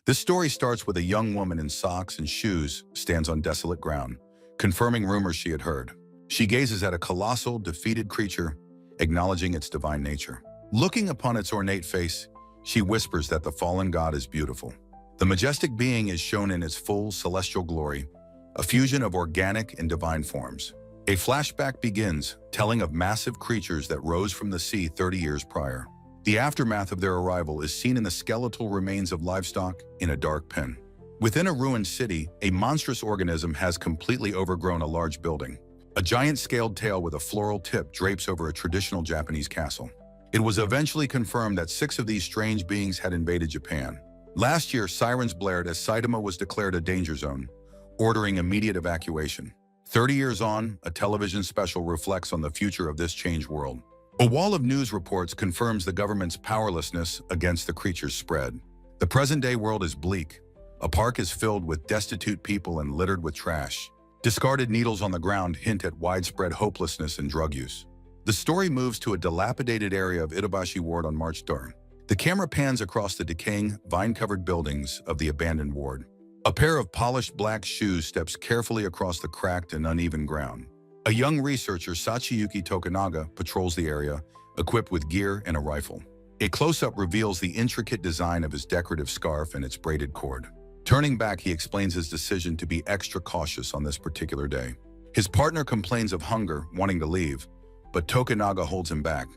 This story starts with a young woman in socks and shoes stands on desolate ground, confirming rumors she had heard. She gazes at a colossal, defeated creature, acknowledging its divine nature. Looking upon its ornate face, she whispers that the fallen god is beautiful. The majestic being is shown in its full celestial glory, a fusion of organic and divine forms. A flashback begins, telling of massive creatures that rose from the sea 30 years prior. The aftermath of their arrival is seen in the skeletal remains of livestock in a dark pen. Within a ruined city, a monstrous organism has completely overgrown a large building. A giant scaled tail with a floral tip drapes over a traditional Japanese castle. It was eventually confirmed that 6 of these strange beings had invaded Japan. Last year, sirens blared as Saitama was declared a danger zone, ordering immediate evacuation. 30 years on, a television special reflects on the future of this changed world. A wall of news reports confirms the government's powerlessness against the creature's spread. The present-day world is bleak. A park is filled with destitute people and littered with trash. Discarded needles on the ground hint at widespread hopelessness and drug use. The story moves to a dilapidated area of Itabashi Ward on March 3rd. The camera pans across the decaying, vine-covered buildings of the abandoned ward. A pair of polished black shoes steps carefully across the cracked and uneven ground. A young researcher, Sachiyuki Tokunaga, patrols the area, equipped with gear and a rifle. A close-up reveals the intricate design of his decorative scarf and its braided cord. Turning back, he explains his decision to be extra cautious on this particular day. His partner complains of hunger, wanting to leave, but Tokunaga holds him back.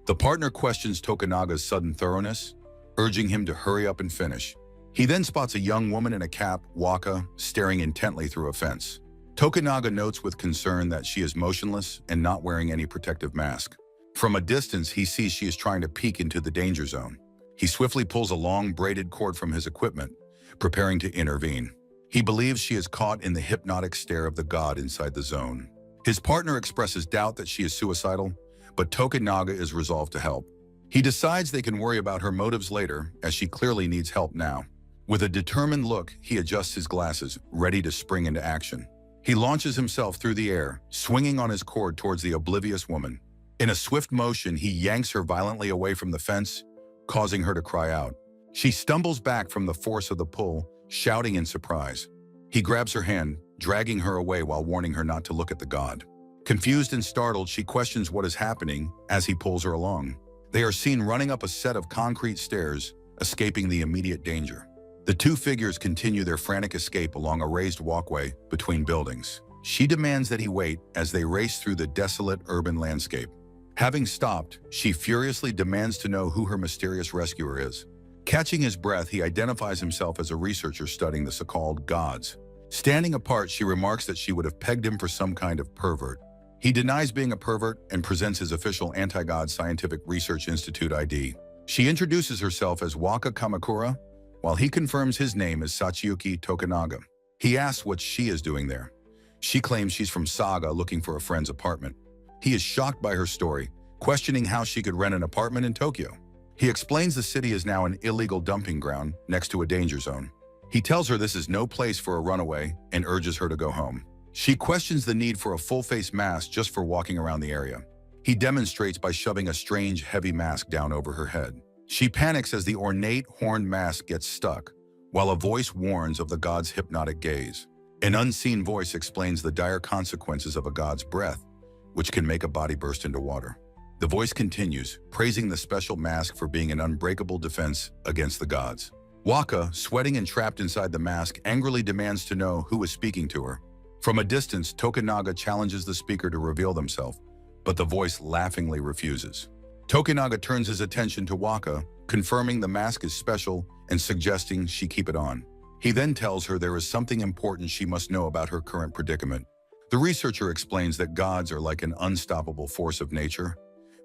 The partner questions Tokunaga's sudden thoroughness, urging him to hurry up and finish. He then spots a young woman in a cap, Waka, staring intently through a fence. Tokunaga notes with concern that she is motionless and not wearing any protective mask. From a distance, he sees she is trying to peek into the danger zone. He swiftly pulls a long, braided cord from his equipment, preparing to intervene. He believes she is caught in the hypnotic stare of the god inside the zone. His partner expresses doubt that she is suicidal, but Tokunaga is resolved to help. He decides they can worry about her motives later, as she clearly needs help now. With a determined look, he adjusts his glasses, ready to spring into action. He launches himself through the air, swinging on his cord towards the oblivious woman. In a swift motion, he yanks her violently away from the fence, causing her to cry out. She stumbles back from the force of the pull, shouting in surprise. He grabs her hand, dragging her away while warning her not to look at the god. Confused and startled, she questions what is happening as he pulls her along. They are seen running up a set of concrete stairs, escaping the immediate danger. The two figures continue their frantic escape along a raised walkway between buildings. She demands that he wait as they race through the desolate urban landscape. Having stopped, she furiously demands to know who her mysterious rescuer is. Catching his breath, he identifies himself as a researcher studying the so-called gods. Standing apart, she remarks that she would have pegged him for some kind of pervert. He denies being a pervert and presents his official Anti-God Scientific Research Institute ID. She introduces herself as Waka Kamakura, while he confirms his name is Sachiyuki Tokunaga. He asks what she is doing there. She claims she's from Saga looking for a friend's apartment. He is shocked by her story, questioning how she could rent an apartment in Tokyo. He explains the city is now an illegal dumping ground next to a danger zone. He tells her this is no place for a runaway and urges her to go home. She questions the need for a full-face mask just for walking around the area. He demonstrates by shoving a strange, heavy mask down over her head. She panics as the ornate, horned mask gets stuck, while a voice warns of the god's hypnotic gaze. An unseen voice explains the dire consequences of a god's breath, which can make a body burst into water. The voice continues, praising the special mask for being an unbreakable defense against the gods. Waka, sweating and trapped inside the mask, angrily demands to know who is speaking to her. From a distance, Tokunaga challenges the speaker to reveal themselves, but the voice laughingly refuses. Tokunaga turns his attention to Waka, confirming the mask is special and suggesting she keep it on. He then tells her there is something important she must know about her current predicament. The researcher explains that gods are like an unstoppable force of nature,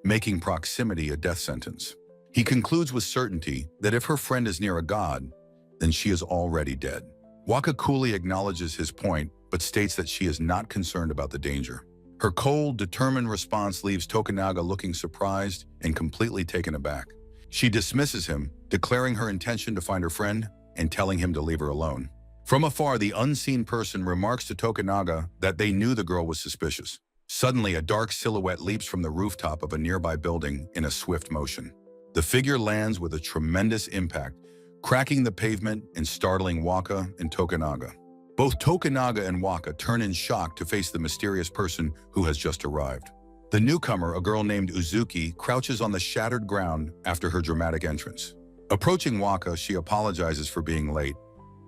making proximity a death sentence. He concludes with certainty that if her friend is near a god, then she is already dead. Waka coolly acknowledges his point, but states that she is not concerned about the danger. Her cold, determined response leaves Tokunaga looking surprised and completely taken aback. She dismisses him, declaring her intention to find her friend and telling him to leave her alone. From afar, the unseen person remarks to Tokunaga that they knew the girl was suspicious. Suddenly, a dark silhouette leaps from the rooftop of a nearby building in a swift motion. The figure lands with a tremendous impact, cracking the pavement and startling Waka and Tokunaga. Both Tokunaga and Waka turn in shock to face the mysterious person who has just arrived. The newcomer, a girl named Uzuki, crouches on the shattered ground after her dramatic entrance. Approaching Waka, she apologizes for being late,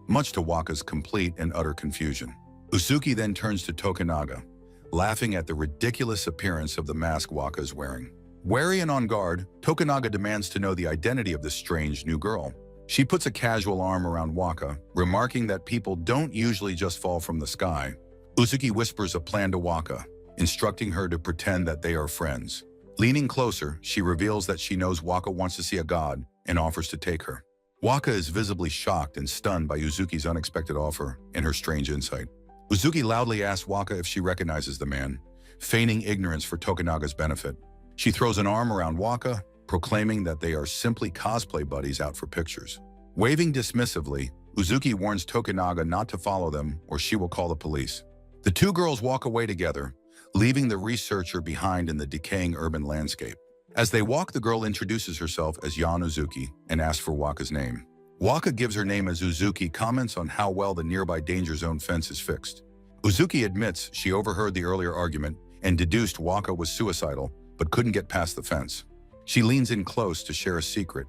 much to Waka's complete and utter confusion. Uzuki then turns to Tokunaga, laughing at the ridiculous appearance of the mask Waka is wearing. Wary and on guard, Tokunaga demands to know the identity of this strange new girl. She puts a casual arm around Waka, remarking that people don't usually just fall from the sky. Uzuki whispers a plan to Waka, instructing her to pretend that they are friends. Leaning closer, she reveals that she knows Waka wants to see a god and offers to take her. Waka is visibly shocked and stunned by Uzuki's unexpected offer and her strange insight. Uzuki loudly asks Waka if she recognizes the man, feigning ignorance for Tokunaga's benefit. She throws an arm around Waka, proclaiming that they are simply cosplay buddies out for pictures. Waving dismissively, Uzuki warns Tokunaga not to follow them or she will call the police. The two girls walk away together, leaving the researcher behind in the decaying urban landscape. As they walk, the girl introduces herself as Yan Uzuki and asks for Waka's name. Waka gives her name as Uzuki, comments on how well the nearby danger zone fence is fixed. Uzuki admits she overheard the earlier argument and deduced Waka was suicidal, but couldn't get past the fence. She leans in close to share a secret.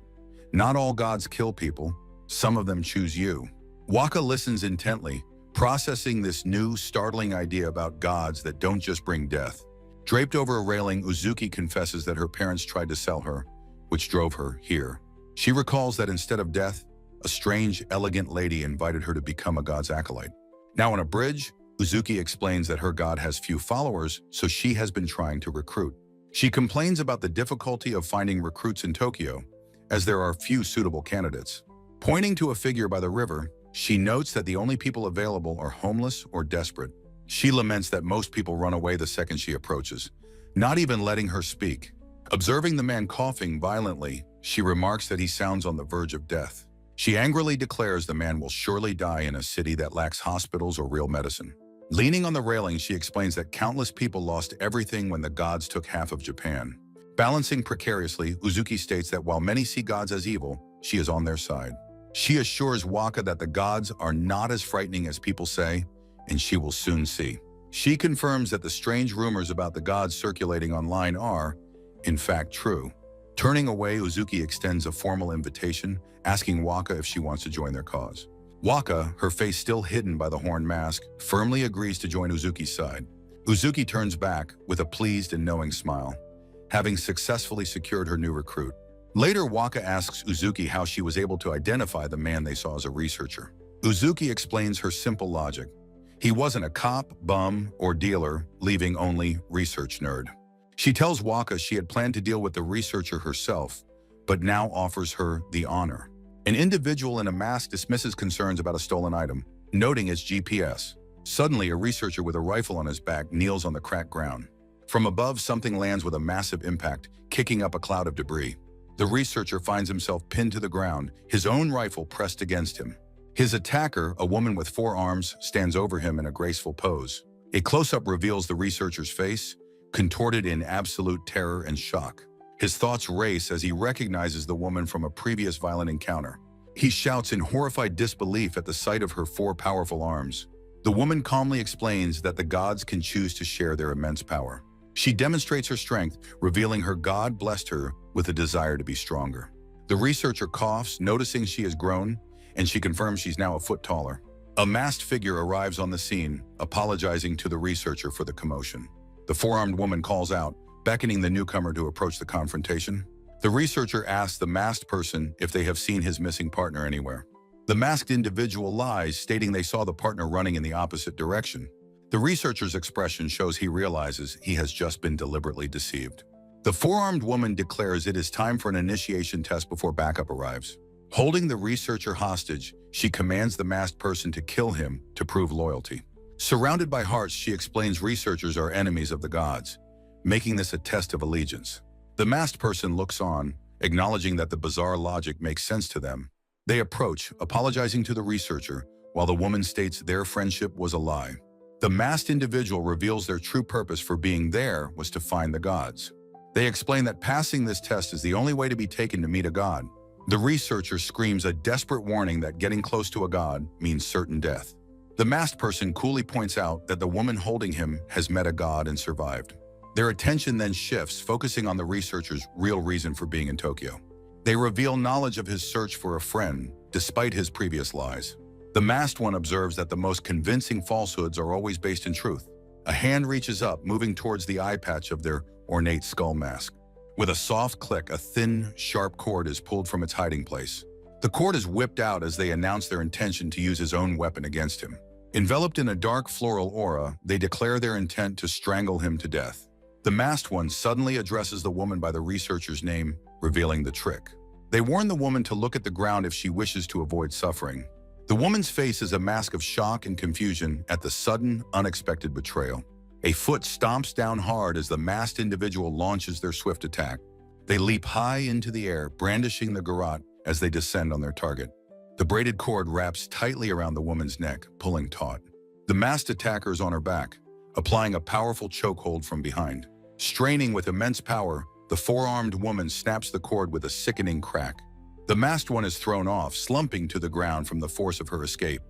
Not all gods kill people, some of them choose you. Waka listens intently, processing this new, startling idea about gods that don't just bring death. Draped over a railing, Uzuki confesses that her parents tried to sell her, which drove her here. She recalls that instead of death, a strange, elegant lady invited her to become a god's acolyte. Now on a bridge, Uzuki explains that her god has few followers, so she has been trying to recruit. She complains about the difficulty of finding recruits in Tokyo, as there are few suitable candidates. Pointing to a figure by the river, she notes that the only people available are homeless or desperate. She laments that most people run away the second she approaches, not even letting her speak. Observing the man coughing violently, she remarks that he sounds on the verge of death. She angrily declares the man will surely die in a city that lacks hospitals or real medicine. Leaning on the railing, she explains that countless people lost everything when the gods took half of Japan. Balancing precariously, Uzuki states that while many see gods as evil, she is on their side. She assures Waka that the gods are not as frightening as people say, and she will soon see. She confirms that the strange rumors about the gods circulating online are, in fact, true. Turning away, Uzuki extends a formal invitation, asking Waka if she wants to join their cause. Waka, her face still hidden by the horn mask, firmly agrees to join Uzuki's side. Uzuki turns back with a pleased and knowing smile, having successfully secured her new recruit. Later, Waka asks Uzuki how she was able to identify the man they saw as a researcher. Uzuki explains her simple logic. He wasn't a cop, bum, or dealer, leaving only research nerd. She tells Waka she had planned to deal with the researcher herself, but now offers her the honor. An individual in a mask dismisses concerns about a stolen item, noting its GPS. Suddenly, a researcher with a rifle on his back kneels on the cracked ground. From above, something lands with a massive impact, kicking up a cloud of debris. The researcher finds himself pinned to the ground, his own rifle pressed against him. His attacker, a woman with 4 arms, stands over him in a graceful pose. A close-up reveals the researcher's face, contorted in absolute terror and shock. His thoughts race as he recognizes the woman from a previous violent encounter. He shouts in horrified disbelief at the sight of her 4 powerful arms. The woman calmly explains that the gods can choose to share their immense power. She demonstrates her strength, revealing her god blessed her with a desire to be stronger. The researcher coughs, noticing she has grown, and she confirms she's now a foot taller. A masked figure arrives on the scene, apologizing to the researcher for the commotion. The 4-armed woman calls out, beckoning the newcomer to approach the confrontation. The researcher asks the masked person if they have seen his missing partner anywhere. The masked individual lies, stating they saw the partner running in the opposite direction. The researcher's expression shows he realizes he has just been deliberately deceived. The 4-armed woman declares it is time for an initiation test before backup arrives. Holding the researcher hostage, she commands the masked person to kill him to prove loyalty. Surrounded by hearts, she explains researchers are enemies of the gods, making this a test of allegiance. The masked person looks on, acknowledging that the bizarre logic makes sense to them. They approach, apologizing to the researcher, while the woman states their friendship was a lie. The masked individual reveals their true purpose for being there was to find the gods. They explain that passing this test is the only way to be taken to meet a god. The researcher screams a desperate warning that getting close to a god means certain death. The masked person coolly points out that the woman holding him has met a god and survived. Their attention then shifts, focusing on the researcher's real reason for being in Tokyo. They reveal knowledge of his search for a friend, despite his previous lies. The masked one observes that the most convincing falsehoods are always based in truth. A hand reaches up, moving towards the eye patch of their ornate skull mask. With a soft click, a thin, sharp cord is pulled from its hiding place. The cord is whipped out as they announce their intention to use his own weapon against him. Enveloped in a dark floral aura, they declare their intent to strangle him to death. The masked one suddenly addresses the woman by the researcher's name, revealing the trick. They warn the woman to look at the ground if she wishes to avoid suffering. The woman's face is a mask of shock and confusion at the sudden, unexpected betrayal. A foot stomps down hard as the masked individual launches their swift attack. They leap high into the air, brandishing the garrote as they descend on their target. The braided cord wraps tightly around the woman's neck, pulling taut. The masked attacker is on her back, applying a powerful chokehold from behind. Straining with immense power, the four-armed woman snaps the cord with a sickening crack. The masked one is thrown off, slumping to the ground from the force of her escape.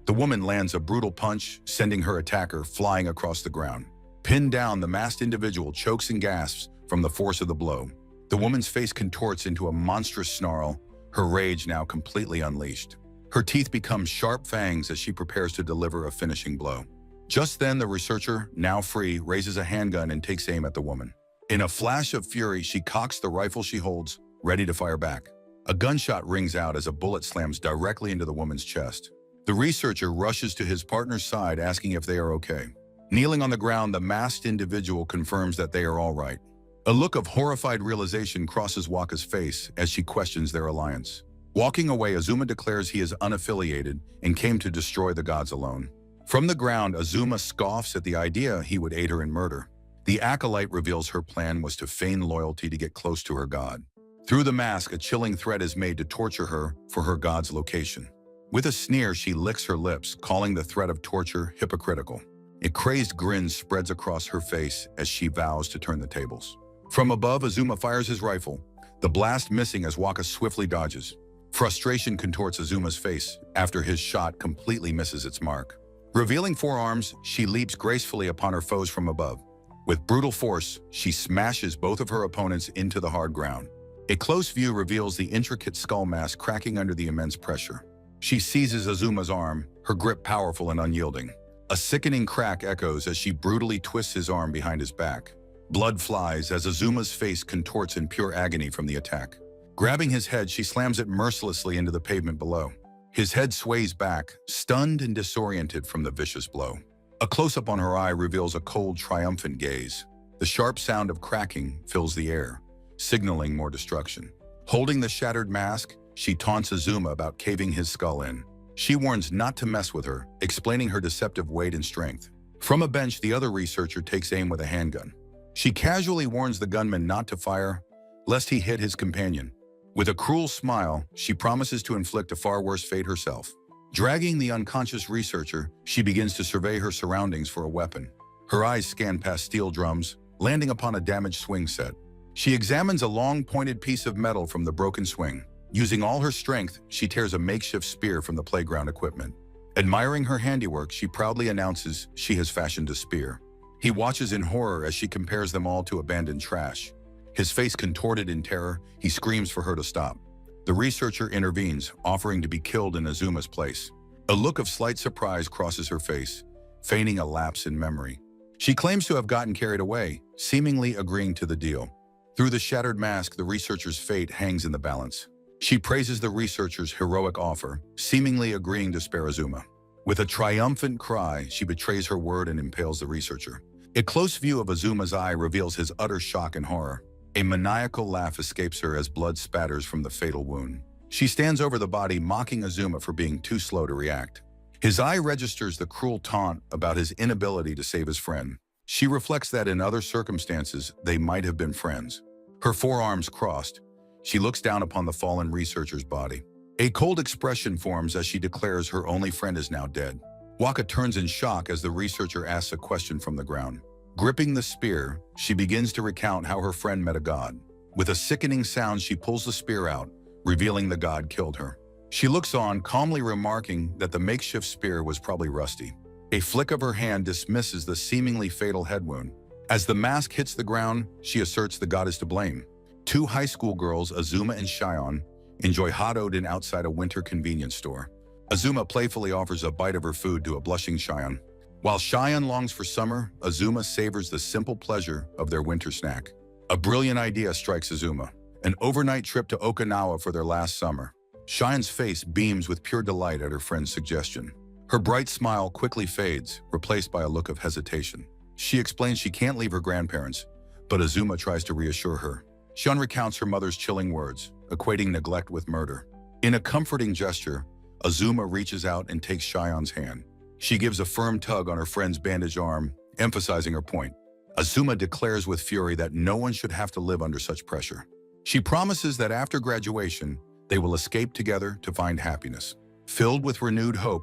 The woman lands a brutal punch, sending her attacker flying across the ground. Pinned down, the masked individual chokes and gasps from the force of the blow. The woman's face contorts into a monstrous snarl, her rage now completely unleashed. Her teeth become sharp fangs as she prepares to deliver a finishing blow. Just then, the researcher, now free, raises a handgun and takes aim at the woman. In a flash of fury, she cocks the rifle she holds, ready to fire back. A gunshot rings out as a bullet slams directly into the woman's chest. The researcher rushes to his partner's side, asking if they are okay. Kneeling on the ground, the masked individual confirms that they are all right. A look of horrified realization crosses Waka's face as she questions their alliance. Walking away, Azuma declares he is unaffiliated and came to destroy the gods alone. From the ground, Azuma scoffs at the idea he would aid her in murder. The acolyte reveals her plan was to feign loyalty to get close to her god. Through the mask, a chilling threat is made to torture her for her god's location. With a sneer, she licks her lips, calling the threat of torture hypocritical. A crazed grin spreads across her face as she vows to turn the tables. From above, Azuma fires his rifle, the blast missing as Waka swiftly dodges. Frustration contorts Azuma's face after his shot completely misses its mark. Revealing forearms, she leaps gracefully upon her foes from above. With brutal force, she smashes both of her opponents into the hard ground. A close view reveals the intricate skull mask cracking under the immense pressure. She seizes Azuma's arm, her grip powerful and unyielding. A sickening crack echoes as she brutally twists his arm behind his back. Blood flies as Azuma's face contorts in pure agony from the attack. Grabbing his head, she slams it mercilessly into the pavement below. His head sways back, stunned and disoriented from the vicious blow. A close-up on her eye reveals a cold, triumphant gaze. The sharp sound of cracking fills the air, signaling more destruction. Holding the shattered mask, she taunts Azuma about caving his skull in. She warns not to mess with her, explaining her deceptive weight and strength. From a bench, the other researcher takes aim with a handgun. She casually warns the gunman not to fire, lest he hit his companion. With a cruel smile, she promises to inflict a far worse fate herself. Dragging the unconscious researcher, she begins to survey her surroundings for a weapon. Her eyes scan past steel drums, landing upon a damaged swing set. She examines a long, pointed piece of metal from the broken swing. Using all her strength, she tears a makeshift spear from the playground equipment. Admiring her handiwork, she proudly announces she has fashioned a spear. He watches in horror as she compares them all to abandoned trash. His face contorted in terror, he screams for her to stop. The researcher intervenes, offering to be killed in Azuma's place. A look of slight surprise crosses her face, feigning a lapse in memory. She claims to have gotten carried away, seemingly agreeing to the deal. Through the shattered mask, the researcher's fate hangs in the balance. She praises the researcher's heroic offer, seemingly agreeing to spare Azuma. With a triumphant cry, she betrays her word and impales the researcher. A close view of Azuma's eye reveals his utter shock and horror. A maniacal laugh escapes her as blood spatters from the fatal wound. She stands over the body, mocking Azuma for being too slow to react. His eye registers the cruel taunt about his inability to save his friend. She reflects that in other circumstances, they might have been friends. Her forearms crossed, she looks down upon the fallen researcher's body. A cold expression forms as she declares her only friend is now dead. Waka turns in shock as the researcher asks a question from the ground. Gripping the spear, she begins to recount how her friend met a god. With a sickening sound, she pulls the spear out, revealing the god killed her. She looks on, calmly remarking that the makeshift spear was probably rusty. A flick of her hand dismisses the seemingly fatal head wound. As the mask hits the ground, she asserts the god is to blame. Two high school girls, Azuma and Shion, enjoy hot oden outside a winter convenience store. Azuma playfully offers a bite of her food to a blushing Shion. While Shion longs for summer, Azuma savors the simple pleasure of their winter snack. A brilliant idea strikes Azuma: an overnight trip to Okinawa for their last summer. Shion's face beams with pure delight at her friend's suggestion. Her bright smile quickly fades, replaced by a look of hesitation. She explains she can't leave her grandparents, but Azuma tries to reassure her. Shion recounts her mother's chilling words, equating neglect with murder. In a comforting gesture, Azuma reaches out and takes Shion's hand. She gives a firm tug on her friend's bandaged arm, emphasizing her point. Azuma declares with fury that no one should have to live under such pressure. She promises that after graduation, they will escape together to find happiness. Filled with renewed hope,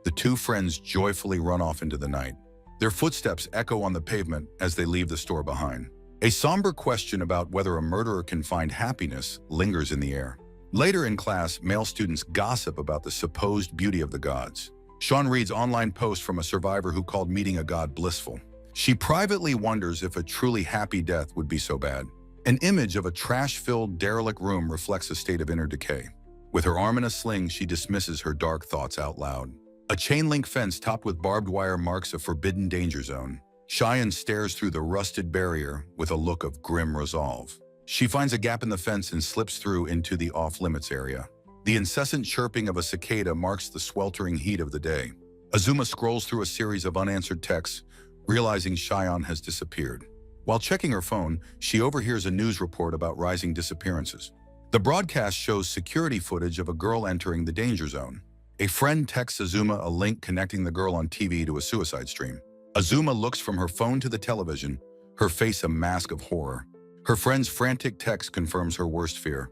the two friends joyfully run off into the night. Their footsteps echo on the pavement as they leave the store behind. A somber question about whether a murderer can find happiness lingers in the air. Later in class, male students gossip about the supposed beauty of the gods. Sean reads online posts from a survivor who called meeting a god blissful. She privately wonders if a truly happy death would be so bad. An image of a trash-filled, derelict room reflects a state of inner decay. With her arm in a sling, she dismisses her dark thoughts out loud. A chain-link fence topped with barbed wire marks a forbidden danger zone. Cheyenne stares through the rusted barrier with a look of grim resolve. She finds a gap in the fence and slips through into the off-limits area. The incessant chirping of a cicada marks the sweltering heat of the day. Azuma scrolls through a series of unanswered texts, realizing Cheyenne has disappeared. While checking her phone, she overhears a news report about rising disappearances. The broadcast shows security footage of a girl entering the danger zone. A friend texts Azuma a link connecting the girl on TV to a suicide stream. Azuma looks from her phone to the television, her face a mask of horror. Her friend's frantic text confirms her worst fear.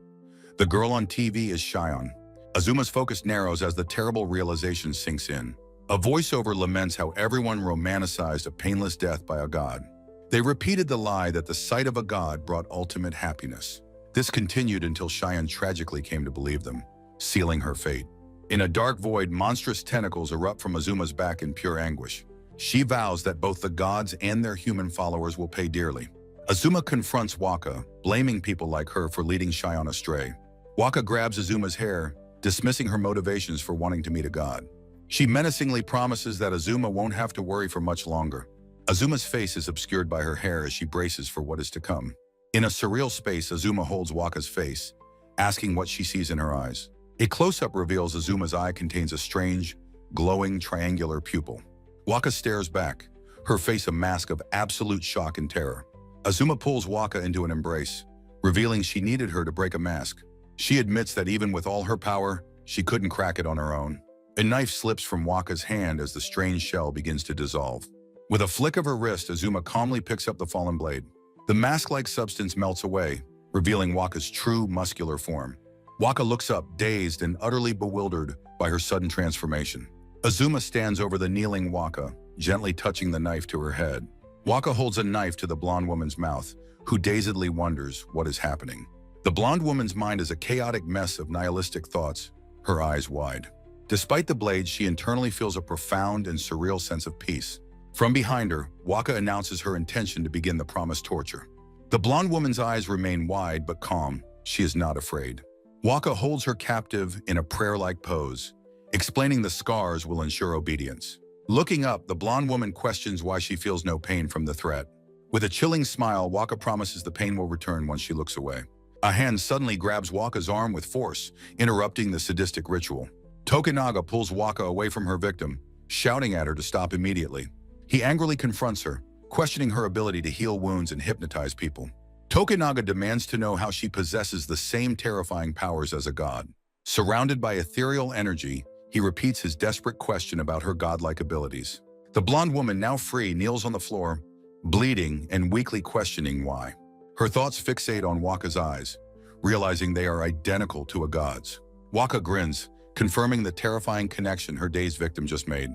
The girl on TV is Cheyenne. Azuma's focus narrows as the terrible realization sinks in. A voiceover laments how everyone romanticized a painless death by a god. They repeated the lie that the sight of a god brought ultimate happiness. This continued until Cheyenne tragically came to believe them, sealing her fate. In a dark void, monstrous tentacles erupt from Azuma's back in pure anguish. She vows that both the gods and their human followers will pay dearly. Azuma confronts Waka, blaming people like her for leading Cheyenne astray. Waka grabs Azuma's hair, dismissing her motivations for wanting to meet a god. She menacingly promises that Azuma won't have to worry for much longer. Azuma's face is obscured by her hair as she braces for what is to come. In a surreal space, Azuma holds Waka's face, asking what she sees in her eyes. A close-up reveals Azuma's eye contains a strange, glowing triangular pupil. Waka stares back, her face a mask of absolute shock and terror. Azuma pulls Waka into an embrace, revealing she needed her to break a mask. She admits that even with all her power, she couldn't crack it on her own. A knife slips from Waka's hand as the strange shell begins to dissolve. With a flick of her wrist, Azuma calmly picks up the fallen blade. The mask-like substance melts away, revealing Waka's true muscular form. Waka looks up, dazed and utterly bewildered by her sudden transformation. Azuma stands over the kneeling Waka, gently touching the knife to her head. Waka holds a knife to the blonde woman's mouth, who dazedly wonders what is happening. The blonde woman's mind is a chaotic mess of nihilistic thoughts, her eyes wide. Despite the blade, she internally feels a profound and surreal sense of peace. From behind her, Waka announces her intention to begin the promised torture. The blonde woman's eyes remain wide but calm. She is not afraid. Waka holds her captive in a prayer-like pose, explaining the scars will ensure obedience. Looking up, the blonde woman questions why she feels no pain from the threat. With a chilling smile, Waka promises the pain will return once she looks away. A hand suddenly grabs Waka's arm with force, interrupting the sadistic ritual. Tokunaga pulls Waka away from her victim, shouting at her to stop immediately. He angrily confronts her, questioning her ability to heal wounds and hypnotize people. Tokunaga demands to know how she possesses the same terrifying powers as a god. Surrounded by ethereal energy, he repeats his desperate question about her godlike abilities. The blonde woman, now free, kneels on the floor, bleeding and weakly questioning why. Her thoughts fixate on Waka's eyes, realizing they are identical to a god's. Waka grins, confirming the terrifying connection her dazed victim just made.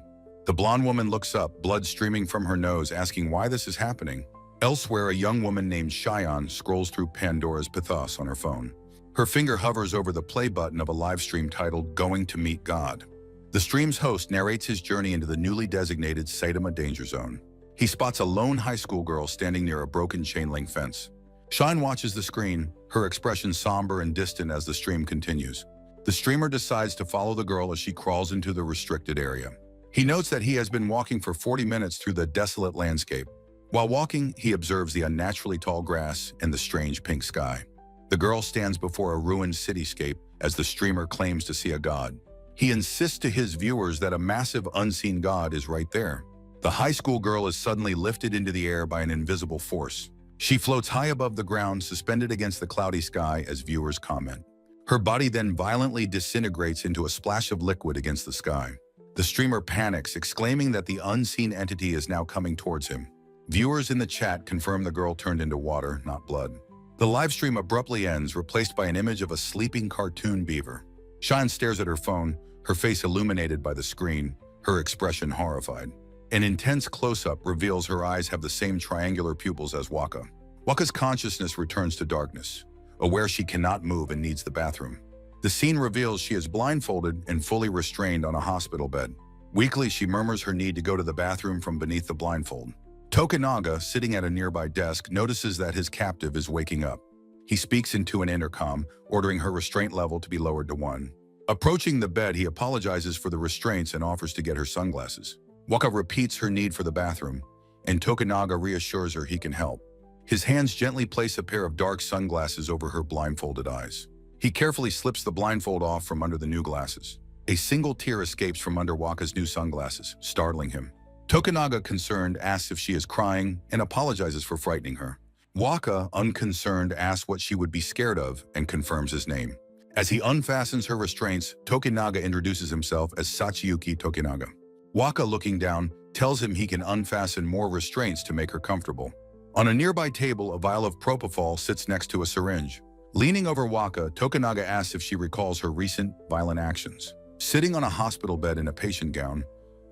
The blonde woman looks up, blood streaming from her nose, asking why this is happening. Elsewhere, a young woman named Cheyenne scrolls through Pandora's Pathos on her phone. Her finger hovers over the play button of a live stream titled Going to Meet God. The stream's host narrates his journey into the newly designated Saitama Danger Zone. He spots a lone high school girl standing near a broken chain-link fence. Shine watches the screen, her expression somber and distant as the stream continues. The streamer decides to follow the girl as she crawls into the restricted area. He notes that he has been walking for 40 minutes through the desolate landscape. While walking, he observes the unnaturally tall grass and the strange pink sky. The girl stands before a ruined cityscape as the streamer claims to see a god. He insists to his viewers that a massive unseen god is right there. The high school girl is suddenly lifted into the air by an invisible force. She floats high above the ground, suspended against the cloudy sky as viewers comment. Her body then violently disintegrates into a splash of liquid against the sky. The streamer panics, exclaiming that the unseen entity is now coming towards him. Viewers in the chat confirm the girl turned into water, not blood. The live stream abruptly ends, replaced by an image of a sleeping cartoon beaver. Shine stares at her phone, her face illuminated by the screen, her expression horrified. An intense close-up reveals her eyes have the same triangular pupils as Waka. Waka's consciousness returns to darkness, aware she cannot move and needs the bathroom. The scene reveals she is blindfolded and fully restrained on a hospital bed. Weakly, she murmurs her need to go to the bathroom from beneath the blindfold. Tokunaga, sitting at a nearby desk, notices that his captive is waking up. He speaks into an intercom, ordering her restraint level to be lowered to 1. Approaching the bed, he apologizes for the restraints and offers to get her sunglasses. Waka repeats her need for the bathroom, and Tokunaga reassures her he can help. His hands gently place a pair of dark sunglasses over her blindfolded eyes. He carefully slips the blindfold off from under the new glasses. A single tear escapes from under Waka's new sunglasses, startling him. Tokunaga, concerned, asks if she is crying and apologizes for frightening her. Waka, unconcerned, asks what she would be scared of and confirms his name. As he unfastens her restraints, Tokunaga introduces himself as Sachiyuki Tokunaga. Waka, looking down, tells him he can unfasten more restraints to make her comfortable. On a nearby table, a vial of propofol sits next to a syringe. Leaning over Waka, Tokunaga asks if she recalls her recent violent actions. Sitting on a hospital bed in a patient gown,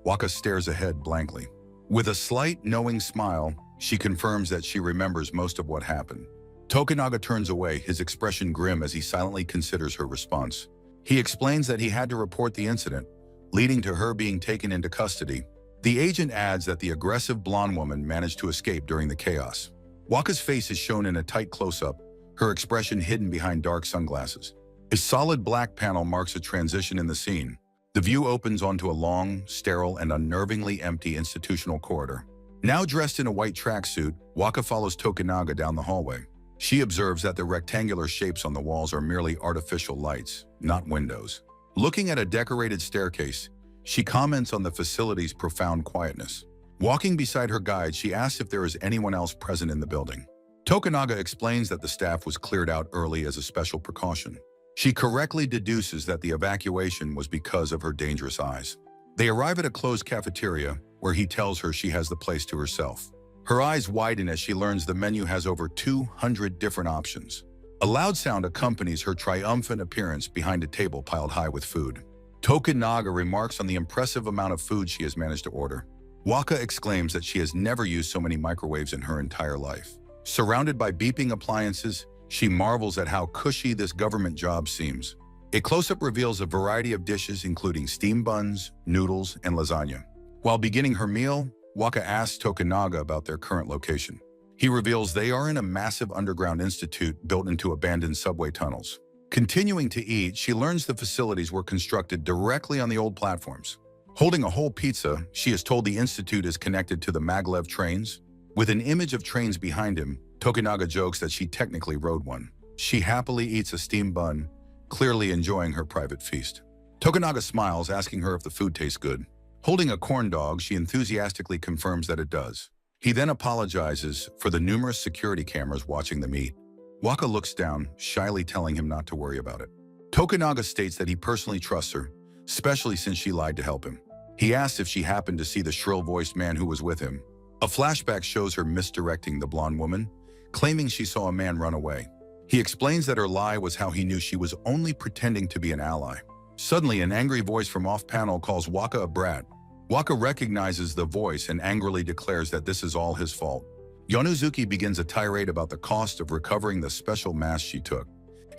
Waka stares ahead blankly. With a slight, knowing smile, she confirms that she remembers most of what happened. Tokunaga turns away, his expression grim as he silently considers her response. He explains that he had to report the incident, leading to her being taken into custody. The agent adds that the aggressive blonde woman managed to escape during the chaos. Waka's face is shown in a tight close-up, her expression hidden behind dark sunglasses. A solid black panel marks a transition in the scene. The view opens onto a long, sterile, and unnervingly empty institutional corridor. Now dressed in a white tracksuit, Waka follows Tokunaga down the hallway. She observes that the rectangular shapes on the walls are merely artificial lights, not windows. Looking at a decorated staircase, she comments on the facility's profound quietness. Walking beside her guide, she asks if there is anyone else present in the building. Tokunaga explains that the staff was cleared out early as a special precaution. She correctly deduces that the evacuation was because of her dangerous eyes. They arrive at a closed cafeteria, where he tells her she has the place to herself. Her eyes widen as she learns the menu has over 200 different options. A loud sound accompanies her triumphant appearance behind a table piled high with food. Tokunaga remarks on the impressive amount of food she has managed to order. Waka exclaims that she has never used so many microwaves in her entire life. Surrounded by beeping appliances, she marvels at how cushy this government job seems. A close-up reveals a variety of dishes including steamed buns, noodles, and lasagna. While beginning her meal, Waka asks Tokunaga about their current location. He reveals they are in a massive underground institute built into abandoned subway tunnels. Continuing to eat, she learns the facilities were constructed directly on the old platforms. Holding a whole pizza, she is told the institute is connected to the maglev trains. With an image of trains behind him, Tokunaga jokes that she technically rode one. She happily eats a steamed bun, clearly enjoying her private feast. Tokunaga smiles, asking her if the food tastes good. Holding a corn dog, she enthusiastically confirms that it does. He then apologizes for the numerous security cameras watching them eat. Waka looks down, shyly telling him not to worry about it. Tokunaga states that he personally trusts her, especially since she lied to help him. He asks if she happened to see the shrill-voiced man who was with him. A flashback shows her misdirecting the blonde woman, claiming she saw a man run away. He explains that her lie was how he knew she was only pretending to be an ally. Suddenly, an angry voice from off-panel calls Waka a brat. Waka recognizes the voice and angrily declares that this is all his fault. Yonezuki begins a tirade about the cost of recovering the special mask she took.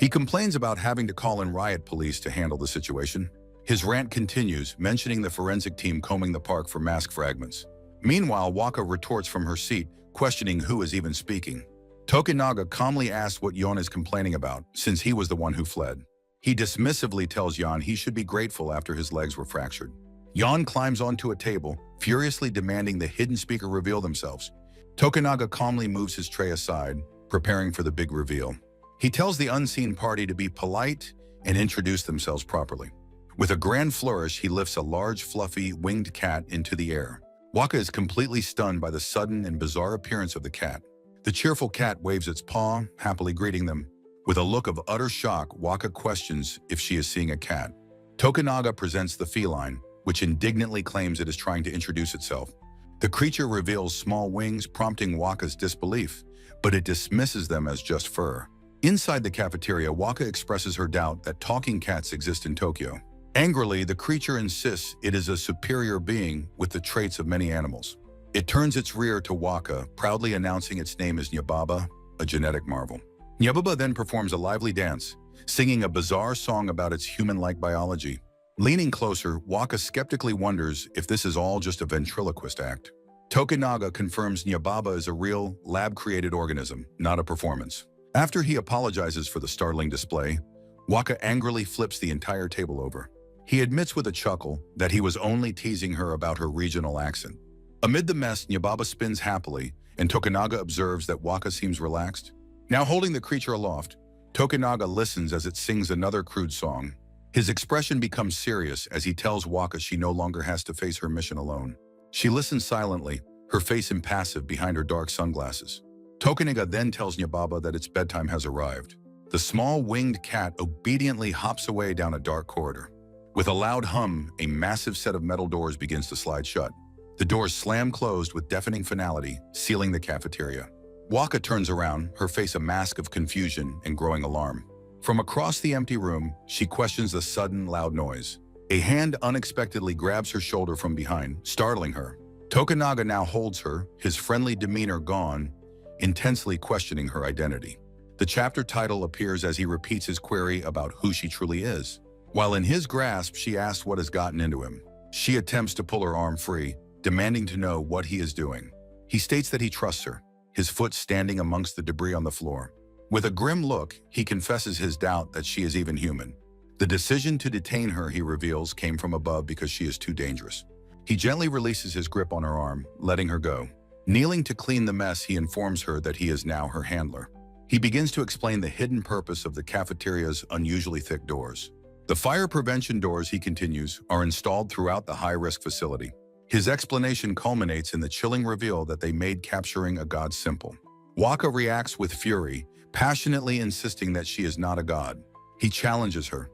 He complains about having to call in riot police to handle the situation. His rant continues, mentioning the forensic team combing the park for mask fragments. Meanwhile, Waka retorts from her seat, questioning who is even speaking. Tokunaga calmly asks what Yon is complaining about, since he was the one who fled. He dismissively tells Yon he should be grateful after his legs were fractured. Yon climbs onto a table, furiously demanding the hidden speaker reveal themselves. Tokunaga calmly moves his tray aside, preparing for the big reveal. He tells the unseen party to be polite and introduce themselves properly. With a grand flourish, he lifts a large, fluffy, winged cat into the air. Waka is completely stunned by the sudden and bizarre appearance of the cat. The cheerful cat waves its paw, happily greeting them. With a look of utter shock, Waka questions if she is seeing a cat. Tokunaga presents the feline, which indignantly claims it is trying to introduce itself. The creature reveals small wings, prompting Waka's disbelief, but it dismisses them as just fur. Inside the cafeteria, Waka expresses her doubt that talking cats exist in Tokyo. Angrily, the creature insists it is a superior being with the traits of many animals. It turns its rear to Waka, proudly announcing its name is Nyababa, a genetic marvel. Nyababa then performs a lively dance, singing a bizarre song about its human-like biology. Leaning closer, Waka skeptically wonders if this is all just a ventriloquist act. Tokunaga confirms Nyababa is a real, lab-created organism, not a performance. After he apologizes for the startling display, Waka angrily flips the entire table over. He admits with a chuckle that he was only teasing her about her regional accent. Amid the mess, Nyababa spins happily, and Tokunaga observes that Waka seems relaxed. Now holding the creature aloft, Tokunaga listens as it sings another crude song. His expression becomes serious as he tells Waka she no longer has to face her mission alone. She listens silently, her face impassive behind her dark sunglasses. Tokunaga then tells Nyababa that its bedtime has arrived. The small winged cat obediently hops away down a dark corridor. With a loud hum, a massive set of metal doors begins to slide shut. The doors slam closed with deafening finality, sealing the cafeteria. Waka turns around, her face a mask of confusion and growing alarm. From across the empty room, she questions the sudden, loud noise. A hand unexpectedly grabs her shoulder from behind, startling her. Tokunaga now holds her, his friendly demeanor gone, intensely questioning her identity. The chapter title appears as he repeats his query about who she truly is. While in his grasp, she asks what has gotten into him. She attempts to pull her arm free, demanding to know what he is doing. He states that he trusts her, his foot standing amongst the debris on the floor. With a grim look, he confesses his doubt that she is even human. The decision to detain her, he reveals, came from above because she is too dangerous. He gently releases his grip on her arm, letting her go. Kneeling to clean the mess, he informs her that he is now her handler. He begins to explain the hidden purpose of the cafeteria's unusually thick doors. The fire prevention doors, he continues, are installed throughout the high-risk facility. His explanation culminates in the chilling reveal that they made capturing a god simple. Waka reacts with fury, passionately insisting that she is not a god. He challenges her,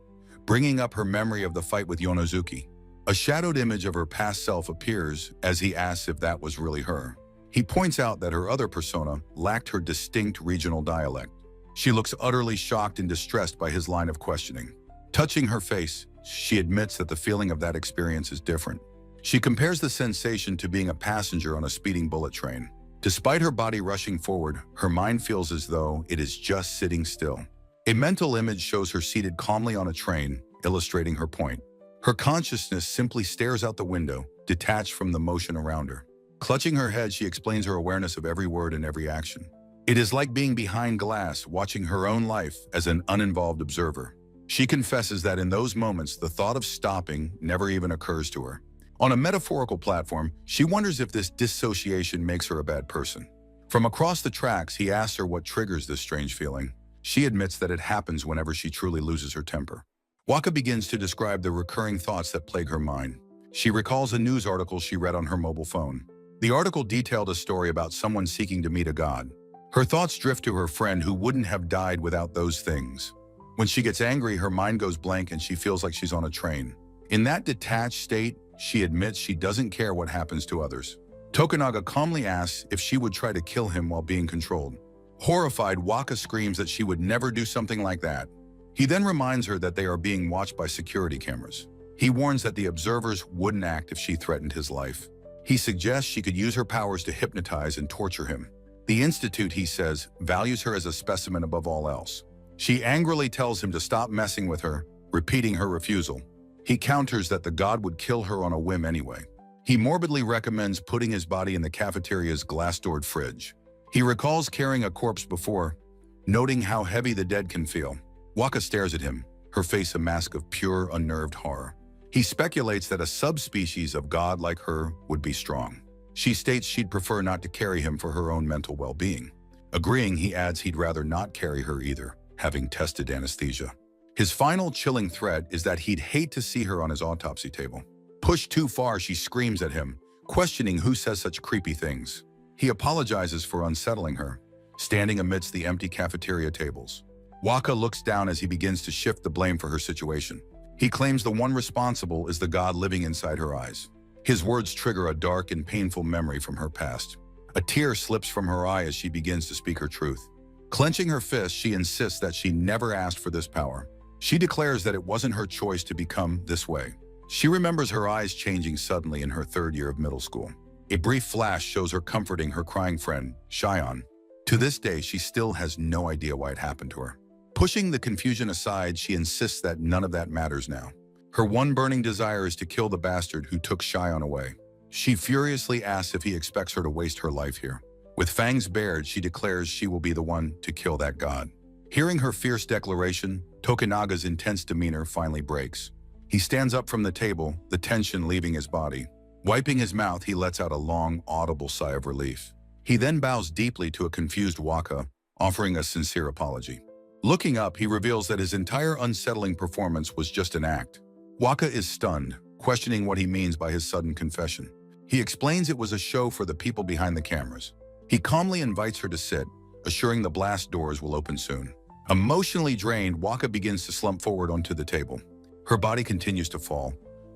bringing up her memory of the fight with Yonozuki. A shadowed image of her past self appears as he asks if that was really her. He points out that her other persona lacked her distinct regional dialect. She looks utterly shocked and distressed by his line of questioning. Touching her face, she admits that the feeling of that experience is different. She compares the sensation to being a passenger on a speeding bullet train. Despite her body rushing forward, her mind feels as though it is just sitting still. A mental image shows her seated calmly on a train, illustrating her point. Her consciousness simply stares out the window, detached from the motion around her. Clutching her head, she explains her awareness of every word and every action. It is like being behind glass, watching her own life as an uninvolved observer. She confesses that in those moments, the thought of stopping never even occurs to her. On a metaphorical platform, she wonders if this dissociation makes her a bad person. From across the tracks, he asks her what triggers this strange feeling. She admits that it happens whenever she truly loses her temper. Waka begins to describe the recurring thoughts that plague her mind. She recalls a news article she read on her mobile phone. The article detailed a story about someone seeking to meet a god. Her thoughts drift to her friend who wouldn't have died without those things. When she gets angry, her mind goes blank and she feels like she's on a train. In that detached state, she admits she doesn't care what happens to others. Tokunaga calmly asks if she would try to kill him while being controlled. Horrified, Waka screams that she would never do something like that. He then reminds her that they are being watched by security cameras. He warns that the observers wouldn't act if she threatened his life. He suggests she could use her powers to hypnotize and torture him. The Institute, he says, values her as a specimen above all else. She angrily tells him to stop messing with her, repeating her refusal. He counters that the god would kill her on a whim anyway. He morbidly recommends putting his body in the cafeteria's glass-doored fridge. He recalls carrying a corpse before, noting how heavy the dead can feel. Waka stares at him, her face a mask of pure, unnerved horror. He speculates that a subspecies of god like her would be strong. She states she'd prefer not to carry him for her own mental well-being. Agreeing, he adds he'd rather not carry her either, having tested anesthesia. His final chilling threat is that he'd hate to see her on his autopsy table. Pushed too far, she screams at him, questioning who says such creepy things. He apologizes for unsettling her, standing amidst the empty cafeteria tables. Waka looks down as he begins to shift the blame for her situation. He claims the one responsible is the god living inside her eyes. His words trigger a dark and painful memory from her past. A tear slips from her eye as she begins to speak her truth. Clenching her fist, she insists that she never asked for this power. She declares that it wasn't her choice to become this way. She remembers her eyes changing suddenly in her third year of middle school. A brief flash shows her comforting her crying friend, Shion. To this day, she still has no idea why it happened to her. Pushing the confusion aside, she insists that none of that matters now. Her one burning desire is to kill the bastard who took Shion away. She furiously asks if he expects her to waste her life here. With fangs bared, she declares she will be the one to kill that god. Hearing her fierce declaration, Tokunaga's intense demeanor finally breaks. He stands up from the table, the tension leaving his body. Wiping his mouth, he lets out a long, audible sigh of relief. He then bows deeply to a confused Waka, offering a sincere apology. Looking up, he reveals that his entire unsettling performance was just an act. Waka is stunned, questioning what he means by his sudden confession. He explains it was a show for the people behind the cameras. He calmly invites her to sit, assuring the blast doors will open soon. Emotionally drained, Waka begins to slump forward onto the table. Her body continues to fall,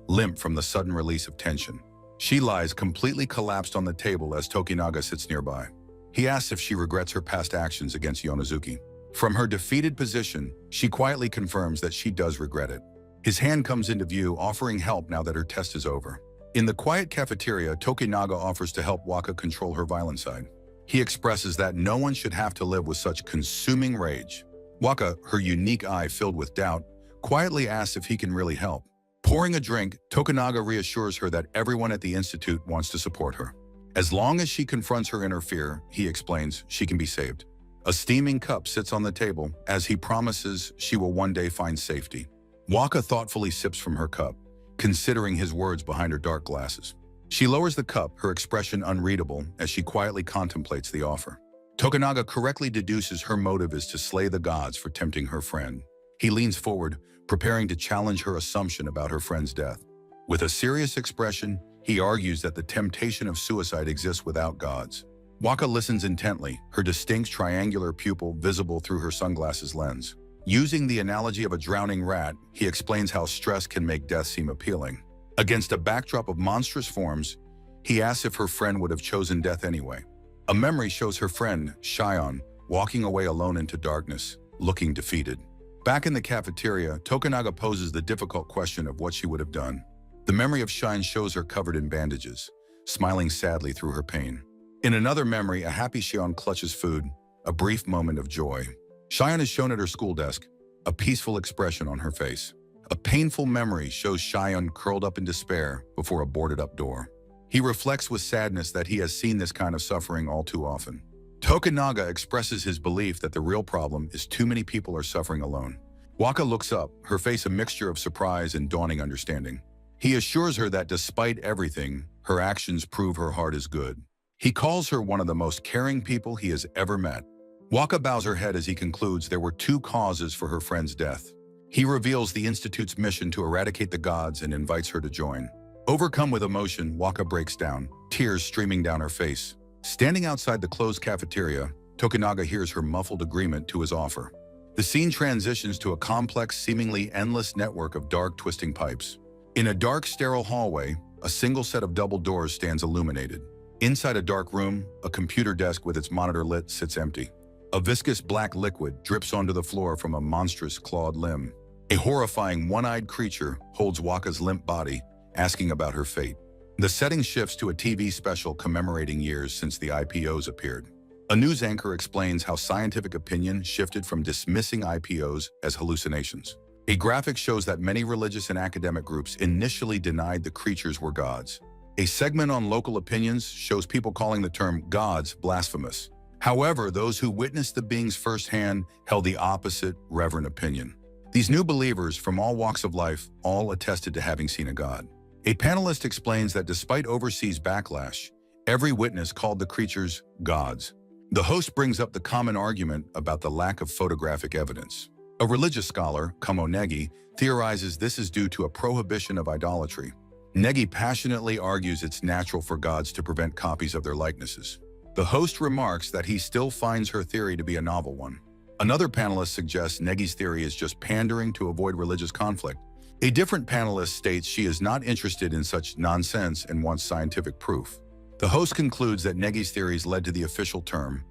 limp from the sudden release of tension. She lies completely collapsed on the table as Tokunaga sits nearby. He asks if she regrets her past actions against Yonezuki. From her defeated position, she quietly confirms that she does regret it. His hand comes into view, offering help now that her test is over. In the quiet cafeteria, Tokunaga offers to help Waka control her violent side. He expresses that no one should have to live with such consuming rage. Waka, her unique eye filled with doubt, quietly asks if he can really help. Pouring a drink, Tokunaga reassures her that everyone at the institute wants to support her. As long as she confronts her inner fear, he explains, she can be saved. A steaming cup sits on the table as he promises she will one day find safety. Waka thoughtfully sips from her cup, considering his words behind her dark glasses. She lowers the cup, her expression unreadable, as she quietly contemplates the offer. Tokunaga correctly deduces her motive is to slay the gods for tempting her friend. He leans forward, preparing to challenge her assumption about her friend's death. With a serious expression, he argues that the temptation of suicide exists without gods. Waka listens intently, her distinct triangular pupil visible through her sunglasses lens. Using the analogy of a drowning rat, he explains how stress can make death seem appealing. Against a backdrop of monstrous forms, he asks if her friend would have chosen death anyway. A memory shows her friend, Shion, walking away alone into darkness, looking defeated. Back in the cafeteria, Tokunaga poses the difficult question of what she would have done. The memory of Shion shows her covered in bandages, smiling sadly through her pain. In another memory, a happy Shion clutches food, a brief moment of joy. Shion is shown at her school desk, a peaceful expression on her face. A painful memory shows Shion curled up in despair before a boarded-up door. He reflects with sadness that he has seen this kind of suffering all too often. Tokunaga expresses his belief that the real problem is too many people are suffering alone. Waka looks up, her face a mixture of surprise and dawning understanding. He assures her that despite everything, her actions prove her heart is good. He calls her one of the most caring people he has ever met. Waka bows her head as he concludes there were two causes for her friend's death. He reveals the Institute's mission to eradicate the gods and invites her to join. Overcome with emotion, Waka breaks down, tears streaming down her face. Standing outside the closed cafeteria, Tokunaga hears her muffled agreement to his offer. The scene transitions to a complex, seemingly endless network of dark, twisting pipes. In a dark, sterile hallway, a single set of double doors stands illuminated. Inside a dark room, a computer desk with its monitor lit sits empty. A viscous black liquid drips onto the floor from a monstrous clawed limb. A horrifying one-eyed creature holds Waka's limp body, asking about her fate. The setting shifts to a TV special commemorating years since the IPOs appeared. A news anchor explains how scientific opinion shifted from dismissing IPOs as hallucinations. A graphic shows that many religious and academic groups initially denied the creatures were gods. A segment on local opinions shows people calling the term gods blasphemous. However, those who witnessed the beings firsthand held the opposite reverent opinion. These new believers from all walks of life all attested to having seen a god. A panelist explains that despite overseas backlash, every witness called the creatures gods. The host brings up the common argument about the lack of photographic evidence. A religious scholar, Kamo Negi, theorizes this is due to a prohibition of idolatry. Negi passionately argues it's natural for gods to prevent copies of their likenesses. The host remarks that he still finds her theory to be a novel one. Another panelist suggests Negi's theory is just pandering to avoid religious conflict. A different panelist states she is not interested in such nonsense and wants scientific proof. The host concludes that Negi's theories led to the official term,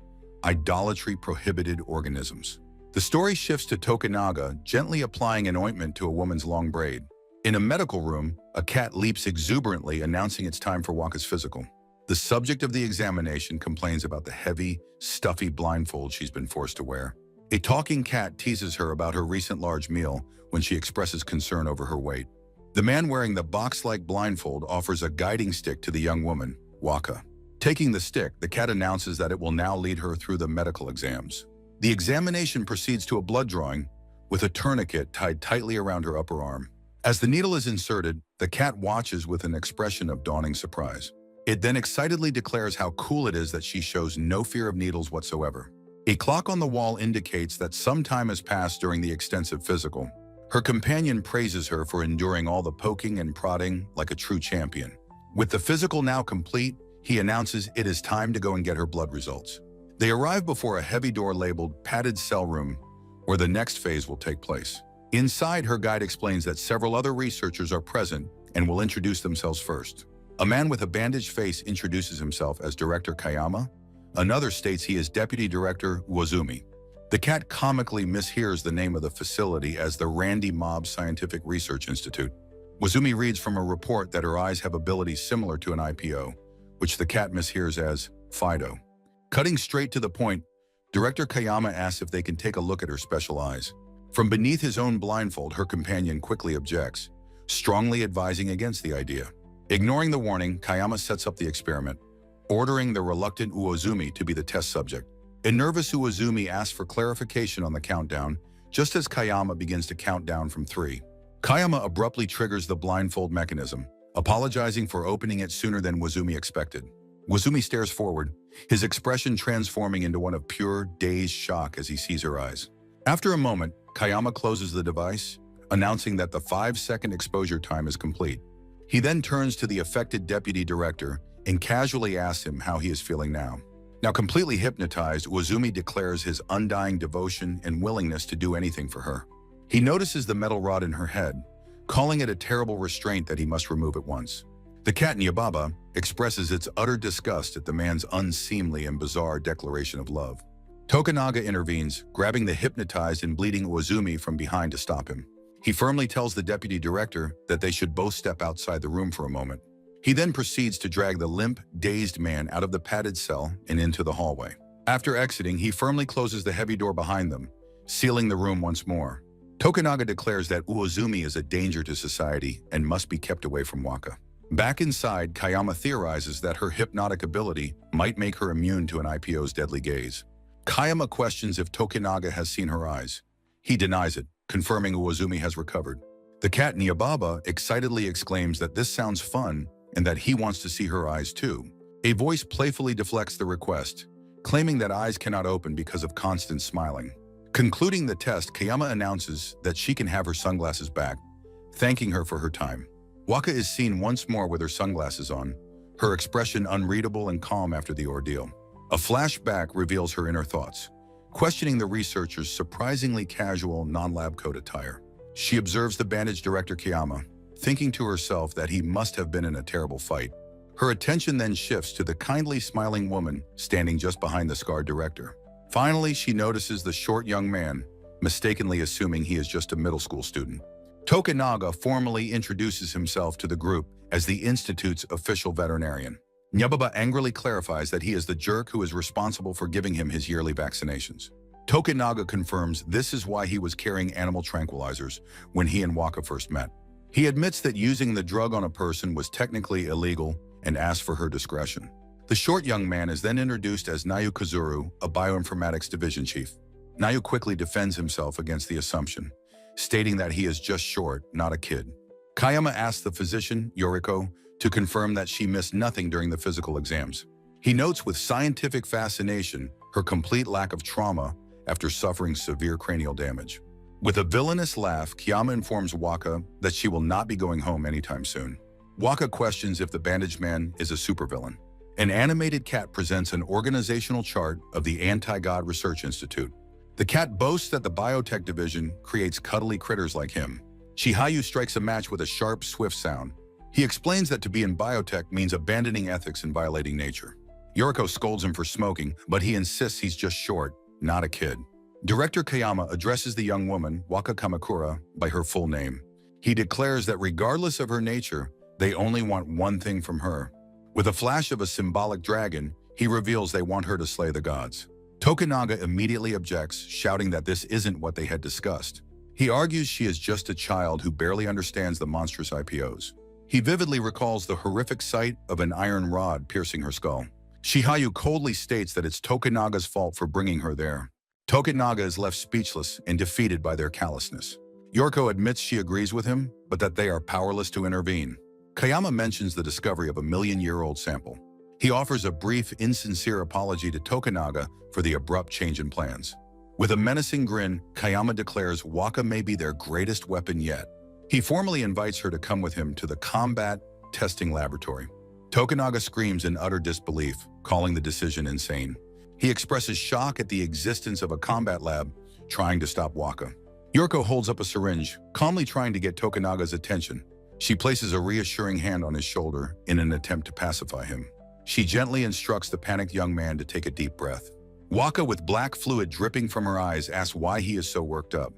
idolatry-prohibited organisms. The story shifts to Tokunaga gently applying an ointment to a woman's long braid. In a medical room, a cat leaps exuberantly, announcing it's time for Waka's physical. The subject of the examination complains about the heavy, stuffy blindfold she's been forced to wear. A talking cat teases her about her recent large meal when she expresses concern over her weight. The man wearing the box-like blindfold offers a guiding stick to the young woman, Waka. Taking the stick, the cat announces that it will now lead her through the medical exams. The examination proceeds to a blood drawing, with a tourniquet tied tightly around her upper arm. As the needle is inserted, the cat watches with an expression of dawning surprise. It then excitedly declares how cool it is that she shows no fear of needles whatsoever. A clock on the wall indicates that some time has passed during the extensive physical. Her companion praises her for enduring all the poking and prodding like a true champion. With the physical now complete, he announces it is time to go and get her blood results. They arrive before a heavy door labeled padded cell room, where the next phase will take place. Inside, her guide explains that several other researchers are present and will introduce themselves first. A man with a bandaged face introduces himself as Director Kayama. Another states he is Deputy Director Uozumi. The cat comically mishears the name of the facility as the Randy Mob Scientific Research Institute. Uozumi reads from a report that her eyes have abilities similar to an IPO, which the cat mishears as Fido. Cutting straight to the point, Director Kayama asks if they can take a look at her special eyes. From beneath his own blindfold, her companion quickly objects, strongly advising against the idea. Ignoring the warning, Kayama sets up the experiment, ordering the reluctant Uozumi to be the test subject. A nervous Uozumi asks for clarification on the countdown, just as Kayama begins to count down from 3. Kayama abruptly triggers the blindfold mechanism, apologizing for opening it sooner than Uozumi expected. Uozumi stares forward, his expression transforming into one of pure, dazed shock as he sees her eyes. After a moment, Kayama closes the device, announcing that the 5-second exposure time is complete. He then turns to the affected deputy director and casually asks him how he is feeling now. Now completely hypnotized, Uozumi declares his undying devotion and willingness to do anything for her. He notices the metal rod in her head, calling it a terrible restraint that he must remove at once. The cat Nyababa expresses its utter disgust at the man's unseemly and bizarre declaration of love. Tokunaga intervenes, grabbing the hypnotized and bleeding Uozumi from behind to stop him. He firmly tells the deputy director that they should both step outside the room for a moment. He then proceeds to drag the limp, dazed man out of the padded cell and into the hallway. After exiting, he firmly closes the heavy door behind them, sealing the room once more. Tokunaga declares that Uozumi is a danger to society and must be kept away from Waka. Back inside, Kayama theorizes that her hypnotic ability might make her immune to an IPO's deadly gaze. Kayama questions if Tokunaga has seen her eyes. He denies it, confirming Uozumi has recovered. The cat Nyababa excitedly exclaims that this sounds fun and that he wants to see her eyes too. A voice playfully deflects the request, claiming that eyes cannot open because of constant smiling. Concluding the test, Kayama announces that she can have her sunglasses back, thanking her for her time. Waka is seen once more with her sunglasses on, her expression unreadable and calm after the ordeal. A flashback reveals her inner thoughts, questioning the researcher's surprisingly casual, non-lab coat attire. She observes the bandaged director Kayama, thinking to herself that he must have been in a terrible fight. Her attention then shifts to the kindly smiling woman standing just behind the scarred director. Finally, she notices the short young man, mistakenly assuming he is just a middle school student. Tokunaga formally introduces himself to the group as the Institute's official veterinarian. Nyababa angrily clarifies that he is the jerk who is responsible for giving him his yearly vaccinations. Tokunaga confirms this is why he was carrying animal tranquilizers when he and Waka first met. He admits that using the drug on a person was technically illegal and asks for her discretion. The short young man is then introduced as Nayu Kazuru, a bioinformatics division chief. Nayu quickly defends himself against the assumption, stating that he is just short, not a kid. Kayama asks the physician, Yoriko, to confirm that she missed nothing during the physical exams. He notes with scientific fascination her complete lack of trauma after suffering severe cranial damage. With a villainous laugh, Kayama informs Waka that she will not be going home anytime soon. Waka questions if the bandaged man is a supervillain. An animated cat presents an organizational chart of the Anti-God Research Institute. The cat boasts that the biotech division creates cuddly critters like him. Shihayu strikes a match with a sharp, swift sound. He explains that to be in biotech means abandoning ethics and violating nature. Yoriko scolds him for smoking, but he insists he's just short, not a kid. Director Kayama addresses the young woman, Waka Kamakura, by her full name. He declares that regardless of her nature, they only want one thing from her. With a flash of a symbolic dragon, he reveals they want her to slay the gods. Tokunaga immediately objects, shouting that this isn't what they had discussed. He argues she is just a child who barely understands the monstrous IPOs. He vividly recalls the horrific sight of an iron rod piercing her skull. Shihayu coldly states that it's Tokunaga's fault for bringing her there. Tokunaga is left speechless and defeated by their callousness. Yoriko admits she agrees with him, but that they are powerless to intervene. Kayama mentions the discovery of a million-year-old sample. He offers a brief, insincere apology to Tokunaga for the abrupt change in plans. With a menacing grin, Kayama declares Waka may be their greatest weapon yet. He formally invites her to come with him to the combat testing laboratory. Tokunaga screams in utter disbelief, calling the decision insane. He expresses shock at the existence of a combat lab trying to stop Waka. Yoriko holds up a syringe, calmly trying to get Tokunaga's attention. She places a reassuring hand on his shoulder in an attempt to pacify him. She gently instructs the panicked young man to take a deep breath. Waka, with black fluid dripping from her eyes, asks why he is so worked up.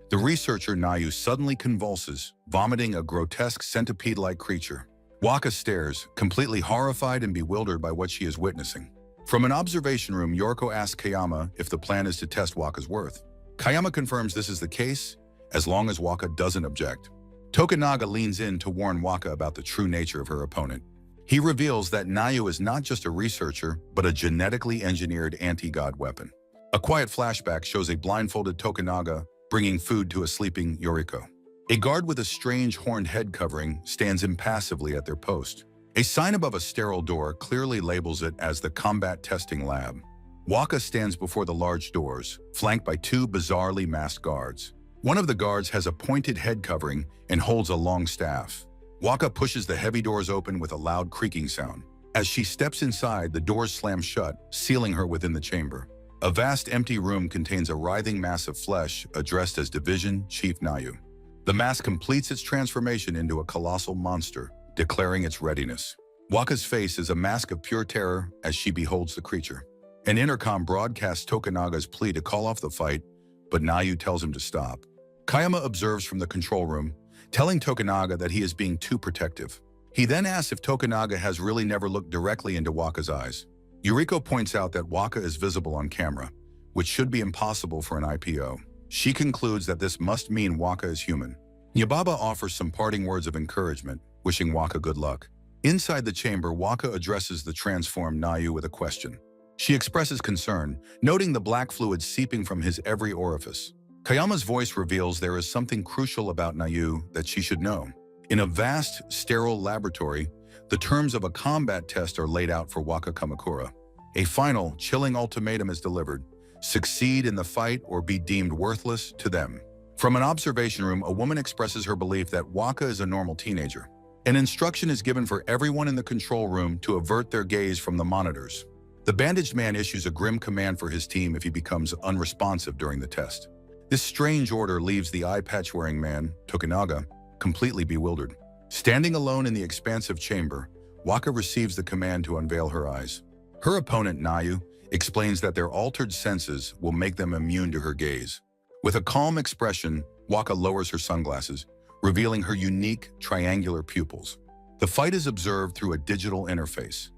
The researcher Nayu suddenly convulses, vomiting a grotesque centipede-like creature. Waka stares, completely horrified and bewildered by what she is witnessing. From an observation room, Yoriko asks Kayama if the plan is to test Waka's worth. Kayama confirms this is the case, as long as Waka doesn't object. Tokunaga leans in to warn Waka about the true nature of her opponent. He reveals that Nayu is not just a researcher, but a genetically engineered anti-god weapon. A quiet flashback shows a blindfolded Tokunaga bringing food to a sleeping Yoriko. A guard with a strange horned head covering stands impassively at their post. A sign above a sterile door clearly labels it as the Combat Testing Lab. Waka stands before the large doors, flanked by two bizarrely masked guards. One of the guards has a pointed head covering and holds a long staff. Waka pushes the heavy doors open with a loud creaking sound. As she steps inside, the doors slam shut, sealing her within the chamber. A vast empty room contains a writhing mass of flesh addressed as Division Chief Nayu. The mask completes its transformation into a colossal monster, declaring its readiness. Waka's face is a mask of pure terror as she beholds the creature. An intercom broadcasts Tokunaga's plea to call off the fight, but Nayu tells him to stop. Kayama observes from the control room, telling Tokunaga that he is being too protective. He then asks if Tokunaga has really never looked directly into Waka's eyes. Yuriko points out that Waka is visible on camera, which should be impossible for an IPO. She concludes that this must mean Waka is human. Nyababa offers some parting words of encouragement, wishing Waka good luck. Inside the chamber, Waka addresses the transformed Nayu with a question. She expresses concern, noting the black fluid seeping from his every orifice. Kayama's voice reveals there is something crucial about Nayu that she should know. In a vast, sterile laboratory, the terms of a combat test are laid out for Waka Kamakura. A final, chilling ultimatum is delivered: succeed in the fight or be deemed worthless to them. From an observation room, a woman expresses her belief that Waka is a normal teenager. An instruction is given for everyone in the control room to avert their gaze from the monitors. The bandaged man issues a grim command for his team if he becomes unresponsive during the test. This strange order leaves the eye patch-wearing man, Tokunaga, completely bewildered. Standing alone in the expansive chamber, Waka receives the command to unveil her eyes. Her opponent, Nayu, explains that their altered senses will make them immune to her gaze. With a calm expression, Waka lowers her sunglasses, revealing her unique triangular pupils. The fight is observed through a digital interface.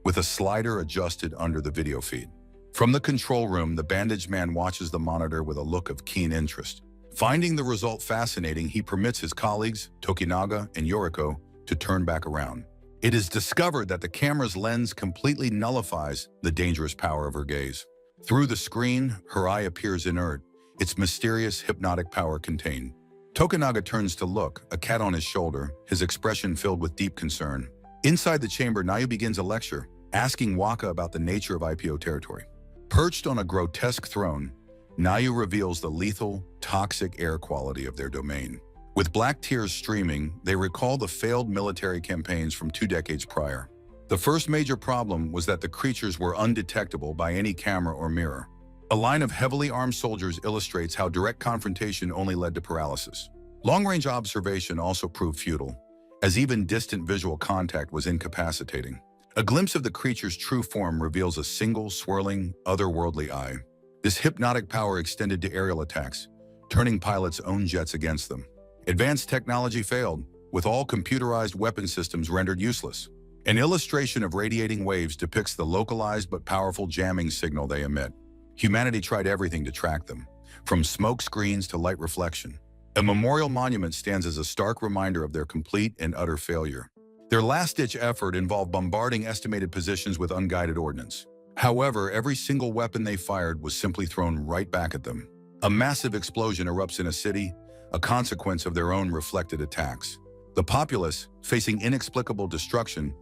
with a slider adjusted under the video feed. From the control room, the bandaged man watches the monitor with a look of keen interest. Finding the result fascinating, he permits his colleagues, Tokunaga and Yoriko, to turn back around. It is discovered that the camera's lens completely nullifies the dangerous power of her gaze. Through the screen, her eye appears inert, its mysterious hypnotic power contained. Tokunaga turns to look, a cat on his shoulder, his expression filled with deep concern. Inside the chamber, Nayu begins a lecture, asking Waka about the nature of IPO territory. Perched on a grotesque throne, Nayu reveals the lethal, toxic air quality of their domain. With black tears streaming, they recall the failed military campaigns from 2 decades prior. The first major problem was that the creatures were undetectable by any camera or mirror. A line of heavily armed soldiers illustrates how direct confrontation only led to paralysis. Long-range observation also proved futile, as even distant visual contact was incapacitating. A glimpse of the creature's true form reveals a single, swirling, otherworldly eye. This hypnotic power extended to aerial attacks, turning pilots' own jets against them. Advanced technology failed, with all computerized weapon systems rendered useless. An illustration of radiating waves depicts the localized but powerful jamming signal they emit. Humanity tried everything to track them, from smoke screens to light reflection. A memorial monument stands as a stark reminder of their complete and utter failure. Their last-ditch effort involved bombarding estimated positions with unguided ordnance. However, every single weapon they fired was simply thrown right back at them. A massive explosion erupts in a city, a consequence of their own reflected attacks. The populace, facing inexplicable destruction,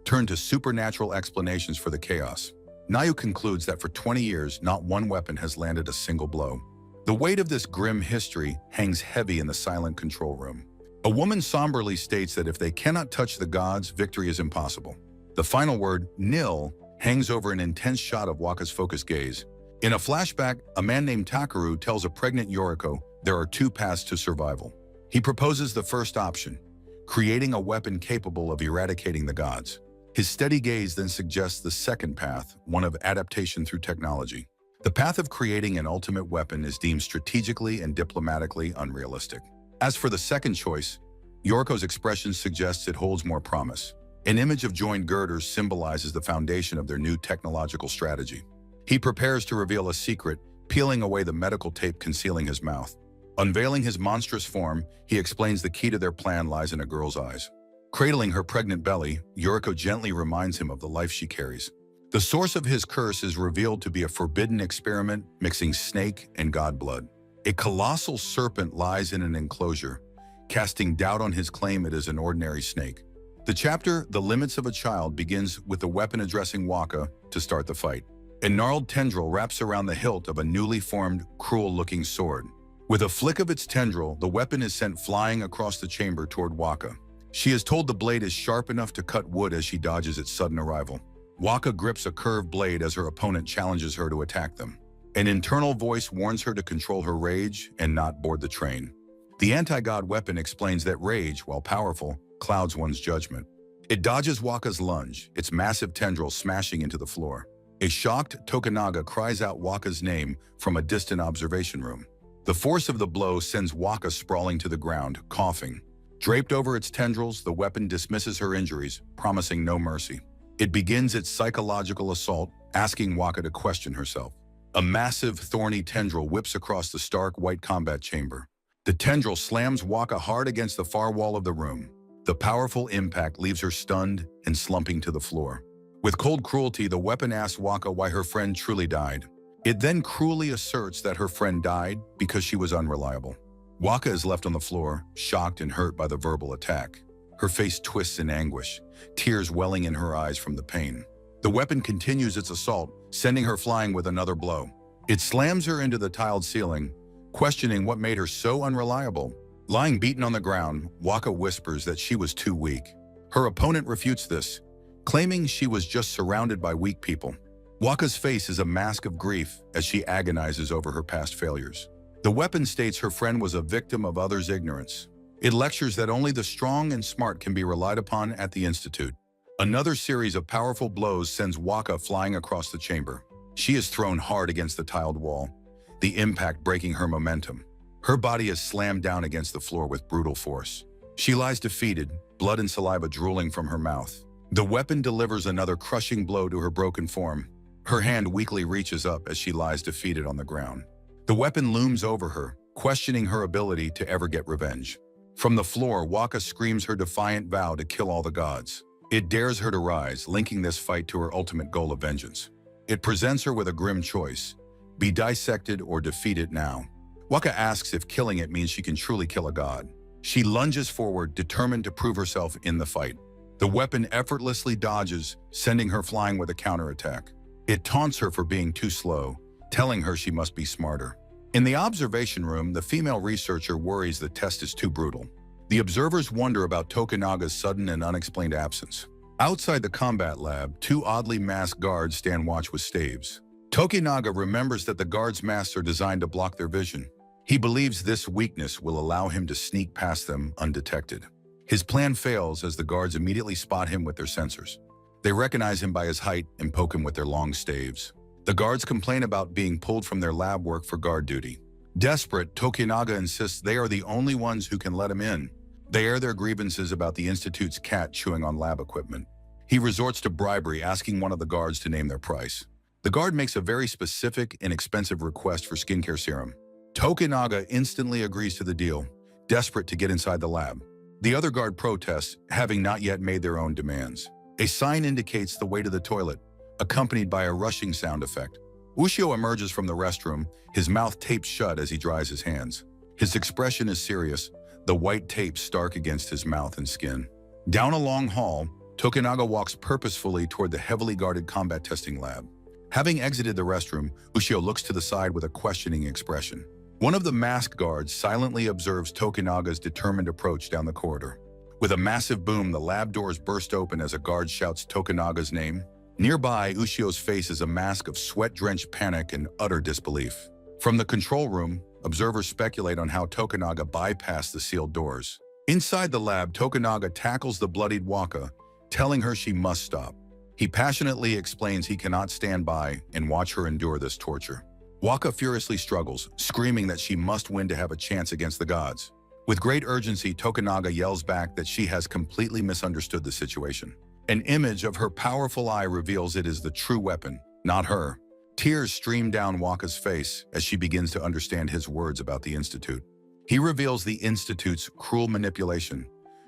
turned to supernatural explanations for the chaos. Nayu concludes that for 20 years, not one weapon has landed a single blow. The weight of this grim history hangs heavy in the silent control room. A woman somberly states that if they cannot touch the gods, victory is impossible. The final word, nil, hangs over an intense shot of Waka's focused gaze. In a flashback, a man named Takaru tells a pregnant Yoriko there are 2 paths to survival. He proposes the first option, creating a weapon capable of eradicating the gods. His steady gaze then suggests the second path, one of adaptation through technology. The path of creating an ultimate weapon is deemed strategically and diplomatically unrealistic. As for the second choice, Yoriko's expression suggests it holds more promise. An image of joined girders symbolizes the foundation of their new technological strategy. He prepares to reveal a secret, peeling away the medical tape concealing his mouth. Unveiling his monstrous form, he explains the key to their plan lies in a girl's eyes. Cradling her pregnant belly, Yoriko gently reminds him of the life she carries. The source of his curse is revealed to be a forbidden experiment mixing snake and god blood. A colossal serpent lies in an enclosure, casting doubt on his claim it is an ordinary snake. The chapter, The Limits of a Child, begins with the weapon addressing Waka to start the fight. A gnarled tendril wraps around the hilt of a newly formed, cruel-looking sword. With a flick of its tendril, the weapon is sent flying across the chamber toward Waka. She is told the blade is sharp enough to cut wood as she dodges its sudden arrival. Waka grips a curved blade as her opponent challenges her to attack them. An internal voice warns her to control her rage and not board the train. The anti-god weapon explains that rage, while powerful, clouds one's judgment. It dodges Waka's lunge, its massive tendril smashing into the floor. A shocked Tokunaga cries out Waka's name from a distant observation room. The force of the blow sends Waka sprawling to the ground, coughing. Draped over its tendrils, the weapon dismisses her injuries, promising no mercy. It begins its psychological assault, asking Waka to question herself. A massive, thorny tendril whips across the stark white combat chamber. The tendril slams Waka hard against the far wall of the room. The powerful impact leaves her stunned and slumping to the floor. With cold cruelty, the weapon asks Waka why her friend truly died. It then cruelly asserts that her friend died because she was unreliable. Waka is left on the floor, shocked and hurt by the verbal attack. Her face twists in anguish, tears welling in her eyes from the pain. The weapon continues its assault, sending her flying with another blow. It slams her into the tiled ceiling, questioning what made her so unreliable. Lying beaten on the ground, Waka whispers that she was too weak. Her opponent refutes this, claiming she was just surrounded by weak people. Waka's face is a mask of grief as she agonizes over her past failures. The weapon states her friend was a victim of others' ignorance. It lectures that only the strong and smart can be relied upon at the Institute. Another series of powerful blows sends Waka flying across the chamber. She is thrown hard against the tiled wall, the impact breaking her momentum. Her body is slammed down against the floor with brutal force. She lies defeated, blood and saliva drooling from her mouth. The weapon delivers another crushing blow to her broken form. Her hand weakly reaches up as she lies defeated on the ground. The weapon looms over her, questioning her ability to ever get revenge. From the floor, Waka screams her defiant vow to kill all the gods. It dares her to rise, linking this fight to her ultimate goal of vengeance. It presents her with a grim choice: be dissected or defeat it now. Waka asks if killing it means she can truly kill a god. She lunges forward, determined to prove herself in the fight. The weapon effortlessly dodges, sending her flying with a counterattack. It taunts her for being too slow, telling her she must be smarter. In the observation room, the female researcher worries the test is too brutal. The observers wonder about Tokunaga's sudden and unexplained absence. Outside the combat lab, two oddly masked guards stand watch with staves. Tokunaga remembers that the guards' masks are designed to block their vision. He believes this weakness will allow him to sneak past them undetected. His plan fails as the guards immediately spot him with their sensors. They recognize him by his height and poke him with their long staves. The guards complain about being pulled from their lab work for guard duty. Desperate, Tokunaga insists they are the only ones who can let him in. They air their grievances about the Institute's cat chewing on lab equipment. He resorts to bribery, asking one of the guards to name their price. The guard makes a very specific and expensive request for skincare serum. Tokunaga instantly agrees to the deal, desperate to get inside the lab. The other guard protests, having not yet made their own demands. A sign indicates the way to the toilet, accompanied by a rushing sound effect. Ushio emerges from the restroom, his mouth taped shut as he dries his hands. His expression is serious, the white tape stark against his mouth and skin. Down a long hall, Tokunaga walks purposefully toward the heavily guarded combat testing lab. Having exited the restroom, Ushio looks to the side with a questioning expression. One of the masked guards silently observes Tokunaga's determined approach down the corridor. With a massive boom, the lab doors burst open as a guard shouts Tokunaga's name. Nearby, Ushio's face is a mask of sweat-drenched panic and utter disbelief. From the control room, observers speculate on how Tokunaga bypassed the sealed doors. Inside the lab, Tokunaga tackles the bloodied Waka, telling her she must stop. He passionately explains he cannot stand by and watch her endure this torture. Waka furiously struggles, screaming that she must win to have a chance against the gods. With great urgency, Tokunaga yells back that she has completely misunderstood the situation. An image of her powerful eye reveals it is the true weapon, not her. Tears stream down Waka's face as she begins to understand his words about the Institute. He reveals the Institute's cruel manipulation,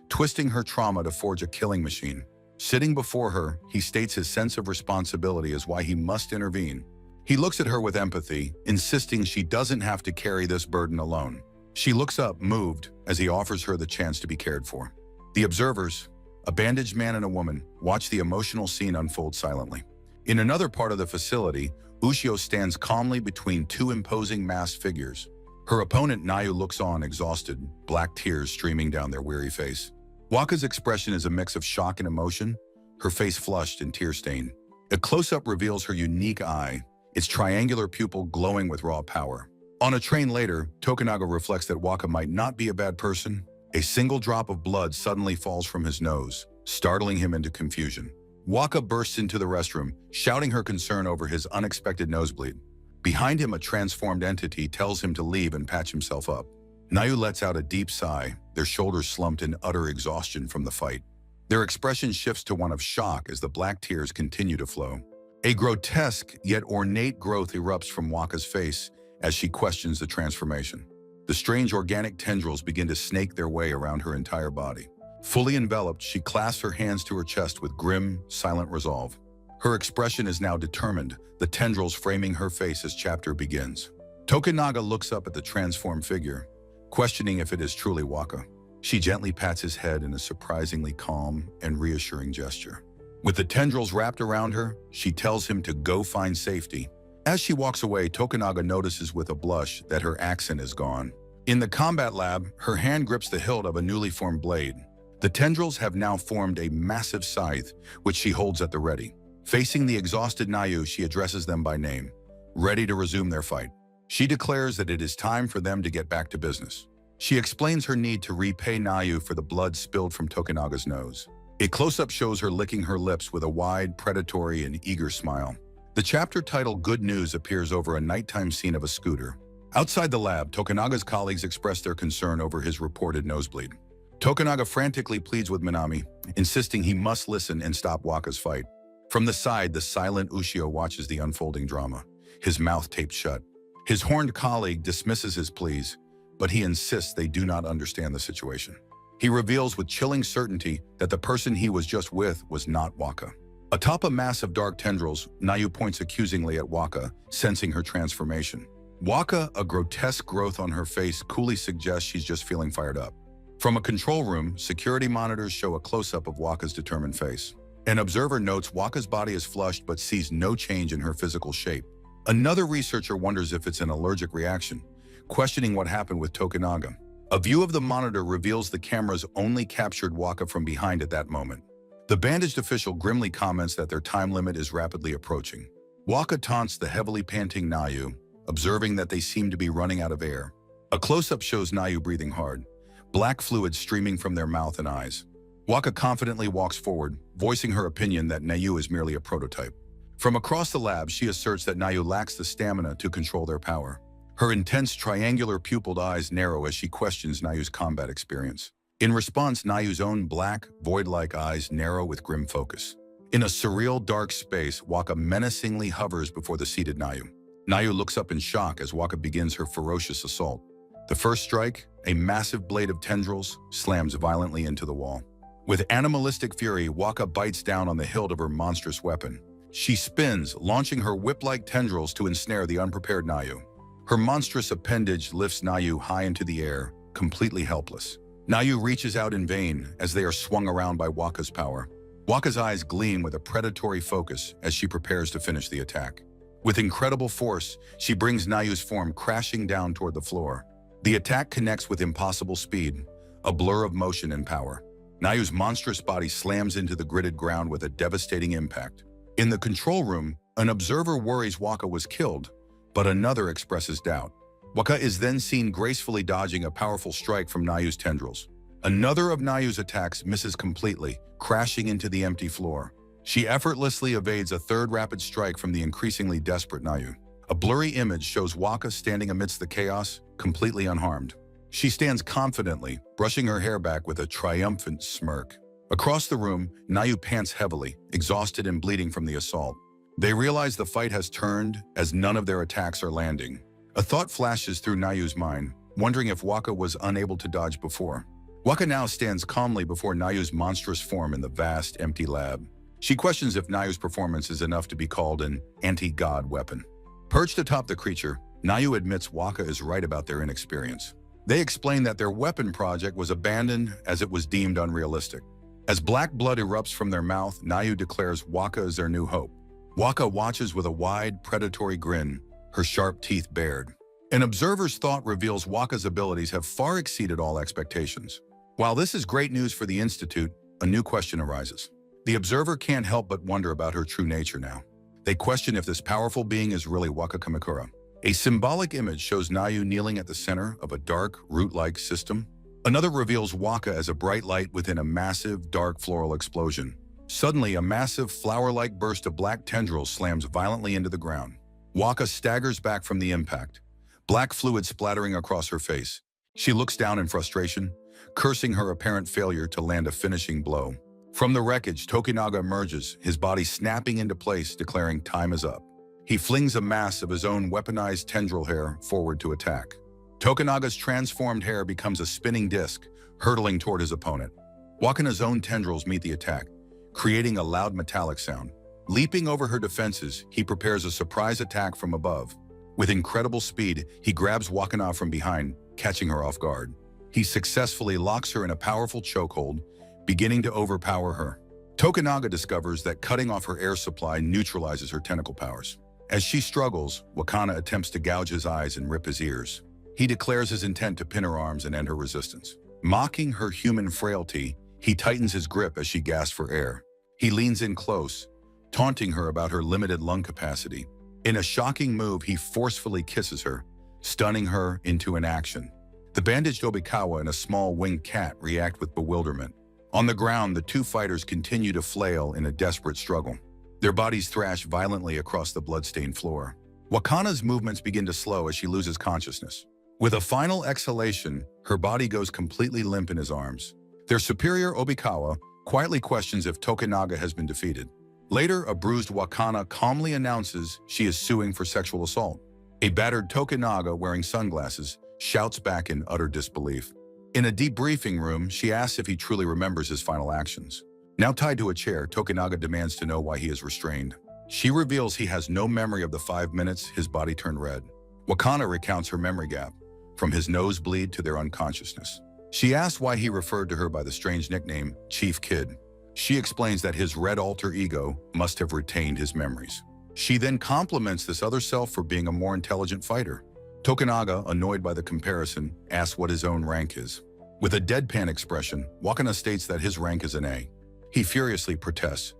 twisting her trauma to forge a killing machine. Sitting before her, he states his sense of responsibility as why he must intervene. He looks at her with empathy, insisting she doesn't have to carry this burden alone. She looks up, moved, as he offers her the chance to be cared for. The observers, a bandaged man and a woman, watch the emotional scene unfold silently. In another part of the facility, Ushio stands calmly between two imposing masked figures. Her opponent Nayu looks on, exhausted, black tears streaming down their weary face. Waka's expression is a mix of shock and emotion, her face flushed and tear-stained. A close-up reveals her unique eye, its triangular pupil glowing with raw power. On a train later, Tokunaga reflects that Waka might not be a bad person. A single drop of blood suddenly falls from his nose, startling him into confusion. Waka bursts into the restroom, shouting her concern over his unexpected nosebleed. Behind him, a transformed entity tells him to leave and patch himself up. Nayu lets out a deep sigh, their shoulders slumped in utter exhaustion from the fight. Their expression shifts to one of shock as the black tears continue to flow. A grotesque yet ornate growth erupts from Waka's face as she questions the transformation. The strange organic tendrils begin to snake their way around her entire body. Fully enveloped, she clasps her hands to her chest with grim, silent resolve. Her expression is now determined, the tendrils framing her face as chapter begins. Tokunaga looks up at the transformed figure, questioning if it is truly Waka. She gently pats his head in a surprisingly calm and reassuring gesture. With the tendrils wrapped around her, she tells him to go find safety. As she walks away, Tokunaga notices with a blush that her accent is gone. In the combat lab, her hand grips the hilt of a newly formed blade. The tendrils have now formed a massive scythe, which she holds at the ready. Facing the exhausted Nayu, she addresses them by name, ready to resume their fight. She declares that it is time for them to get back to business. She explains her need to repay Nayu for the blood spilled from Tokunaga's nose. A close-up shows her licking her lips with a wide, predatory, and eager smile. The chapter titled Good News appears over a nighttime scene of a scooter. Outside the lab, Tokunaga's colleagues express their concern over his reported nosebleed. Tokunaga frantically pleads with Minami, insisting he must listen and stop Waka's fight. From the side, the silent Ushio watches the unfolding drama, his mouth taped shut. His horned colleague dismisses his pleas, but he insists they do not understand the situation. He reveals with chilling certainty that the person he was just with was not Waka. Atop a mass of dark tendrils, Nayu points accusingly at Waka, sensing her transformation. Waka, a grotesque growth on her face, coolly suggests she's just feeling fired up. From a control room, security monitors show a close-up of Waka's determined face. An observer notes Waka's body is flushed but sees no change in her physical shape. Another researcher wonders if it's an allergic reaction, questioning what happened with Tokunaga. A view of the monitor reveals the cameras only captured Waka from behind at that moment. The bandaged official grimly comments that their time limit is rapidly approaching. Waka taunts the heavily panting Nayu, observing that they seem to be running out of air. A close-up shows Nayu breathing hard, black fluid streaming from their mouth and eyes. Waka confidently walks forward, voicing her opinion that Nayu is merely a prototype. From across the lab, she asserts that Nayu lacks the stamina to control their power. Her intense triangular pupilled eyes narrow as she questions Nayu's combat experience. In response, Nayu's own black, void-like eyes narrow with grim focus. In a surreal dark space, Waka menacingly hovers before the seated Nayu. Nayu looks up in shock as Waka begins her ferocious assault. The first strike, a massive blade of tendrils, slams violently into the wall. With animalistic fury, Waka bites down on the hilt of her monstrous weapon. She spins, launching her whip-like tendrils to ensnare the unprepared Nayu. Her monstrous appendage lifts Nayu high into the air, completely helpless. Nayu reaches out in vain as they are swung around by Waka's power. Waka's eyes gleam with a predatory focus as she prepares to finish the attack. With incredible force, she brings Nayu's form crashing down toward the floor. The attack connects with impossible speed, a blur of motion and power. Nayu's monstrous body slams into the gritted ground with a devastating impact. In the control room, an observer worries Waka was killed, but another expresses doubt. Waka is then seen gracefully dodging a powerful strike from Nayu's tendrils. Another of Nayu's attacks misses completely, crashing into the empty floor. She effortlessly evades a third rapid strike from the increasingly desperate Nayu. A blurry image shows Waka standing amidst the chaos, completely unharmed. She stands confidently, brushing her hair back with a triumphant smirk. Across the room, Nayu pants heavily, exhausted and bleeding from the assault. They realize the fight has turned as none of their attacks are landing. A thought flashes through Nayu's mind, wondering if Waka was unable to dodge before. Waka now stands calmly before Nayu's monstrous form in the vast, empty lab. She questions if Nayu's performance is enough to be called an anti-god weapon. Perched atop the creature, Nayu admits Waka is right about their inexperience. They explain that their weapon project was abandoned as it was deemed unrealistic. As black blood erupts from their mouth, Nayu declares Waka is their new hope. Waka watches with a wide, predatory grin, her sharp teeth bared. An observer's thought reveals Waka's abilities have far exceeded all expectations. While this is great news for the Institute, a new question arises. The observer can't help but wonder about her true nature now. They question if this powerful being is really Waka Kamakura. A symbolic image shows Nayu kneeling at the center of a dark, root-like system. Another reveals Waka as a bright light within a massive, dark floral explosion. Suddenly, a massive, flower-like burst of black tendrils slams violently into the ground. Waka staggers back from the impact, black fluid splattering across her face. She looks down in frustration, cursing her apparent failure to land a finishing blow. From the wreckage, Tokunaga emerges, his body snapping into place, declaring time is up. He flings a mass of his own weaponized tendril hair forward to attack. Tokunaga's transformed hair becomes a spinning disc, hurtling toward his opponent. Waka's own tendrils meet the attack, creating a loud metallic sound. Leaping over her defenses, he prepares a surprise attack from above. With incredible speed, he grabs Wakana from behind, catching her off guard. He successfully locks her in a powerful chokehold, beginning to overpower her. Tokunaga discovers that cutting off her air supply neutralizes her tentacle powers. As she struggles, Wakana attempts to gouge his eyes and rip his ears. He declares his intent to pin her arms and end her resistance. Mocking her human frailty, he tightens his grip as she gasps for air. He leans in close, taunting her about her limited lung capacity. In a shocking move, he forcefully kisses her, stunning her into inaction. The bandaged Obikawa and a small winged cat react with bewilderment. On the ground, the two fighters continue to flail in a desperate struggle. Their bodies thrash violently across the blood-stained floor. Wakana's movements begin to slow as she loses consciousness. With a final exhalation, her body goes completely limp in his arms. Their superior, Obikawa, quietly questions if Tokunaga has been defeated. Later, a bruised Wakana calmly announces she is suing for sexual assault. A battered Tokunaga wearing sunglasses shouts back in utter disbelief. In a debriefing room, she asks if he truly remembers his final actions. Now tied to a chair, Tokunaga demands to know why he is restrained. She reveals he has no memory of the 5 minutes his body turned red. Wakana recounts her memory gap, from his nosebleed to their unconsciousness. She asks why he referred to her by the strange nickname, Chief Kid. She explains that his red alter ego must have retained his memories. She then compliments this other self for being a more intelligent fighter. Tokunaga, annoyed by the comparison, asks what his own rank is. With a deadpan expression, Wakana states that his rank is an A. He furiously protests,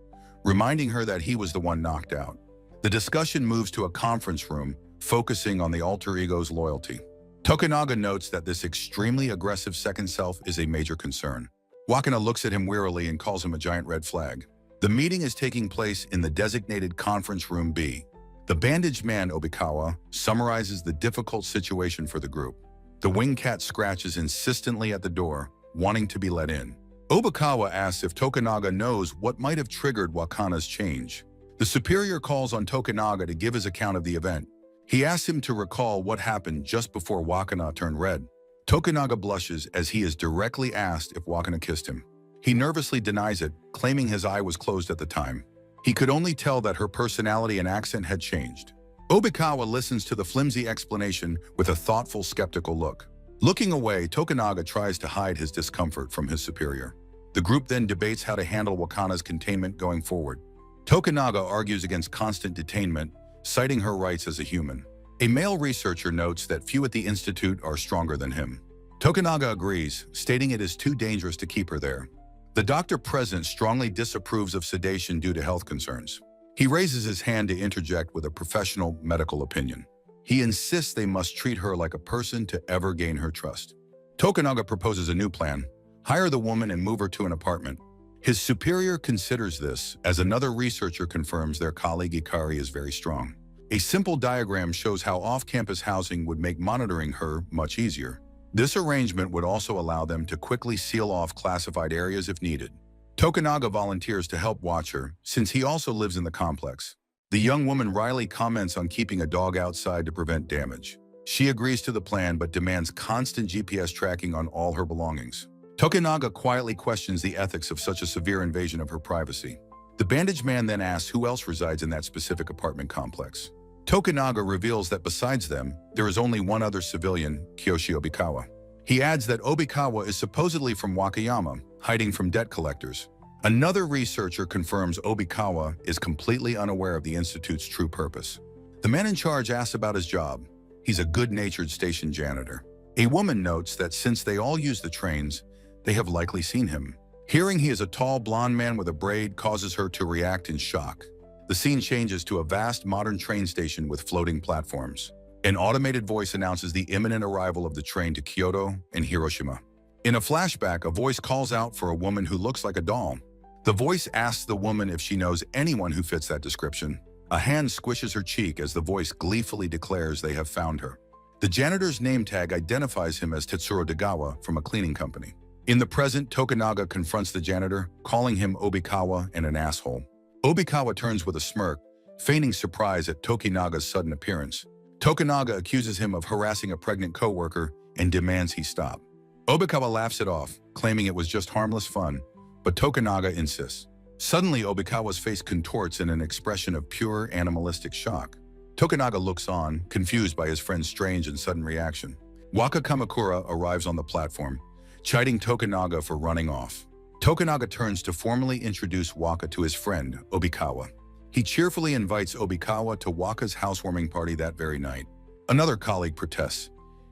reminding her that he was the one knocked out. The discussion moves to a conference room, focusing on the alter ego's loyalty. Tokunaga notes that this extremely aggressive second self is a major concern. Wakana looks at him wearily and calls him a giant red flag. The meeting is taking place in the designated conference room B. The bandaged man, Obikawa, summarizes the difficult situation for the group. The winged cat scratches insistently at the door, wanting to be let in. Obikawa asks if Tokunaga knows what might have triggered Wakana's change. The superior calls on Tokunaga to give his account of the event. He asks him to recall what happened just before Wakana turned red. Tokunaga blushes as he is directly asked if Wakana kissed him. He nervously denies it, claiming his eye was closed at the time. He could only tell that her personality and accent had changed. Obikawa listens to the flimsy explanation with a thoughtful, skeptical look. Looking away, Tokunaga tries to hide his discomfort from his superior. The group then debates how to handle Wakana's containment going forward. Tokunaga argues against constant detainment, citing her rights as a human. A male researcher notes that few at the institute are stronger than him. Tokunaga agrees, stating it is too dangerous to keep her there. The doctor present strongly disapproves of sedation due to health concerns. He raises his hand to interject with a professional medical opinion. He insists they must treat her like a person to ever gain her trust. Tokunaga proposes a new plan: hire the woman and move her to an apartment. His superior considers this, as another researcher confirms their colleague Ikari is very strong. A simple diagram shows how off-campus housing would make monitoring her much easier. This arrangement would also allow them to quickly seal off classified areas if needed. Tokunaga volunteers to help watch her, since he also lives in the complex. The young woman wryly comments on keeping a dog outside to prevent damage. She agrees to the plan but demands constant GPS tracking on all her belongings. Tokunaga quietly questions the ethics of such a severe invasion of her privacy. The bandaged man then asks who else resides in that specific apartment complex. Tokunaga reveals that besides them, there is only one other civilian, Kiyoshi Obikawa. He adds that Obikawa is supposedly from Wakayama, hiding from debt collectors. Another researcher confirms Obikawa is completely unaware of the institute's true purpose. The man in charge asks about his job. He's a good-natured station janitor. A woman notes that since they all use the trains, they have likely seen him. Hearing he is a tall, blonde man with a braid causes her to react in shock. The scene changes to a vast modern train station with floating platforms. An automated voice announces the imminent arrival of the train to Kyoto and Hiroshima. In a flashback, a voice calls out for a woman who looks like a doll. The voice asks the woman if she knows anyone who fits that description. A hand squishes her cheek as the voice gleefully declares they have found her. The janitor's name tag identifies him as Tetsuro Degawa from a cleaning company. In the present, Tokunaga confronts the janitor, calling him Obikawa and an asshole. Obikawa turns with a smirk, feigning surprise at Tokunaga's sudden appearance. Tokunaga accuses him of harassing a pregnant co-worker and demands he stop. Obikawa laughs it off, claiming it was just harmless fun, but Tokunaga insists. Suddenly, Obikawa's face contorts in an expression of pure animalistic shock. Tokunaga looks on, confused by his friend's strange and sudden reaction. Waka Kamakura arrives on the platform, chiding Tokunaga for running off. Tokunaga turns to formally introduce Waka to his friend, Obikawa. He cheerfully invites Obikawa to Waka's housewarming party that very night. Another colleague protests,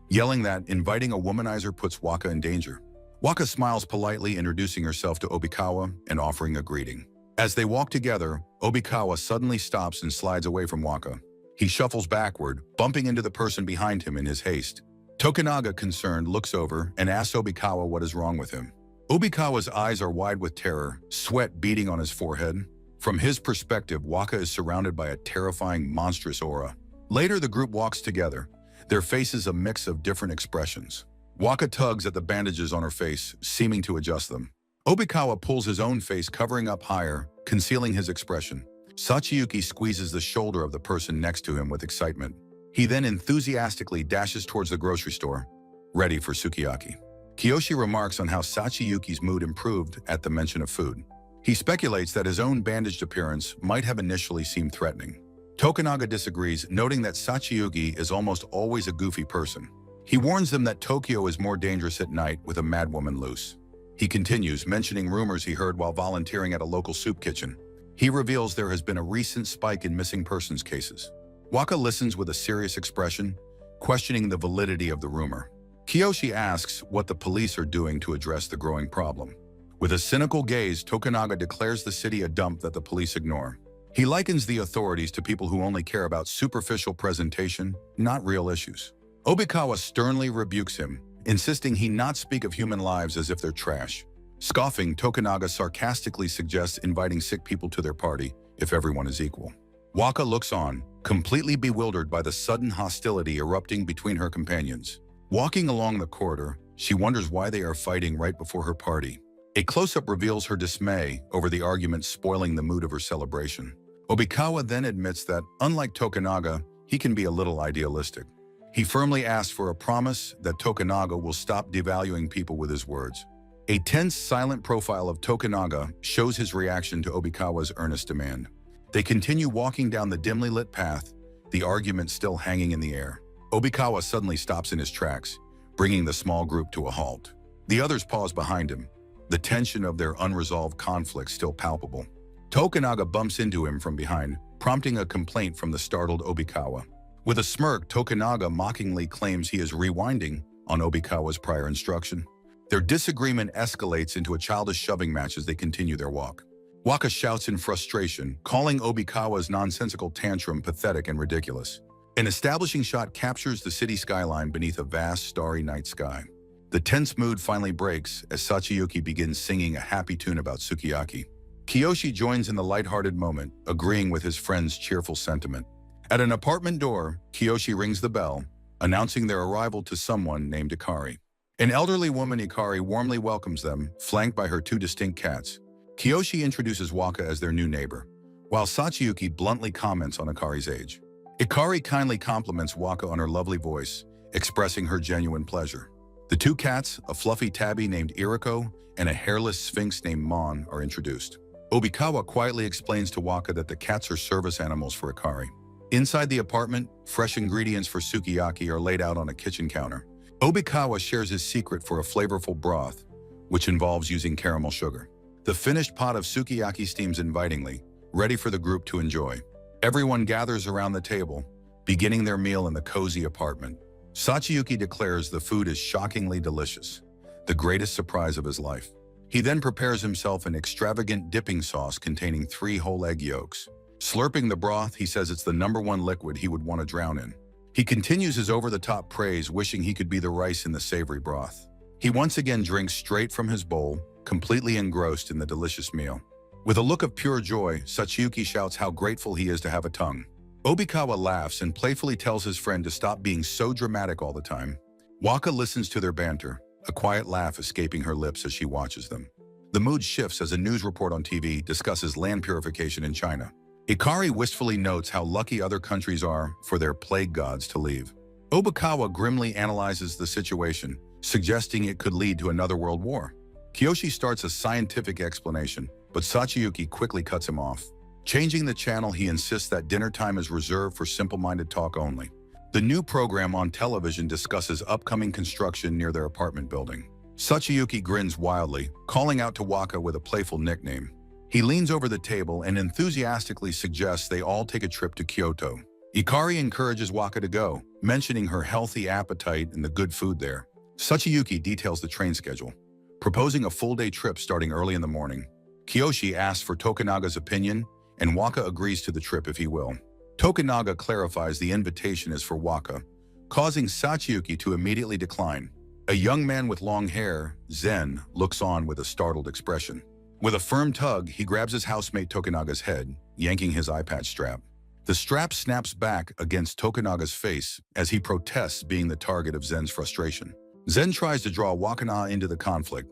yelling that inviting a womanizer puts Waka in danger. Waka smiles politely, introducing herself to Obikawa and offering a greeting. As they walk together, Obikawa suddenly stops and slides away from Waka. He shuffles backward, bumping into the person behind him in his haste. Tokunaga, concerned, looks over and asks Obikawa what is wrong with him. Obikawa's eyes are wide with terror, sweat beading on his forehead. From his perspective, Waka is surrounded by a terrifying, monstrous aura. Later, the group walks together, their faces a mix of different expressions. Waka tugs at the bandages on her face, seeming to adjust them. Obikawa pulls his own face, covering up higher, concealing his expression. Sachiyuki squeezes the shoulder of the person next to him with excitement. He then enthusiastically dashes towards the grocery store, ready for sukiyaki. Kiyoshi remarks on how Sachiyuki's mood improved at the mention of food. He speculates that his own bandaged appearance might have initially seemed threatening. Tokunaga disagrees, noting that Sachiyuki is almost always a goofy person. He warns them that Tokyo is more dangerous at night with a madwoman loose. He continues, mentioning rumors he heard while volunteering at a local soup kitchen. He reveals there has been a recent spike in missing persons cases. Waka listens with a serious expression, questioning the validity of the rumor. Kiyoshi asks what the police are doing to address the growing problem. With a cynical gaze, Tokunaga declares the city a dump that the police ignore. He likens the authorities to people who only care about superficial presentation, not real issues. Obikawa sternly rebukes him, insisting he not speak of human lives as if they're trash. Scoffing, Tokunaga sarcastically suggests inviting sick people to their party if everyone is equal. Waka looks on, completely bewildered by the sudden hostility erupting between her companions. Walking along the corridor, she wonders why they are fighting right before her party. A close-up reveals her dismay over the argument spoiling the mood of her celebration. Obikawa then admits that, unlike Tokunaga, he can be a little idealistic. He firmly asks for a promise that Tokunaga will stop devaluing people with his words. A tense, silent profile of Tokunaga shows his reaction to Obikawa's earnest demand. They continue walking down the dimly lit path, the argument still hanging in the air. Obikawa suddenly stops in his tracks, bringing the small group to a halt. The others pause behind him, the tension of their unresolved conflict still palpable. Tokunaga bumps into him from behind, prompting a complaint from the startled Obikawa. With a smirk, Tokunaga mockingly claims he is rewinding on Obikawa's prior instruction. Their disagreement escalates into a childish shoving match as they continue their walk. Waka shouts in frustration, calling Obikawa's nonsensical tantrum pathetic and ridiculous. An establishing shot captures the city skyline beneath a vast, starry night sky. The tense mood finally breaks as Sachiyuki begins singing a happy tune about sukiyaki. Kiyoshi joins in the lighthearted moment, agreeing with his friend's cheerful sentiment. At an apartment door, Kiyoshi rings the bell, announcing their arrival to someone named Ikari. An elderly woman, Ikari, warmly welcomes them, flanked by her two distinct cats. Kiyoshi introduces Waka as their new neighbor, while Sachiyuki bluntly comments on Ikari's age. Ikari kindly compliments Waka on her lovely voice, expressing her genuine pleasure. The two cats, a fluffy tabby named Iriko and a hairless sphinx named Mon, are introduced. Obikawa quietly explains to Waka that the cats are service animals for Ikari. Inside the apartment, fresh ingredients for sukiyaki are laid out on a kitchen counter. Obikawa shares his secret for a flavorful broth, which involves using caramel sugar. The finished pot of sukiyaki steams invitingly, ready for the group to enjoy. Everyone gathers around the table, beginning their meal in the cozy apartment. Sachiyuki declares the food is shockingly delicious, the greatest surprise of his life. He then prepares himself an extravagant dipping sauce containing 3 whole egg yolks. Slurping the broth, he says it's the #1 liquid he would want to drown in. He continues his over-the-top praise, wishing he could be the rice in the savory broth. He once again drinks straight from his bowl, completely engrossed in the delicious meal. With a look of pure joy, Sachiyuki shouts how grateful he is to have a tongue. Obikawa laughs and playfully tells his friend to stop being so dramatic all the time. Waka listens to their banter, a quiet laugh escaping her lips as she watches them. The mood shifts as a news report on TV discusses land purification in China. Ikari wistfully notes how lucky other countries are for their plague gods to leave. Obikawa grimly analyzes the situation, suggesting it could lead to another world war. Kiyoshi starts a scientific explanation, but Sachiyuki quickly cuts him off. Changing the channel, he insists that dinner time is reserved for simple-minded talk only. The new program on television discusses upcoming construction near their apartment building. Sachiyuki grins wildly, calling out to Waka with a playful nickname. He leans over the table and enthusiastically suggests they all take a trip to Kyoto. Ikari encourages Waka to go, mentioning her healthy appetite and the good food there. Sachiyuki details the train schedule, proposing a full-day trip starting early in the morning. Kiyoshi asks for Tokunaga's opinion, and Waka agrees to the trip if he will. Tokunaga clarifies the invitation is for Waka, causing Sachiyuki to immediately decline. A young man with long hair, Zen, looks on with a startled expression. With a firm tug, he grabs his housemate Tokunaga's head, yanking his eye patch strap. The strap snaps back against Tokunaga's face as he protests being the target of Zen's frustration. Zen tries to draw Wakana into the conflict,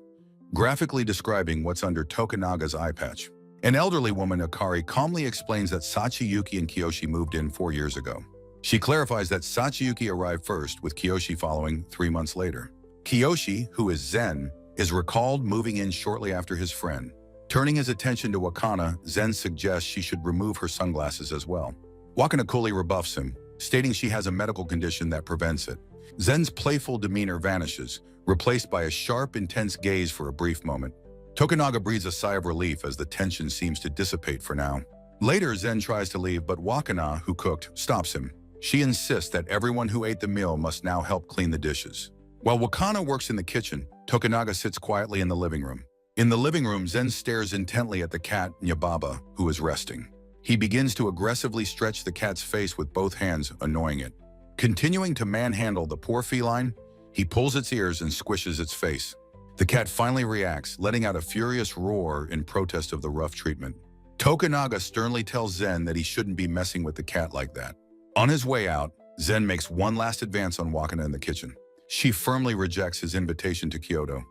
graphically describing what's under Tokunaga's eye patch. An elderly woman, Akari, calmly explains that Sachiyuki and Kiyoshi moved in 4 years ago. She clarifies that Sachiyuki arrived first, with Kiyoshi following 3 months later. Kiyoshi, who is Zen, is recalled moving in shortly after his friend. Turning his attention to Wakana, Zen suggests she should remove her sunglasses as well. Wakana coolly rebuffs him, stating she has a medical condition that prevents it. Zen's playful demeanor vanishes, replaced by a sharp, intense gaze for a brief moment. Tokunaga breathes a sigh of relief as the tension seems to dissipate for now. Later, Zen tries to leave, but Wakana, who cooked, stops him. She insists that everyone who ate the meal must now help clean the dishes. While Wakana works in the kitchen, Tokunaga sits quietly in the living room. In the living room, Zen stares intently at the cat, Nyababa, who is resting. He begins to aggressively stretch the cat's face with both hands, annoying it. Continuing to manhandle the poor feline, he pulls its ears and squishes its face. The cat finally reacts, letting out a furious roar in protest of the rough treatment. Tokunaga sternly tells Zen that he shouldn't be messing with the cat like that. On his way out, Zen makes one last advance on Wakana in the kitchen. She firmly rejects his invitation to Kyoto,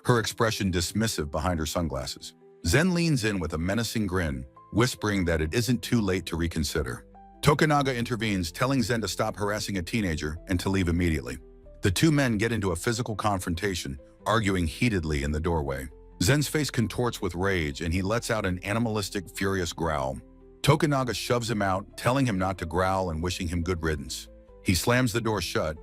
her expression dismissive behind her sunglasses. Zen leans in with a menacing grin, whispering that it isn't too late to reconsider. Tokunaga intervenes, telling Zen to stop harassing a teenager and to leave immediately. The two men get into a physical confrontation, arguing heatedly in the doorway. Zen's face contorts with rage, and he lets out an animalistic, furious growl. Tokunaga shoves him out, telling him not to growl and wishing him good riddance. He slams the door shut,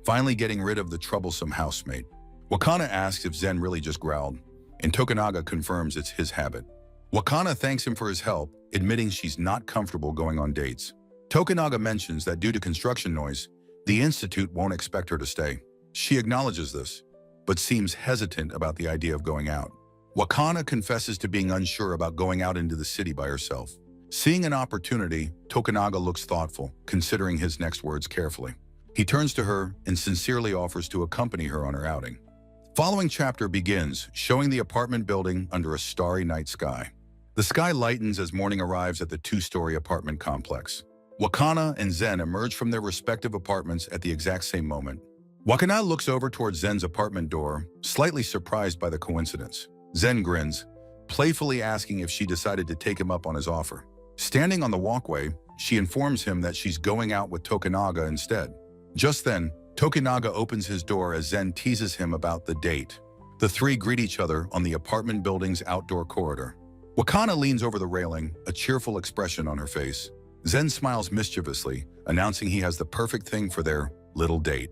finally getting rid of the troublesome housemate. Wakana asks if Zen really just growled, and Tokunaga confirms it's his habit. Wakana thanks him for his help, admitting she's not comfortable going on dates. Tokunaga mentions that due to construction noise, the Institute won't expect her to stay. She acknowledges this, but seems hesitant about the idea of going out. Wakana confesses to being unsure about going out into the city by herself. Seeing an opportunity, Tokunaga looks thoughtful, considering his next words carefully. He turns to her and sincerely offers to accompany her on her outing. Following chapter begins, showing the apartment building under a starry night sky. The sky lightens as morning arrives at the 2-story apartment complex. Wakana and Zen emerge from their respective apartments at the exact same moment. Wakana looks over towards Zen's apartment door, slightly surprised by the coincidence. Zen grins, playfully asking if she decided to take him up on his offer. Standing on the walkway, she informs him that she's going out with Tokunaga instead. Just then, Tokunaga opens his door as Zen teases him about the date. The three greet each other on the apartment building's outdoor corridor. Wakana leans over the railing, a cheerful expression on her face. Zen smiles mischievously, announcing he has the perfect thing for their little date.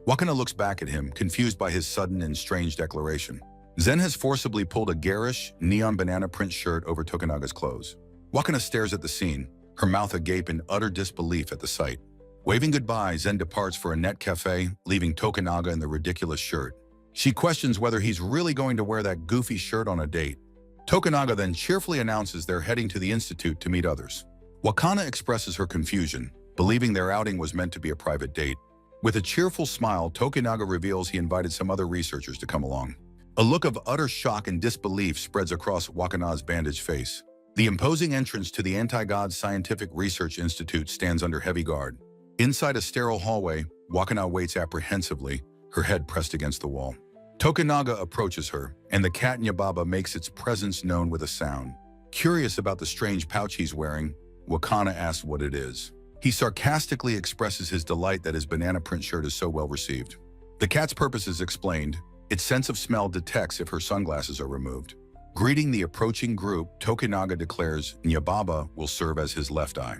Wakana looks back at him, confused by his sudden and strange declaration. Zen has forcibly pulled a garish, neon banana print shirt over Tokunaga's clothes. Wakana stares at the scene, her mouth agape in utter disbelief at the sight. Waving goodbye, Zen departs for a net cafe, leaving Tokunaga in the ridiculous shirt. She questions whether he's really going to wear that goofy shirt on a date. Tokunaga then cheerfully announces they're heading to the Institute to meet others. Wakana expresses her confusion, believing their outing was meant to be a private date. With a cheerful smile, Tokunaga reveals he invited some other researchers to come along. A look of utter shock and disbelief spreads across Wakana's bandaged face. The imposing entrance to the Anti-God Scientific Research Institute stands under heavy guard. Inside a sterile hallway, Wakana waits apprehensively, her head pressed against the wall. Tokunaga approaches her, and the cat Nyababa makes its presence known with a sound. Curious about the strange pouch he's wearing, Wakana asks what it is. He sarcastically expresses his delight that his banana print shirt is so well received. The cat's purpose is explained. Its sense of smell detects if her sunglasses are removed. Greeting the approaching group, Tokunaga declares Nyababa will serve as his left eye.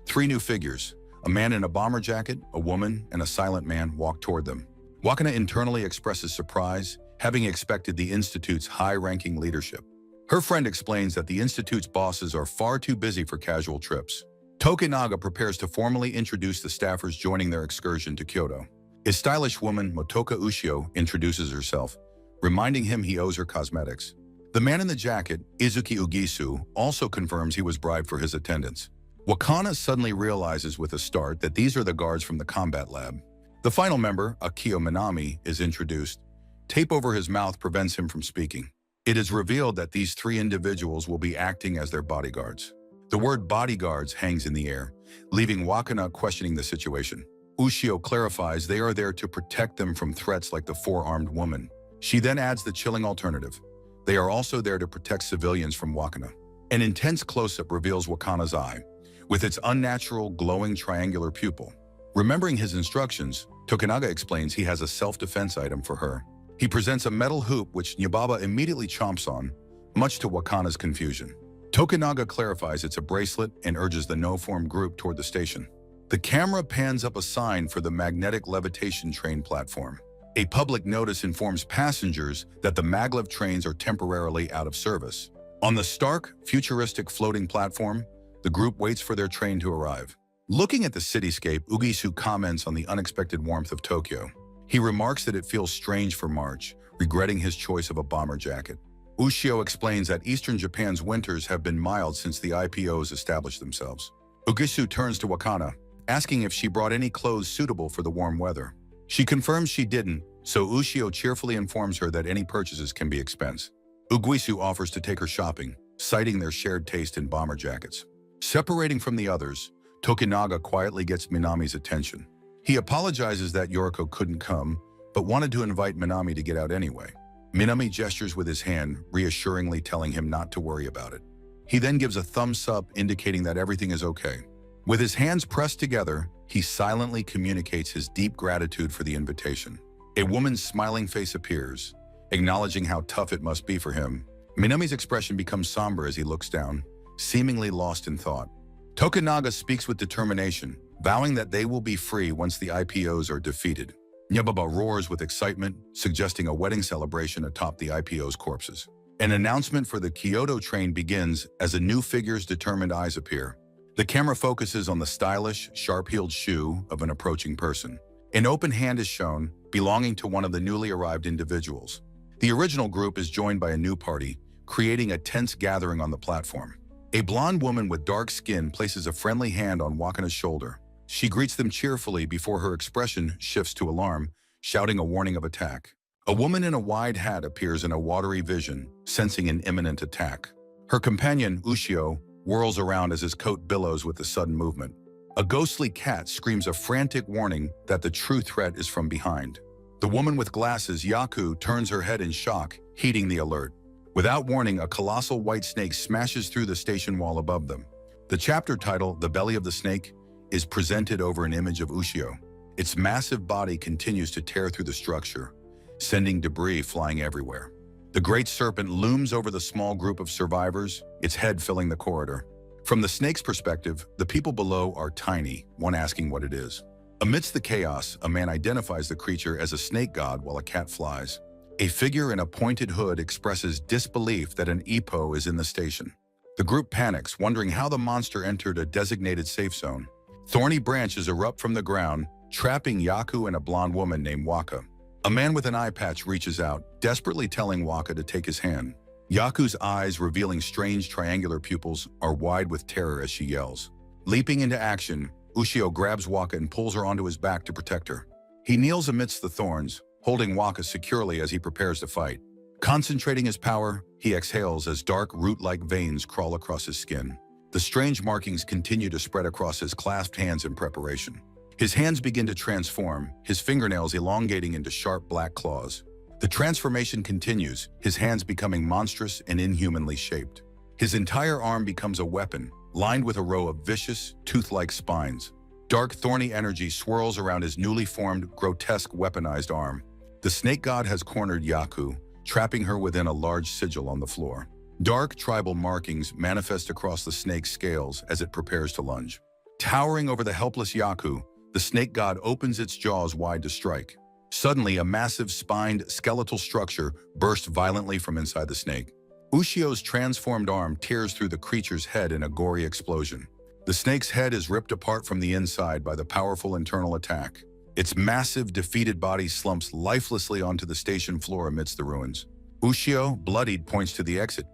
3 new figures, a man in a bomber jacket, a woman, and a silent man, walk toward them. Wakana internally expresses surprise, having expected the Institute's high-ranking leadership. Her friend explains that the Institute's bosses are far too busy for casual trips. Tokunaga prepares to formally introduce the staffers joining their excursion to Kyoto. A stylish woman, Motoka Ushio, introduces herself, reminding him he owes her cosmetics. The man in the jacket, Izuki Ugisu, also confirms he was bribed for his attendance. Wakana suddenly realizes with a start that these are the guards from the combat lab. The final member, Akio Minami, is introduced. Tape over his mouth prevents him from speaking. It is revealed that these 3 individuals will be acting as their bodyguards. The word bodyguards hangs in the air, leaving Wakana questioning the situation. Ushio clarifies they are there to protect them from threats like the four-armed woman. She then adds the chilling alternative. They are also there to protect civilians from Wakana. An intense close-up reveals Wakana's eye, with its unnatural, glowing triangular pupil. Remembering his instructions, Tokunaga explains he has a self-defense item for her. He presents a metal hoop which Nyababa immediately chomps on, much to Wakana's confusion. Tokunaga clarifies it's a bracelet and urges the no-form group toward the station. The camera pans up a sign for the magnetic levitation train platform. A public notice informs passengers that the maglev trains are temporarily out of service. On the stark, futuristic floating platform, the group waits for their train to arrive. Looking at the cityscape, Ugisu comments on the unexpected warmth of Tokyo. He remarks that it feels strange for March, regretting his choice of a bomber jacket. Ushio explains that Eastern Japan's winters have been mild since the IPOs established themselves. Ugisu turns to Wakana, asking if she brought any clothes suitable for the warm weather. She confirms she didn't, so Ushio cheerfully informs her that any purchases can be expense. Ugisu offers to take her shopping, citing their shared taste in bomber jackets. Separating from the others, Tokunaga quietly gets Minami's attention. He apologizes that Yoriko couldn't come, but wanted to invite Minami to get out anyway. Minami gestures with his hand, reassuringly telling him not to worry about it. He then gives a thumbs up, indicating that everything is okay. With his hands pressed together, he silently communicates his deep gratitude for the invitation. A woman's smiling face appears, acknowledging how tough it must be for him. Minami's expression becomes somber as he looks down, seemingly lost in thought. Tokunaga speaks with determination, vowing that they will be free once the IPOs are defeated. Nyababa roars with excitement, suggesting a wedding celebration atop the IPO's corpses. An announcement for the Kyoto train begins as a new figure's determined eyes appear. The camera focuses on the stylish, sharp-heeled shoe of an approaching person. An open hand is shown, belonging to one of the newly arrived individuals. The original group is joined by a new party, creating a tense gathering on the platform. A blonde woman with dark skin places a friendly hand on Wakana's shoulder. She greets them cheerfully before her expression shifts to alarm, shouting a warning of attack. A woman in a wide hat appears in a watery vision, sensing an imminent attack. Her companion, Ushio, whirls around as his coat billows with the sudden movement. A ghostly cat screams a frantic warning that the true threat is from behind. The woman with glasses, Yaku, turns her head in shock, heeding the alert. Without warning, a colossal white snake smashes through the station wall above them. The chapter title, The Belly of the Snake, is presented over an image of Ushio. Its massive body continues to tear through the structure, sending debris flying everywhere. The great serpent looms over the small group of survivors, its head filling the corridor. From the snake's perspective, the people below are tiny, one asking what it is. Amidst the chaos, a man identifies the creature as a snake god while a cat flies. A figure in a pointed hood expresses disbelief that an Ippo is in the station. The group panics, wondering how the monster entered a designated safe zone. Thorny branches erupt from the ground, trapping Yaku and a blonde woman named Waka. A man with an eye patch reaches out, desperately telling Waka to take his hand. Yaku's eyes, revealing strange triangular pupils, are wide with terror as she yells. Leaping into action, Ushio grabs Waka and pulls her onto his back to protect her. He kneels amidst the thorns, holding Waka securely as he prepares to fight. Concentrating his power, he exhales as dark root-like veins crawl across his skin. The strange markings continue to spread across his clasped hands in preparation. His hands begin to transform, his fingernails elongating into sharp black claws. The transformation continues, his hands becoming monstrous and inhumanly shaped. His entire arm becomes a weapon, lined with a row of vicious, tooth-like spines. Dark, thorny energy swirls around his newly formed, grotesque, weaponized arm. The snake god has cornered Yaku, trapping her within a large sigil on the floor. Dark, tribal markings manifest across the snake's scales as it prepares to lunge. Towering over the helpless Yaku, the snake god opens its jaws wide to strike. Suddenly, a massive spined, skeletal structure bursts violently from inside the snake. Ushio's transformed arm tears through the creature's head in a gory explosion. The snake's head is ripped apart from the inside by the powerful internal attack. Its massive, defeated body slumps lifelessly onto the station floor amidst the ruins. Ushio, bloodied, points to the exit,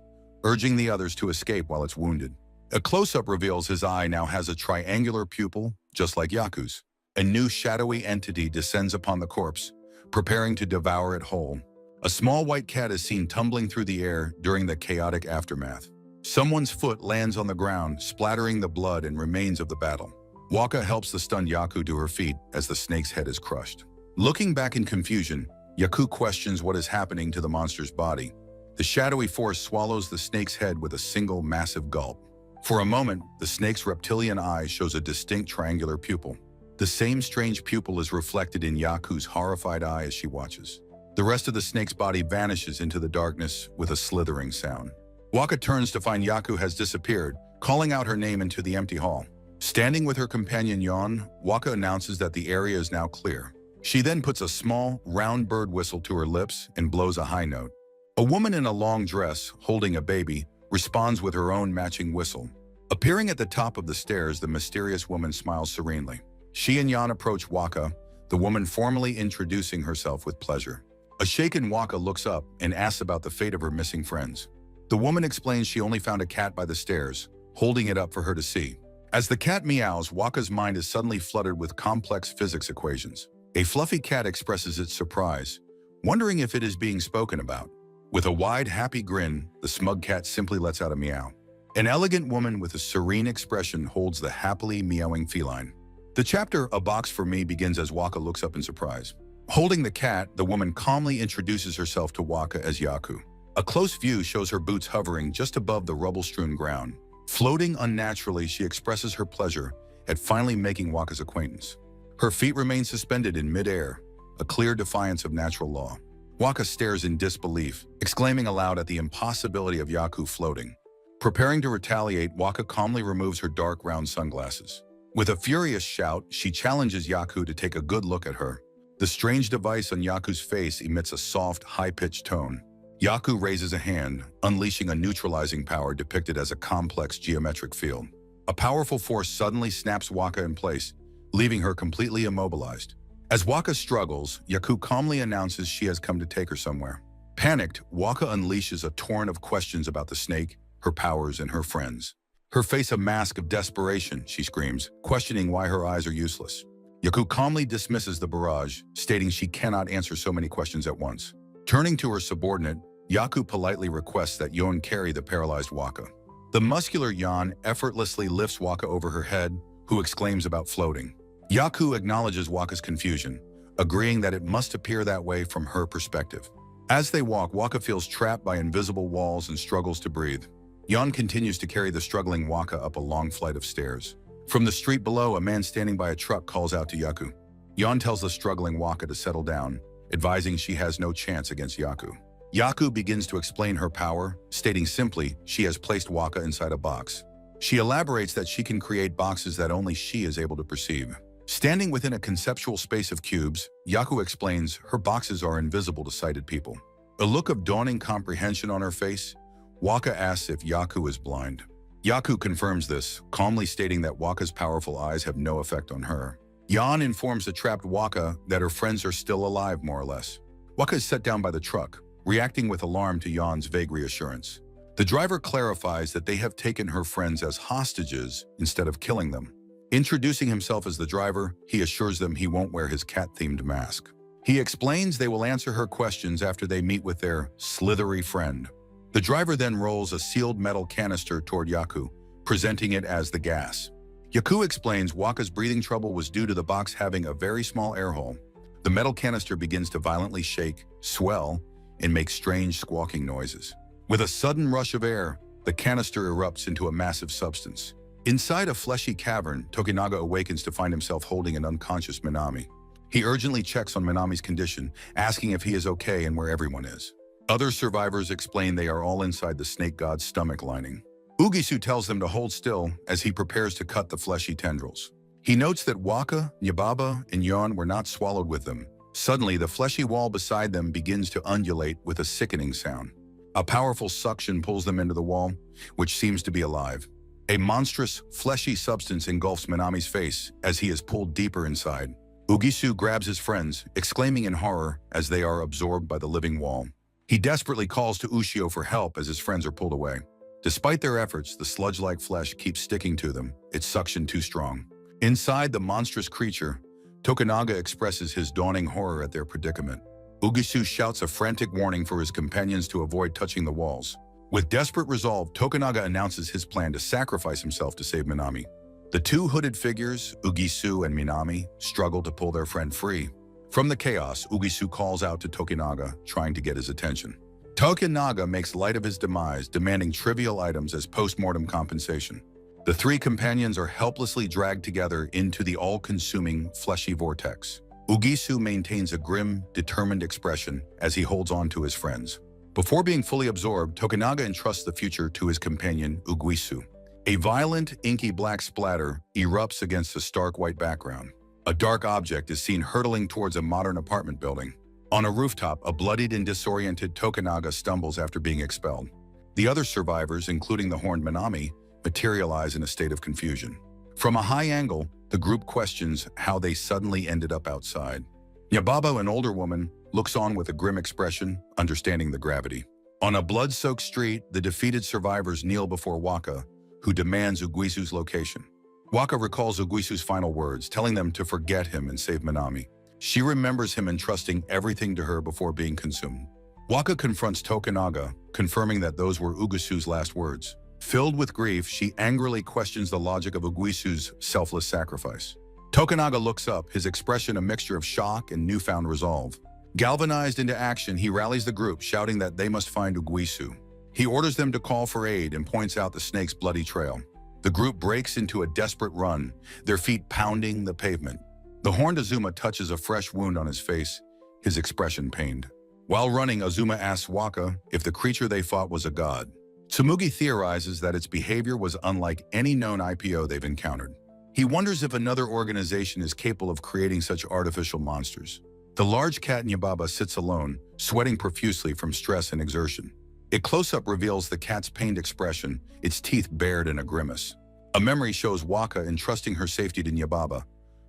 urging the others to escape while it's wounded. A close-up reveals his eye now has a triangular pupil, just like Yaku's. A new shadowy entity descends upon the corpse, preparing to devour it whole. A small white cat is seen tumbling through the air during the chaotic aftermath. Someone's foot lands on the ground, splattering the blood and remains of the battle. Waka helps the stunned Yaku to her feet as the snake's head is crushed. Looking back in confusion, Yaku questions what is happening to the monster's body. The shadowy force swallows the snake's head with a single massive gulp. For a moment, the snake's reptilian eye shows a distinct triangular pupil. The same strange pupil is reflected in Yaku's horrified eye as she watches. The rest of the snake's body vanishes into the darkness with a slithering sound. Waka turns to find Yaku has disappeared, calling out her name into the empty hall. Standing with her companion Yon, Waka announces that the area is now clear. She then puts a small, round bird whistle to her lips and blows a high note. A woman in a long dress, holding a baby, responds with her own matching whistle. Appearing at the top of the stairs, the mysterious woman smiles serenely. She and Yon approach Waka, the woman formally introducing herself with pleasure. A shaken Waka looks up and asks about the fate of her missing friends. The woman explains she only found a cat by the stairs, holding it up for her to see. As the cat meows, Waka's mind is suddenly flooded with complex physics equations. A fluffy cat expresses its surprise, wondering if it is being spoken about. With a wide, happy grin, the smug cat simply lets out a meow. An elegant woman with a serene expression holds the happily meowing feline. The chapter, A Box for Me, begins as Waka looks up in surprise. Holding the cat, the woman calmly introduces herself to Waka as Yaku. A close view shows her boots hovering just above the rubble-strewn ground. Floating unnaturally, she expresses her pleasure at finally making Waka's acquaintance. Her feet remain suspended in midair, a clear defiance of natural law. Waka stares in disbelief, exclaiming aloud at the impossibility of Yaku floating. Preparing to retaliate, Waka calmly removes her dark round sunglasses. With a furious shout, she challenges Yaku to take a good look at her. The strange device on Yaku's face emits a soft, high-pitched tone. Yaku raises a hand, unleashing a neutralizing power depicted as a complex geometric field. A powerful force suddenly snaps Waka in place, leaving her completely immobilized. As Waka struggles, Yaku calmly announces she has come to take her somewhere. Panicked, Waka unleashes a torrent of questions about the snake, her powers, and her friends. Her face a mask of desperation, she screams, questioning why her eyes are useless. Yaku calmly dismisses the barrage, stating she cannot answer so many questions at once. Turning to her subordinate, Yaku politely requests that Yon carry the paralyzed Waka. The muscular Yon effortlessly lifts Waka over her head, who exclaims about floating. Yaku acknowledges Waka's confusion, agreeing that it must appear that way from her perspective. As they walk, Waka feels trapped by invisible walls and struggles to breathe. Yon continues to carry the struggling Waka up a long flight of stairs. From the street below, a man standing by a truck calls out to Yaku. Yon tells the struggling Waka to settle down, advising she has no chance against Yaku. Yaku begins to explain her power, stating simply she has placed Waka inside a box. She elaborates that she can create boxes that only she is able to perceive. Standing within a conceptual space of cubes, Yaku explains her boxes are invisible to sighted people. A look of dawning comprehension on her face, Waka asks if Yaku is blind. Yaku confirms this, calmly stating that Waka's powerful eyes have no effect on her. Yon informs the trapped Waka that her friends are still alive, more or less. Waka is set down by the truck, reacting with alarm to Yon's vague reassurance. The driver clarifies that they have taken her friends as hostages instead of killing them. Introducing himself as the driver, he assures them he won't wear his cat-themed mask. He explains they will answer her questions after they meet with their slithery friend. The driver then rolls a sealed metal canister toward Yaku, presenting it as the gas. Yaku explains Waka's breathing trouble was due to the box having a very small air hole. The metal canister begins to violently shake, swell, and make strange squawking noises. With a sudden rush of air, the canister erupts into a massive substance. Inside a fleshy cavern, Tokunaga awakens to find himself holding an unconscious Minami. He urgently checks on Minami's condition, asking if he is okay and where everyone is. Other survivors explain they are all inside the snake god's stomach lining. Ugisu tells them to hold still as he prepares to cut the fleshy tendrils. He notes that Waka, Nyababa, and Yon were not swallowed with them. Suddenly, the fleshy wall beside them begins to undulate with a sickening sound. A powerful suction pulls them into the wall, which seems to be alive. A monstrous, fleshy substance engulfs Minami's face as he is pulled deeper inside. Ugisu grabs his friends, exclaiming in horror as they are absorbed by the living wall. He desperately calls to Ushio for help as his friends are pulled away. Despite their efforts, the sludge-like flesh keeps sticking to them, its suction too strong. Inside the monstrous creature, Tokunaga expresses his dawning horror at their predicament. Ugisu shouts a frantic warning for his companions to avoid touching the walls. With desperate resolve, Tokunaga announces his plan to sacrifice himself to save Minami. The two hooded figures, Ugisu and Minami, struggle to pull their friend free. From the chaos, Ugisu calls out to Tokunaga, trying to get his attention. Tokunaga makes light of his demise, demanding trivial items as post-mortem compensation. The three companions are helplessly dragged together into the all-consuming, fleshy vortex. Ugisu maintains a grim, determined expression as he holds on to his friends. Before being fully absorbed, Tokunaga entrusts the future to his companion, Ugisu. A violent, inky black splatter erupts against a stark white background. A dark object is seen hurtling towards a modern apartment building. On a rooftop, a bloodied and disoriented Tokunaga stumbles after being expelled. The other survivors, including the horned Minami, materialize in a state of confusion. From a high angle, the group questions how they suddenly ended up outside. Yababa, an older woman, looks on with a grim expression, understanding the gravity. On a blood-soaked street, the defeated survivors kneel before Waka, who demands Uguisu's location. Waka recalls Uguisu's final words, telling them to forget him and save Minami. She remembers him entrusting everything to her before being consumed. Waka confronts Tokunaga, confirming that those were Uguisu's last words. Filled with grief, she angrily questions the logic of Uguisu's selfless sacrifice. Tokunaga looks up, his expression a mixture of shock and newfound resolve. Galvanized into action, he rallies the group, shouting that they must find Uguisu. He orders them to call for aid and points out the snake's bloody trail. The group breaks into a desperate run, their feet pounding the pavement. The horned Azuma touches a fresh wound on his face, his expression pained. While running, Azuma asks Waka if the creature they fought was a god. Tsumugi theorizes that its behavior was unlike any known IPO they've encountered. He wonders if another organization is capable of creating such artificial monsters. The large cat Nyababa sits alone, sweating profusely from stress and exertion. A close-up reveals the cat's pained expression, its teeth bared in a grimace. A memory shows Waka entrusting her safety to Nyababa,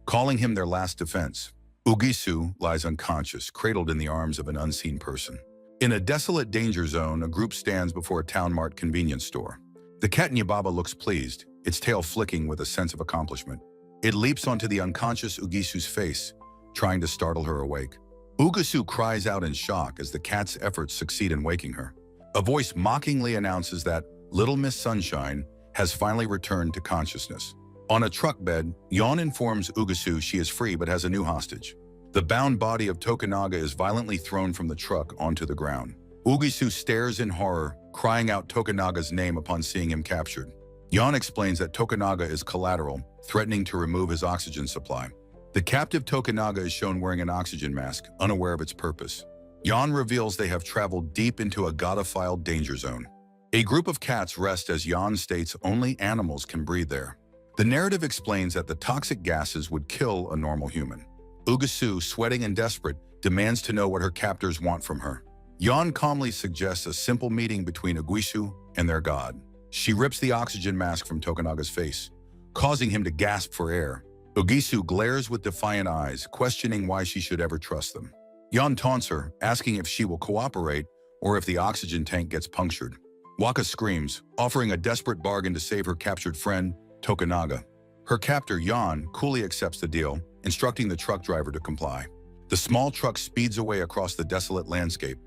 calling him their last defense. Ugisu lies unconscious, cradled in the arms of an unseen person. In a desolate danger zone, a group stands before a Town Mart convenience store. The cat Nyababa looks pleased, its tail flicking with a sense of accomplishment. It leaps onto the unconscious Ugisu's face, trying to startle her awake. Ugisu cries out in shock as the cat's efforts succeed in waking her. A voice mockingly announces that Little Miss Sunshine has finally returned to consciousness. On a truck bed, Yon informs Ugisu she is free but has a new hostage. The bound body of Tokunaga is violently thrown from the truck onto the ground. Ugisu stares in horror, crying out Tokunaga's name upon seeing him captured. Yon explains that Tokunaga is collateral, threatening to remove his oxygen supply. The captive Tokunaga is shown wearing an oxygen mask, unaware of its purpose. Yon reveals they have traveled deep into a god-defiled danger zone. A group of cats rest as Yon states only animals can breathe there. The narrative explains that the toxic gases would kill a normal human. Ugisu, sweating and desperate, demands to know what her captors want from her. Yon calmly suggests a simple meeting between Ugisu and their god. She rips the oxygen mask from Tokunaga's face, causing him to gasp for air. Ugisu glares with defiant eyes, questioning why she should ever trust them. Yon taunts her, asking if she will cooperate or if the oxygen tank gets punctured. Waka screams, offering a desperate bargain to save her captured friend, Tokunaga. Her captor, Yon, coolly accepts the deal, instructing the truck driver to comply. The small truck speeds away across the desolate landscape,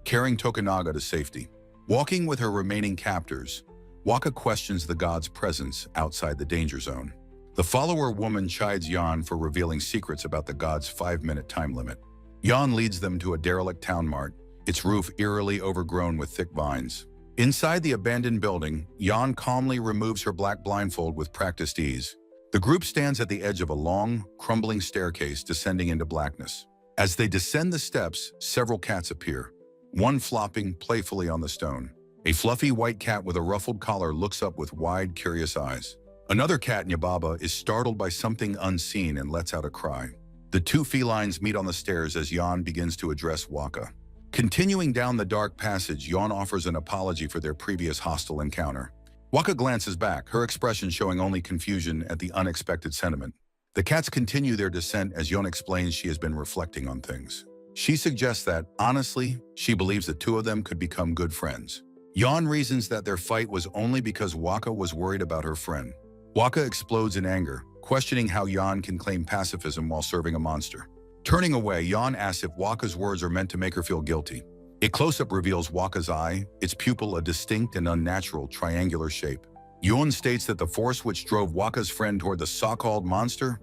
carrying Tokunaga to safety. Walking with her remaining captors, Waka questions the god's presence outside the danger zone. The follower woman chides Yon for revealing secrets about the god's 5-minute time limit. Yon leads them to a derelict town mart, its roof eerily overgrown with thick vines. Inside the abandoned building, Yon calmly removes her black blindfold with practiced ease. The group stands at the edge of a long, crumbling staircase descending into blackness. As they descend the steps, several cats appear, one flopping playfully on the stone. A fluffy white cat with a ruffled collar looks up with wide, curious eyes. Another cat, Nyababa, is startled by something unseen and lets out a cry. The two felines meet on the stairs as Yon begins to address Waka. Continuing down the dark passage, Yon offers an apology for their previous hostile encounter. Waka glances back, her expression showing only confusion at the unexpected sentiment. The cats continue their descent as Yon explains she has been reflecting on things. She suggests that, honestly, she believes the two of them could become good friends. Yon reasons that their fight was only because Waka was worried about her friend. Waka explodes in anger, questioning how Yon can claim pacifism while serving a monster. Turning away, Yon asks if Waka's words are meant to make her feel guilty. A close-up reveals Waka's eye, its pupil a distinct and unnatural triangular shape. Yun states that the force which drove Waka's friend toward the so-called monster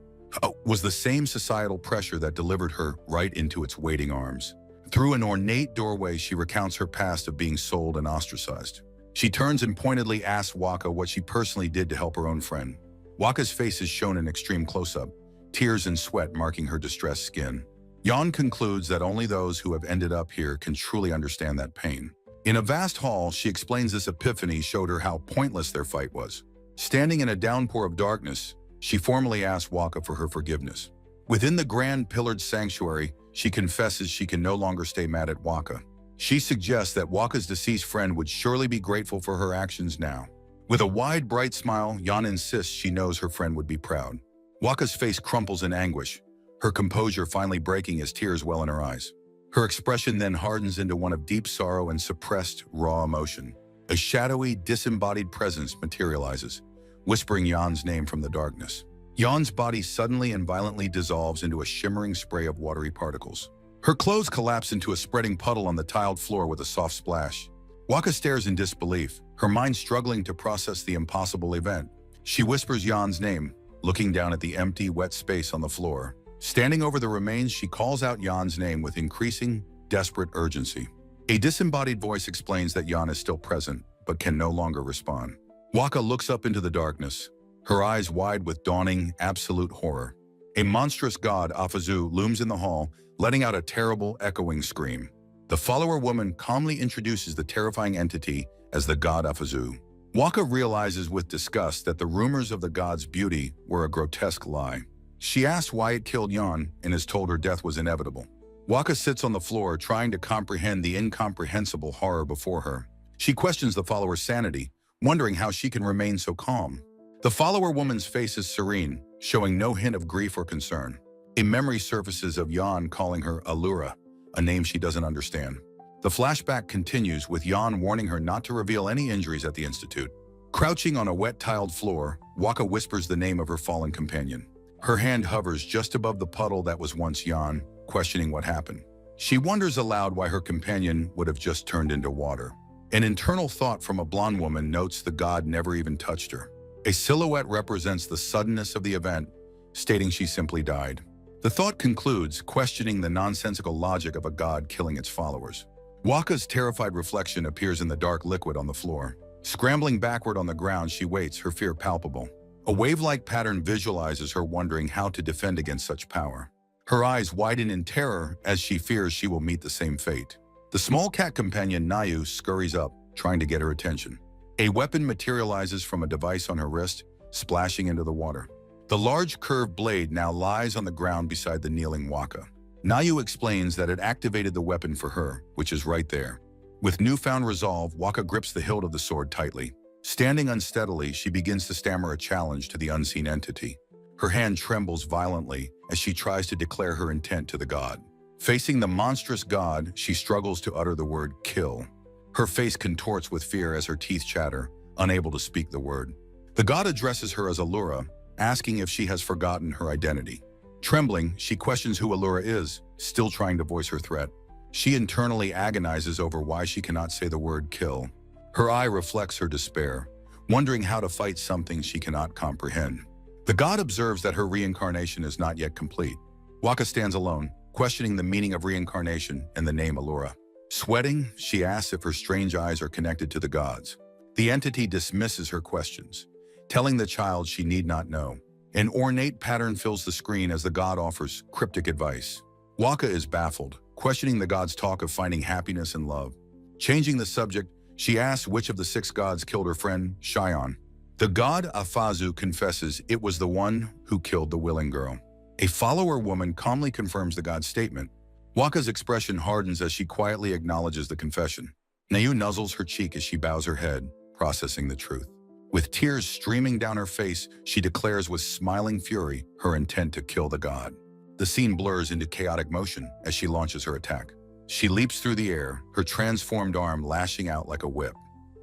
was the same societal pressure that delivered her right into its waiting arms. Through an ornate doorway, she recounts her past of being sold and ostracized. She turns and pointedly asks Waka what she personally did to help her own friend. Waka's face is shown in extreme close-up, tears and sweat marking her distressed skin. Yan concludes that only those who have ended up here can truly understand that pain. In a vast hall, she explains this epiphany showed her how pointless their fight was. Standing in a downpour of darkness, she formally asks Waka for her forgiveness. Within the grand pillared sanctuary, she confesses she can no longer stay mad at Waka. She suggests that Waka's deceased friend would surely be grateful for her actions now. With a wide, bright smile, Yan insists she knows her friend would be proud. Waka's face crumples in anguish, her composure finally breaking as tears well in her eyes. Her expression then hardens into one of deep sorrow and suppressed, raw emotion. A shadowy, disembodied presence materializes, whispering Yan's name from the darkness. Yan's body suddenly and violently dissolves into a shimmering spray of watery particles. Her clothes collapse into a spreading puddle on the tiled floor with a soft splash. Waka stares in disbelief, her mind struggling to process the impossible event. She whispers Yan's name, looking down at the empty, wet space on the floor. Standing over the remains, she calls out Yan's name with increasing, desperate urgency. A disembodied voice explains that Yan is still present, but can no longer respond. Waka looks up into the darkness, her eyes wide with dawning, absolute horror. A monstrous god, Afazu, looms in the hall, letting out a terrible, echoing scream. The follower woman calmly introduces the terrifying entity as the god Afazu. Waka realizes with disgust that the rumors of the god's beauty were a grotesque lie. She asks why it killed Yan and is told her death was inevitable. Waka sits on the floor trying to comprehend the incomprehensible horror before her. She questions the follower's sanity, wondering how she can remain so calm. The follower woman's face is serene, showing no hint of grief or concern. A memory surfaces of Yan calling her Allura, a name she doesn't understand. The flashback continues with Yan warning her not to reveal any injuries at the Institute. Crouching on a wet tiled floor, Waka whispers the name of her fallen companion. Her hand hovers just above the puddle that was once Yan, questioning what happened. She wonders aloud why her companion would have just turned into water. An internal thought from a blonde woman notes the god never even touched her. A silhouette represents the suddenness of the event, stating she simply died. The thought concludes, questioning the nonsensical logic of a god killing its followers. Waka's terrified reflection appears in the dark liquid on the floor. Scrambling backward on the ground, she waits, her fear palpable. A wave-like pattern visualizes her wondering how to defend against such power. Her eyes widen in terror as she fears she will meet the same fate. The small cat companion Nayu scurries up, trying to get her attention. A weapon materializes from a device on her wrist, splashing into the water. The large curved blade now lies on the ground beside the kneeling Waka. Nayu explains that it activated the weapon for her, which is right there. With newfound resolve, Waka grips the hilt of the sword tightly. Standing unsteadily, she begins to stammer a challenge to the unseen entity. Her hand trembles violently as she tries to declare her intent to the god. Facing the monstrous god, she struggles to utter the word kill. Her face contorts with fear as her teeth chatter, unable to speak the word. The god addresses her as Allura, asking if she has forgotten her identity. Trembling, she questions who Allura is, still trying to voice her threat. She internally agonizes over why she cannot say the word kill. Her eye reflects her despair, wondering how to fight something she cannot comprehend. The god observes that her reincarnation is not yet complete. Waka stands alone, questioning the meaning of reincarnation and the name Allura. Sweating, she asks if her strange eyes are connected to the gods. The entity dismisses her questions, telling the child she need not know. An ornate pattern fills the screen as the god offers cryptic advice. Waka is baffled, questioning the god's talk of finding happiness and love. Changing the subject, she asks which of the 6 gods killed her friend, Shion. The god Afazu confesses it was the one who killed the willing girl. A follower woman calmly confirms the god's statement. Waka's expression hardens as she quietly acknowledges the confession. Nayu nuzzles her cheek as she bows her head, processing the truth. With tears streaming down her face, she declares with smiling fury her intent to kill the god. The scene blurs into chaotic motion as she launches her attack. She leaps through the air, her transformed arm lashing out like a whip.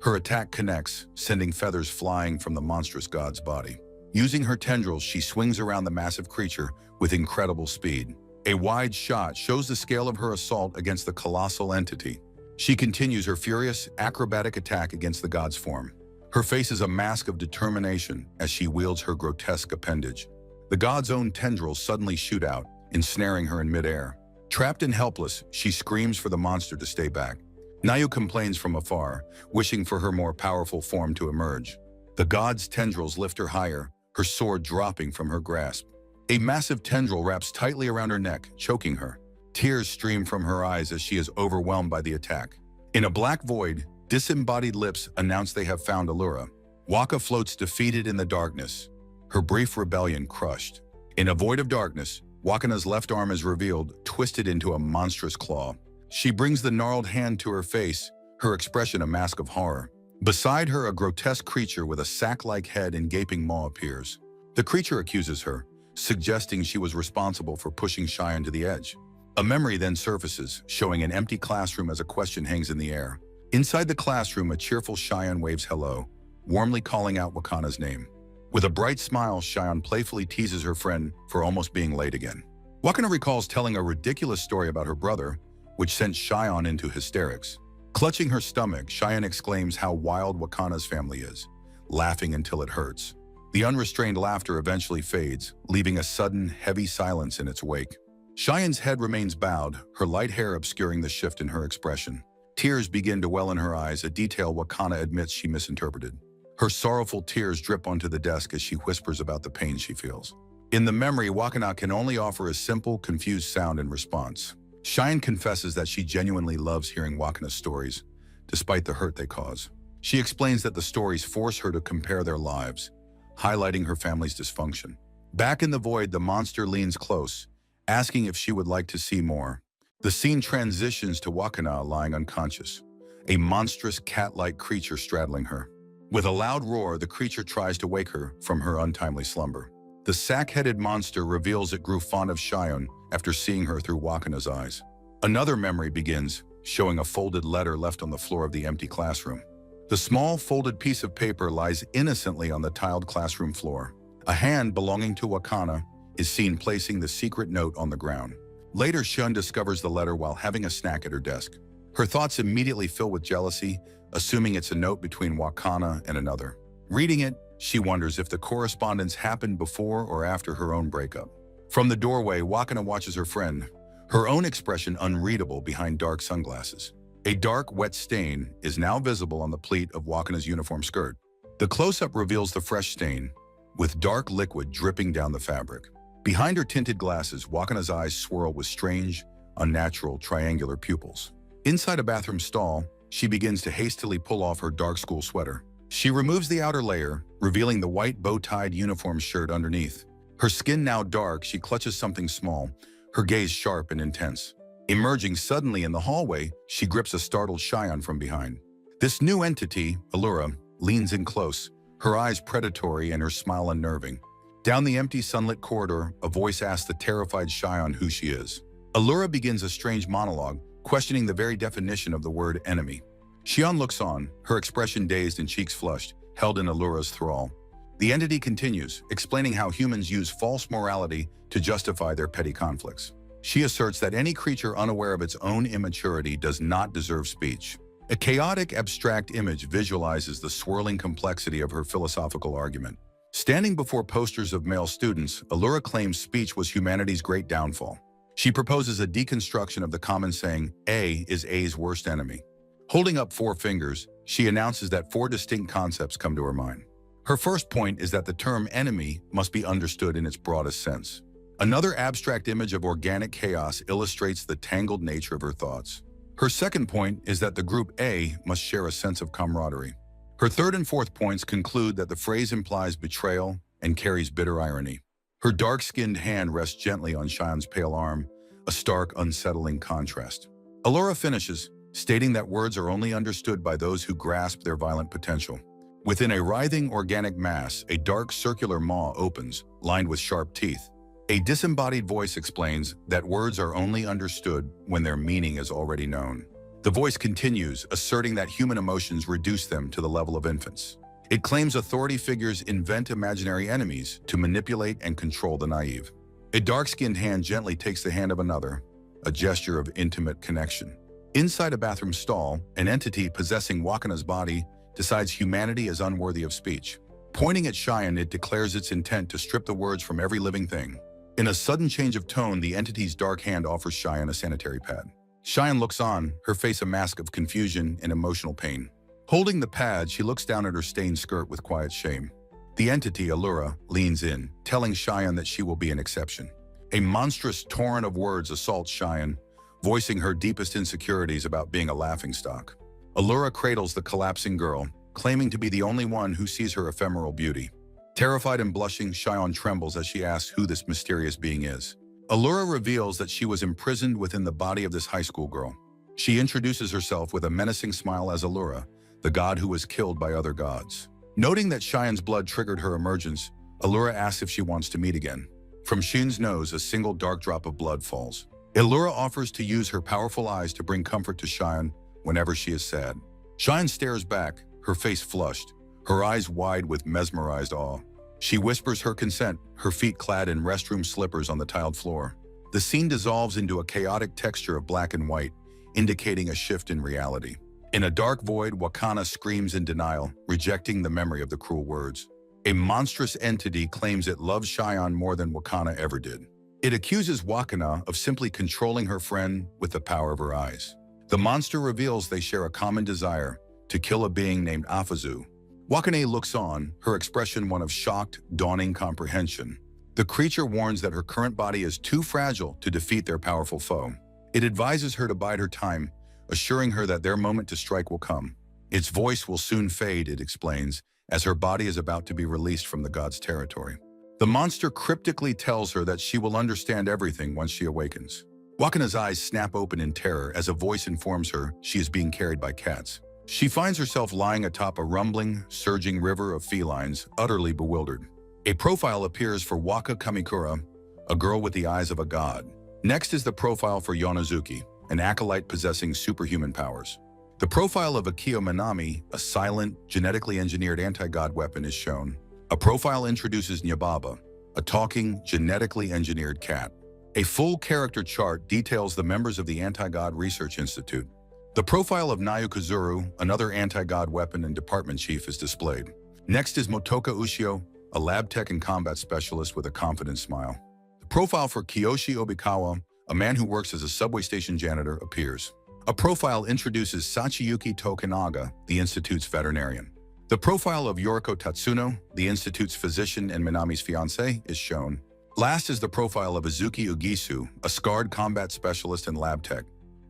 Her attack connects, sending feathers flying from the monstrous god's body. Using her tendrils, she swings around the massive creature with incredible speed. A wide shot shows the scale of her assault against the colossal entity. She continues her furious, acrobatic attack against the god's form. Her face is a mask of determination as she wields her grotesque appendage. The god's own tendrils suddenly shoot out, ensnaring her in midair. Trapped and helpless, she screams for the monster to stay back. Nayu complains from afar, wishing for her more powerful form to emerge. The god's tendrils lift her higher, her sword dropping from her grasp. A massive tendril wraps tightly around her neck, choking her. Tears stream from her eyes as she is overwhelmed by the attack. In a black void, disembodied lips announce they have found Allura. Waka floats defeated in the darkness, her brief rebellion crushed. In a void of darkness, Wakana's left arm is revealed, twisted into a monstrous claw. She brings the gnarled hand to her face, her expression a mask of horror. Beside her, a grotesque creature with a sack-like head and gaping maw appears. The creature accuses her, suggesting she was responsible for pushing Cheyenne to the edge. A memory then surfaces, showing an empty classroom as a question hangs in the air. Inside the classroom, a cheerful Cheyenne waves hello, warmly calling out Wakana's name. With a bright smile, Cheyenne playfully teases her friend for almost being late again. Wakana recalls telling a ridiculous story about her brother, which sent Cheyenne into hysterics. Clutching her stomach, Cheyenne exclaims how wild Wakana's family is, laughing until it hurts. The unrestrained laughter eventually fades, leaving a sudden, heavy silence in its wake. Cheyenne's head remains bowed, her light hair obscuring the shift in her expression. Tears begin to well in her eyes, a detail Wakana admits she misinterpreted. Her sorrowful tears drip onto the desk as she whispers about the pain she feels. In the memory, Wakana can only offer a simple, confused sound in response. Cheyenne confesses that she genuinely loves hearing Wakana's stories, despite the hurt they cause. She explains that the stories force her to compare their lives, highlighting her family's dysfunction. Back in the void, the monster leans close, asking if she would like to see more. The scene transitions to Wakana lying unconscious, a monstrous cat-like creature straddling her. With a loud roar, the creature tries to wake her from her untimely slumber. The sack-headed monster reveals it grew fond of Cheyenne after seeing her through Wakana's eyes. Another memory begins, showing a folded letter left on the floor of the empty classroom. The small, folded piece of paper lies innocently on the tiled classroom floor. A hand belonging to Wakana is seen placing the secret note on the ground. Later, Shun discovers the letter while having a snack at her desk. Her thoughts immediately fill with jealousy, assuming it's a note between Wakana and another. Reading it, she wonders if the correspondence happened before or after her own breakup. From the doorway, Wakana watches her friend, her own expression unreadable behind dark sunglasses. A dark, wet stain is now visible on the pleat of Wakana's uniform skirt. The close-up reveals the fresh stain, with dark liquid dripping down the fabric. Behind her tinted glasses, Wakana's eyes swirl with strange, unnatural, triangular pupils. Inside a bathroom stall, she begins to hastily pull off her dark school sweater. She removes the outer layer, revealing the white bow-tied uniform shirt underneath. Her skin now dark, she clutches something small, her gaze sharp and intense. Emerging suddenly in the hallway, she grips a startled Cheyenne from behind. This new entity, Allura, leans in close, her eyes predatory and her smile unnerving. Down the empty sunlit corridor, a voice asks the terrified Cheyenne who she is. Allura begins a strange monologue, questioning the very definition of the word enemy. Cheyenne looks on, her expression dazed and cheeks flushed, held in Allura's thrall. The entity continues, explaining how humans use false morality to justify their petty conflicts. She asserts that any creature unaware of its own immaturity does not deserve speech. A chaotic, abstract image visualizes the swirling complexity of her philosophical argument. Standing before posters of male students, Allura claims speech was humanity's great downfall. She proposes a deconstruction of the common saying, A is A's worst enemy. Holding up 4 fingers, she announces that 4 distinct concepts come to her mind. Her first point is that the term enemy must be understood in its broadest sense. Another abstract image of organic chaos illustrates the tangled nature of her thoughts. Her second point is that the group A must share a sense of camaraderie. Her third and fourth points conclude that the phrase implies betrayal and carries bitter irony. Her dark-skinned hand rests gently on Cheyenne's pale arm, a stark, unsettling contrast. Allura finishes, stating that words are only understood by those who grasp their violent potential. Within a writhing organic mass, a dark circular maw opens, lined with sharp teeth. A disembodied voice explains that words are only understood when their meaning is already known. The voice continues, asserting that human emotions reduce them to the level of infants. It claims authority figures invent imaginary enemies to manipulate and control the naive. A dark-skinned hand gently takes the hand of another, a gesture of intimate connection. Inside a bathroom stall, an entity possessing Wakana's body decides humanity is unworthy of speech. Pointing at Cheyenne, it declares its intent to strip the words from every living thing. In a sudden change of tone, the entity's dark hand offers Cheyenne a sanitary pad. Cheyenne looks on, her face a mask of confusion and emotional pain. Holding the pad, she looks down at her stained skirt with quiet shame. The entity, Allura, leans in, telling Cheyenne that she will be an exception. A monstrous torrent of words assaults Cheyenne, voicing her deepest insecurities about being a laughingstock. Allura cradles the collapsing girl, claiming to be the only one who sees her ephemeral beauty. Terrified and blushing, Cheyenne trembles as she asks who this mysterious being is. Allura reveals that she was imprisoned within the body of this high school girl. She introduces herself with a menacing smile as Allura, the god who was killed by other gods. Noting that Cheyenne's blood triggered her emergence, Allura asks if she wants to meet again. From Shin's nose, a single dark drop of blood falls. Allura offers to use her powerful eyes to bring comfort to Cheyenne whenever she is sad. Cheyenne stares back, her face flushed, her eyes wide with mesmerized awe. She whispers her consent, her feet clad in restroom slippers on the tiled floor. The scene dissolves into a chaotic texture of black and white, indicating a shift in reality. In a dark void, Wakana screams in denial, rejecting the memory of the cruel words. A monstrous entity claims it loves Cheyenne more than Wakana ever did. It accuses Wakana of simply controlling her friend with the power of her eyes. The monster reveals they share a common desire to kill a being named Afazu. Wakane looks on, her expression one of shocked, dawning comprehension. The creature warns that her current body is too fragile to defeat their powerful foe. It advises her to bide her time, assuring her that their moment to strike will come. Its voice will soon fade, it explains, as her body is about to be released from the god's territory. The monster cryptically tells her that she will understand everything once she awakens. Wakana's eyes snap open in terror as a voice informs her she is being carried by cats. She finds herself lying atop a rumbling, surging river of felines, utterly bewildered. A profile appears for Waka Kamikura, a girl with the eyes of a god. Next is the profile for Yonozuki, an acolyte possessing superhuman powers. The profile of Akio Minami, a silent, genetically engineered anti-god weapon, is shown. A profile introduces Nyababa, a talking, genetically engineered cat. A full character chart details the members of the Anti-God Research Institute. The profile of Nayukazuru, another anti-god weapon and department chief, is displayed. Next is Motoka Ushio, a lab tech and combat specialist with a confident smile. The profile for Kiyoshi Obikawa, a man who works as a subway station janitor, appears. A profile introduces Sachiyuki Tokunaga, the Institute's veterinarian. The profile of Yoriko Tatsuno, the Institute's physician and Minami's fiancé, is shown. Last is the profile of Izuki Ugisu, a scarred combat specialist and lab tech.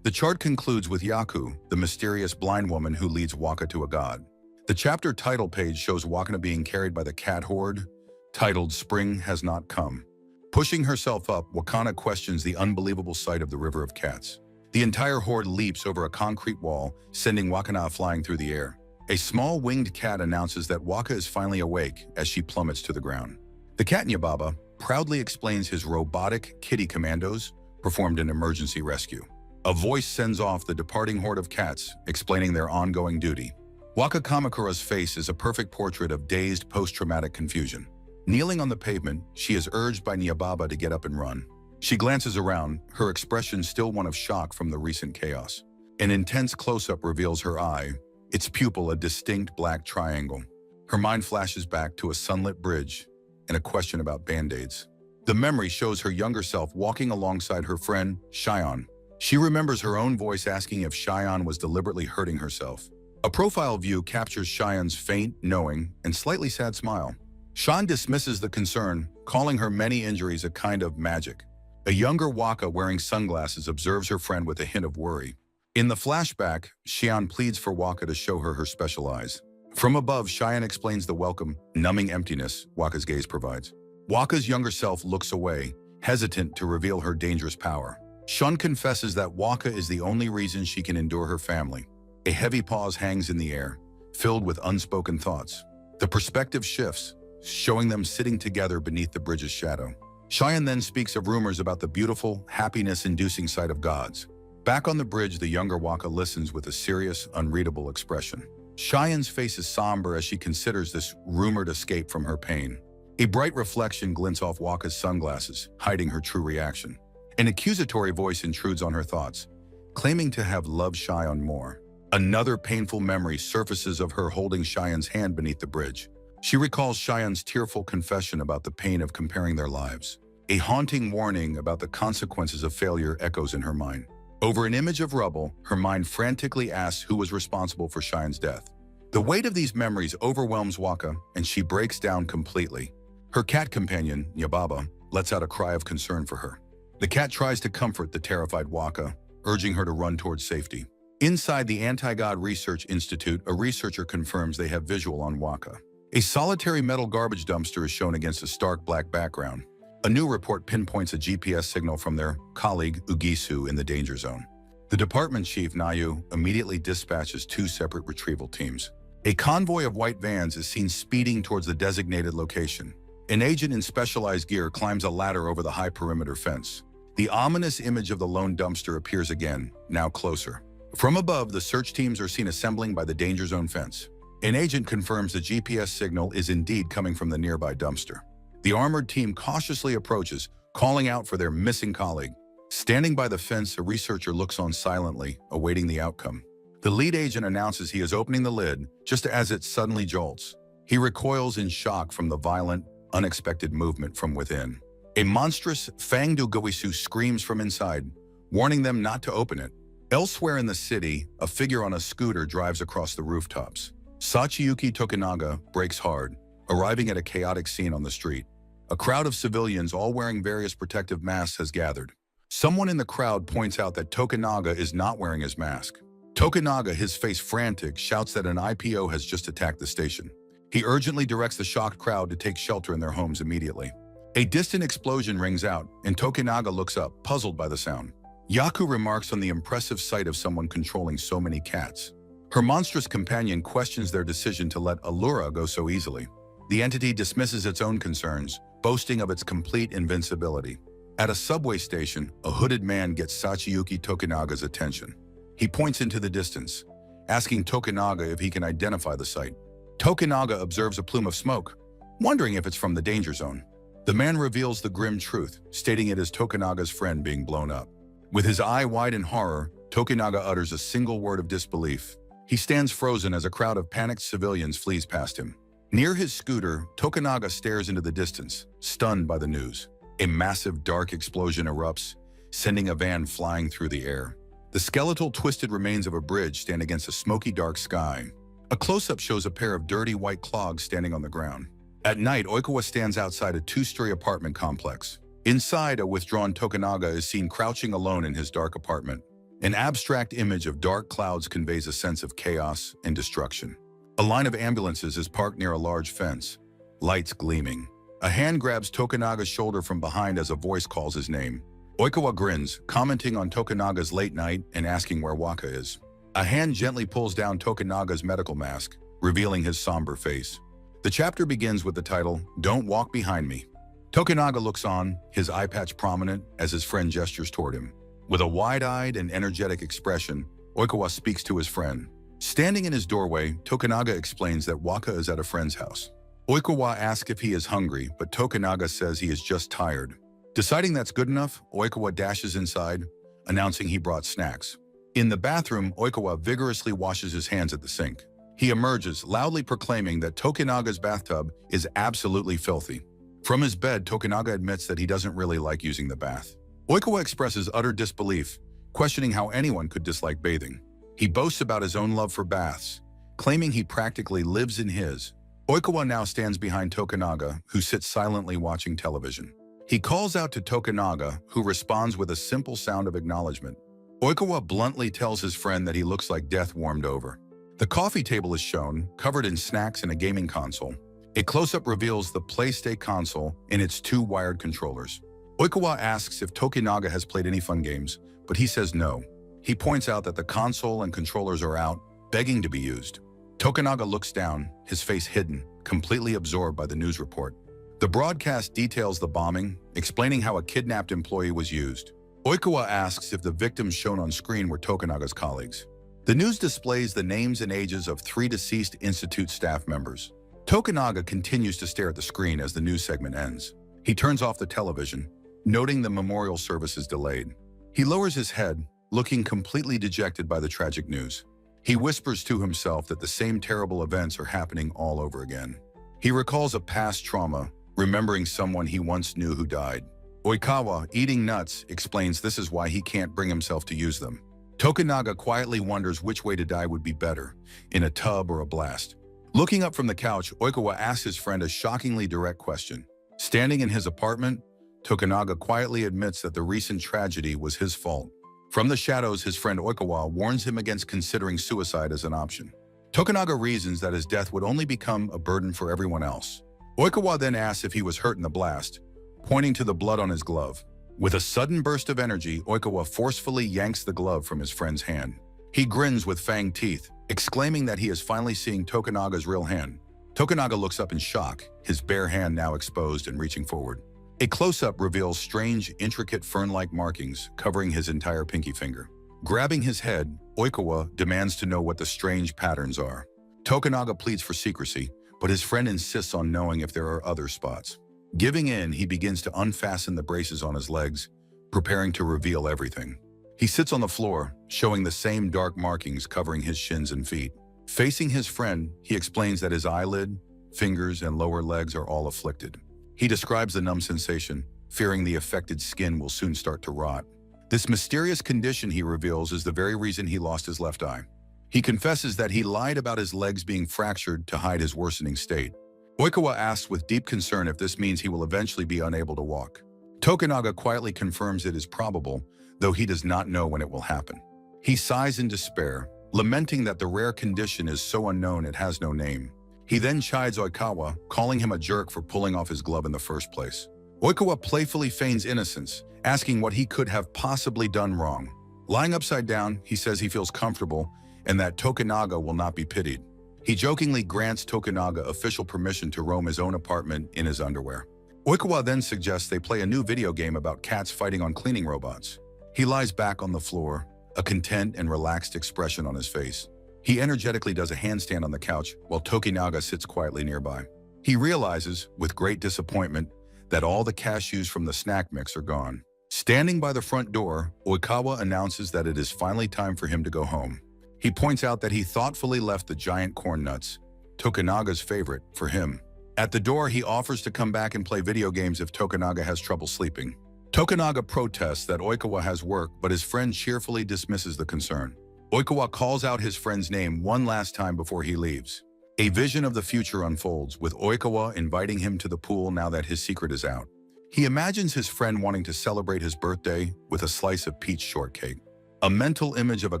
The chart concludes with Yaku, the mysterious blind woman who leads Waka to a god. The chapter title page shows Wakana being carried by the cat horde, titled Spring Has Not Come. Pushing herself up, Wakana questions the unbelievable sight of the river of cats. The entire horde leaps over a concrete wall, sending Wakana flying through the air. A small winged cat announces that Waka is finally awake as she plummets to the ground. The cat Nyababa proudly explains his robotic kitty commandos performed an emergency rescue. A voice sends off the departing horde of cats, explaining their ongoing duty. Waka Kamakura's face is a perfect portrait of dazed post-traumatic confusion. Kneeling on the pavement, she is urged by Nyababa to get up and run. She glances around, her expression still one of shock from the recent chaos. An intense close-up reveals her eye, its pupil a distinct black triangle. Her mind flashes back to a sunlit bridge and a question about band-aids. The memory shows her younger self walking alongside her friend, Cheyenne. She remembers her own voice asking if Cheyenne was deliberately hurting herself. A profile view captures Cheyenne's faint, knowing, and slightly sad smile. Cheyenne dismisses the concern, calling her many injuries a kind of magic. A younger Waka wearing sunglasses observes her friend with a hint of worry. In the flashback, Cheyenne pleads for Waka to show her her special eyes. From above, Cheyenne explains the welcome, numbing emptiness Waka's gaze provides. Waka's younger self looks away, hesitant to reveal her dangerous power. Shun confesses that Waka is the only reason she can endure her family. A heavy pause hangs in the air, filled with unspoken thoughts. The perspective shifts, showing them sitting together beneath the bridge's shadow. Cheyenne then speaks of rumors about the beautiful, happiness-inducing sight of gods. Back on the bridge, the younger Waka listens with a serious, unreadable expression. Cheyenne's face is somber as she considers this rumored escape from her pain. A bright reflection glints off Waka's sunglasses, hiding her true reaction. An accusatory voice intrudes on her thoughts, claiming to have loved Cheyenne more. Another painful memory surfaces of her holding Cheyenne's hand beneath the bridge. She recalls Cheyenne's tearful confession about the pain of comparing their lives. A haunting warning about the consequences of failure echoes in her mind. Over an image of rubble, her mind frantically asks who was responsible for Cheyenne's death. The weight of these memories overwhelms Waka, and she breaks down completely. Her cat companion, Nyababa, lets out a cry of concern for her. The cat tries to comfort the terrified Waka, urging her to run towards safety. Inside the Anti-God Research Institute, a researcher confirms they have visual on Waka. A solitary metal garbage dumpster is shown against a stark black background. A new report pinpoints a GPS signal from their colleague Ugisu in the danger zone. The department chief, Nayu, immediately dispatches 2 separate retrieval teams. A convoy of white vans is seen speeding towards the designated location. An agent in specialized gear climbs a ladder over the high perimeter fence. The ominous image of the lone dumpster appears again, now closer. From above, the search teams are seen assembling by the danger zone fence. An agent confirms the GPS signal is indeed coming from the nearby dumpster. The armored team cautiously approaches, calling out for their missing colleague. Standing by the fence, a researcher looks on silently, awaiting the outcome. The lead agent announces he is opening the lid, just as it suddenly jolts. He recoils in shock from the violent, unexpected movement from within. A monstrous Fanged Ugisu screams from inside, warning them not to open it. Elsewhere in the city, a figure on a scooter drives across the rooftops. Sachiyuki Tokunaga brakes hard, arriving at a chaotic scene on the street. A crowd of civilians, all wearing various protective masks, has gathered. Someone in the crowd points out that Tokunaga is not wearing his mask. Tokunaga, his face frantic, shouts that an IPO has just attacked the station. He urgently directs the shocked crowd to take shelter in their homes immediately. A distant explosion rings out, and Tokunaga looks up, puzzled by the sound. Yaku remarks on the impressive sight of someone controlling so many cats. Her monstrous companion questions their decision to let Allura go so easily. The entity dismisses its own concerns, boasting of its complete invincibility. At a subway station, a hooded man gets Sachiyuki Tokunaga's attention. He points into the distance, asking Tokunaga if he can identify the site. Tokunaga observes a plume of smoke, wondering if it's from the danger zone. The man reveals the grim truth, stating it is Tokunaga's friend being blown up. With his eye wide in horror, Tokunaga utters a single word of disbelief. He stands frozen as a crowd of panicked civilians flees past him. Near his scooter, Tokunaga stares into the distance, stunned by the news. A massive dark explosion erupts, sending a van flying through the air. The skeletal twisted remains of a bridge stand against a smoky dark sky. A close-up shows a pair of dirty white clogs standing on the ground. At night, Oikawa stands outside a 2-story apartment complex. Inside, a withdrawn Tokunaga is seen crouching alone in his dark apartment. An abstract image of dark clouds conveys a sense of chaos and destruction. A line of ambulances is parked near a large fence, lights gleaming. A hand grabs Tokunaga's shoulder from behind as a voice calls his name. Oikawa grins, commenting on Tokunaga's late night and asking where Waka is. A hand gently pulls down Tokunaga's medical mask, revealing his somber face. The chapter begins with the title, "Don't Walk Behind Me." Tokunaga looks on, his eye patch prominent as his friend gestures toward him. With a wide-eyed and energetic expression, Oikawa speaks to his friend. Standing in his doorway, Tokunaga explains that Waka is at a friend's house. Oikawa asks if he is hungry, but Tokunaga says he is just tired. Deciding that's good enough, Oikawa dashes inside, announcing he brought snacks. In the bathroom, Oikawa vigorously washes his hands at the sink. He emerges, loudly proclaiming that Tokunaga's bathtub is absolutely filthy. From his bed, Tokunaga admits that he doesn't really like using the bath. Oikawa expresses utter disbelief, questioning how anyone could dislike bathing. He boasts about his own love for baths, claiming he practically lives in his. Oikawa now stands behind Tokunaga, who sits silently watching television. He calls out to Tokunaga, who responds with a simple sound of acknowledgement. Oikawa bluntly tells his friend that he looks like death warmed over. The coffee table is shown, covered in snacks and a gaming console. A close-up reveals the PlayStation console and its 2 wired controllers. Oikawa asks if Tokunaga has played any fun games, but he says no. He points out that the console and controllers are out, begging to be used. Tokunaga looks down, his face hidden, completely absorbed by the news report. The broadcast details the bombing, explaining how a kidnapped employee was used. Oikawa asks if the victims shown on screen were Tokunaga's colleagues. The news displays the names and ages of 3 deceased Institute staff members. Tokunaga continues to stare at the screen as the news segment ends. He turns off the television, noting the memorial service is delayed. He lowers his head, looking completely dejected by the tragic news. He whispers to himself that the same terrible events are happening all over again. He recalls a past trauma, remembering someone he once knew who died. Oikawa, eating nuts, explains this is why he can't bring himself to use them. Tokunaga quietly wonders which way to die would be better, in a tub or a blast. Looking up from the couch, Oikawa asks his friend a shockingly direct question. Standing in his apartment, Tokunaga quietly admits that the recent tragedy was his fault. From the shadows, his friend Oikawa warns him against considering suicide as an option. Tokunaga reasons that his death would only become a burden for everyone else. Oikawa then asks if he was hurt in the blast, pointing to the blood on his glove. With a sudden burst of energy, Oikawa forcefully yanks the glove from his friend's hand. He grins with fanged teeth, exclaiming that he is finally seeing Tokunaga's real hand. Tokunaga looks up in shock, his bare hand now exposed and reaching forward. A close-up reveals strange, intricate fern-like markings covering his entire pinky finger. Grabbing his head, Oikawa demands to know what the strange patterns are. Tokunaga pleads for secrecy, but his friend insists on knowing if there are other spots. Giving in, he begins to unfasten the braces on his legs, preparing to reveal everything. He sits on the floor, showing the same dark markings covering his shins and feet. Facing his friend, he explains that his eyelid, fingers, and lower legs are all afflicted. He describes the numb sensation, fearing the affected skin will soon start to rot. This mysterious condition, he reveals, is the very reason he lost his left eye. He confesses that he lied about his legs being fractured to hide his worsening state. Oikawa asks with deep concern if this means he will eventually be unable to walk. Tokunaga quietly confirms it is probable, though he does not know when it will happen. He sighs in despair, lamenting that the rare condition is so unknown it has no name. He then chides Oikawa, calling him a jerk for pulling off his glove in the first place. Oikawa playfully feigns innocence, asking what he could have possibly done wrong. Lying upside down, he says he feels comfortable and that Tokunaga will not be pitied. He jokingly grants Tokunaga official permission to roam his own apartment in his underwear. Oikawa then suggests they play a new video game about cats fighting on cleaning robots. He lies back on the floor, a content and relaxed expression on his face. He energetically does a handstand on the couch while Tokunaga sits quietly nearby. He realizes, with great disappointment, that all the cashews from the snack mix are gone. Standing by the front door, Oikawa announces that it is finally time for him to go home. He points out that he thoughtfully left the giant corn nuts, Tokunaga's favorite, for him. At the door, he offers to come back and play video games if Tokunaga has trouble sleeping. Tokunaga protests that Oikawa has work, but his friend cheerfully dismisses the concern. Oikawa calls out his friend's name one last time before he leaves. A vision of the future unfolds, with Oikawa inviting him to the pool now that his secret is out. He imagines his friend wanting to celebrate his birthday with a slice of peach shortcake. A mental image of a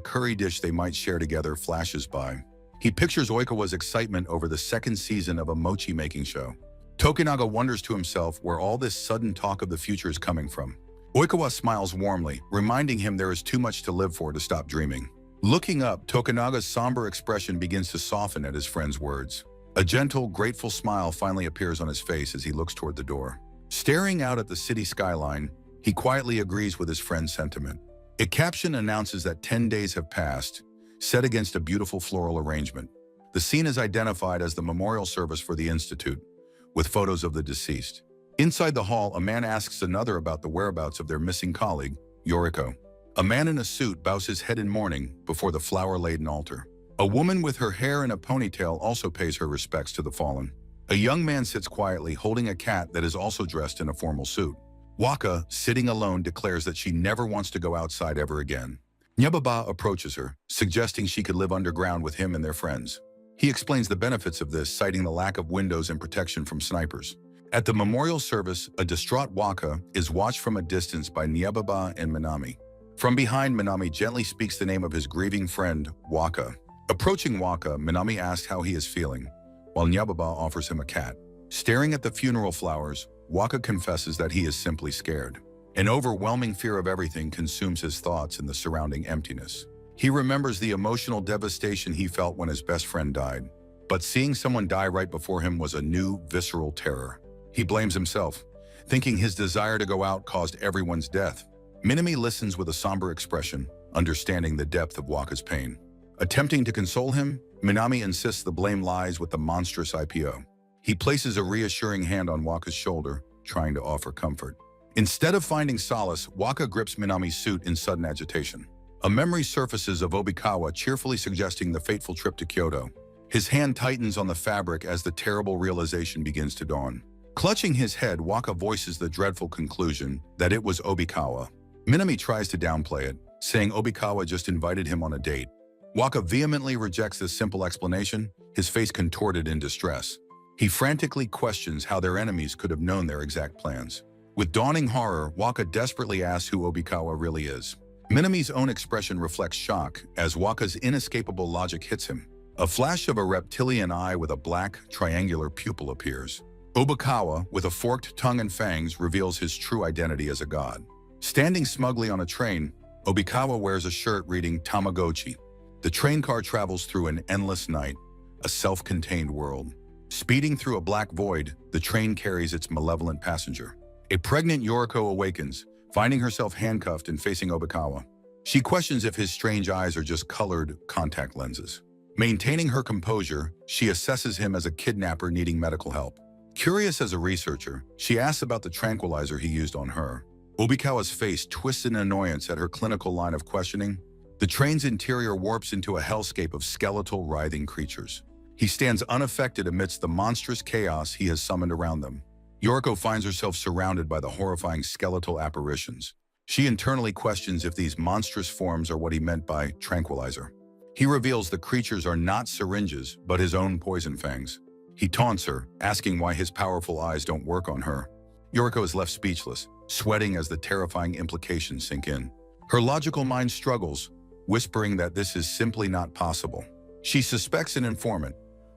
curry dish they might share together flashes by. He pictures Oikawa's excitement over the second season of a mochi-making show. Tokunaga wonders to himself where all this sudden talk of the future is coming from. Oikawa smiles warmly, reminding him there is too much to live for to stop dreaming. Looking up, Tokunaga's somber expression begins to soften at his friend's words. A gentle, grateful smile finally appears on his face as he looks toward the door. Staring out at the city skyline, he quietly agrees with his friend's sentiment. A caption announces that 10 days have passed, set against a beautiful floral arrangement. The scene is identified as the memorial service for the Institute, with photos of the deceased. Inside the hall, a man asks another about the whereabouts of their missing colleague, Yoriko. A man in a suit bows his head in mourning before the flower-laden altar. A woman with her hair in a ponytail also pays her respects to the fallen. A young man sits quietly, holding a cat that is also dressed in a formal suit. Waka, sitting alone, declares that she never wants to go outside ever again. Nyababa approaches her, suggesting she could live underground with him and their friends. He explains the benefits of this, citing the lack of windows and protection from snipers. At the memorial service, a distraught Waka is watched from a distance by Nyababa and Minami. From behind, Minami gently speaks the name of his grieving friend, Waka. Approaching Waka, Minami asks how he is feeling, while Nyababa offers him a cat. Staring at the funeral flowers, Waka confesses that he is simply scared. An overwhelming fear of everything consumes his thoughts in the surrounding emptiness. He remembers the emotional devastation he felt when his best friend died. But seeing someone die right before him was a new, visceral terror. He blames himself, thinking his desire to go out caused everyone's death. Minami listens with a somber expression, understanding the depth of Waka's pain. Attempting to console him, Minami insists the blame lies with the monstrous IPO. He places a reassuring hand on Waka's shoulder, trying to offer comfort. Instead of finding solace, Waka grips Minami's suit in sudden agitation. A memory surfaces of Obikawa, cheerfully suggesting the fateful trip to Kyoto. His hand tightens on the fabric as the terrible realization begins to dawn. Clutching his head, Waka voices the dreadful conclusion that it was Obikawa. Minami tries to downplay it, saying Obikawa just invited him on a date. Waka vehemently rejects this simple explanation, his face contorted in distress. He frantically questions how their enemies could have known their exact plans. With dawning horror, Waka desperately asks who Obikawa really is. Minami's own expression reflects shock as Waka's inescapable logic hits him. A flash of a reptilian eye with a black, triangular pupil appears. Obikawa, with a forked tongue and fangs, reveals his true identity as a god. Standing smugly on a train, Obikawa wears a shirt reading Tamagotchi. The train car travels through an endless night, a self-contained world. Speeding through a black void, the train carries its malevolent passenger. A pregnant Yoriko awakens, finding herself handcuffed and facing Obikawa. She questions if his strange eyes are just colored contact lenses. Maintaining her composure, she assesses him as a kidnapper needing medical help. Curious as a researcher, she asks about the tranquilizer he used on her. Obikawa's face twists in annoyance at her clinical line of questioning. The train's interior warps into a hellscape of skeletal, writhing creatures. He stands unaffected amidst the monstrous chaos he has summoned around them. Yoriko finds herself surrounded by the horrifying skeletal apparitions. She internally questions if these monstrous forms are what he meant by tranquilizer. He reveals the creatures are not syringes, but his own poison fangs. He taunts her, asking why his powerful eyes don't work on her. Yoriko is left speechless, sweating as the terrifying implications sink in. Her logical mind struggles, whispering that this is simply not possible. She suspects an informant,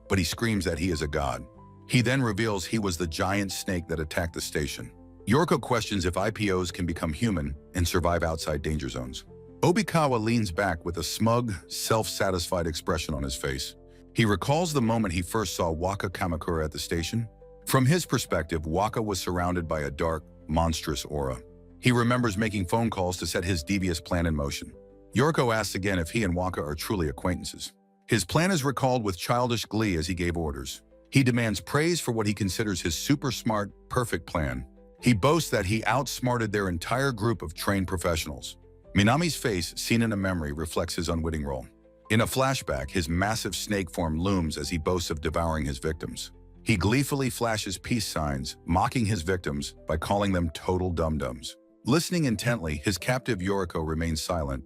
but he screams that he is a god. He then reveals he was the giant snake that attacked the station. Yoriko questions if IPOs can become human and survive outside danger zones. Obikawa leans back with a smug, self-satisfied expression on his face. He recalls the moment he first saw Waka Kamakura at the station. From his perspective, Waka was surrounded by a dark, monstrous aura. He remembers making phone calls to set his devious plan in motion. Yoriko asks again if he and Waka are truly acquaintances. His plan is recalled with childish glee as he gave orders. He demands praise for what he considers his super smart, perfect plan. He boasts that he outsmarted their entire group of trained professionals. Minami's face, seen in a memory, reflects his unwitting role. In a flashback, his massive snake form looms as he boasts of devouring his victims. He gleefully flashes peace signs, mocking his victims by calling them total dum-dums. Listening intently, his captive Yoriko remains silent,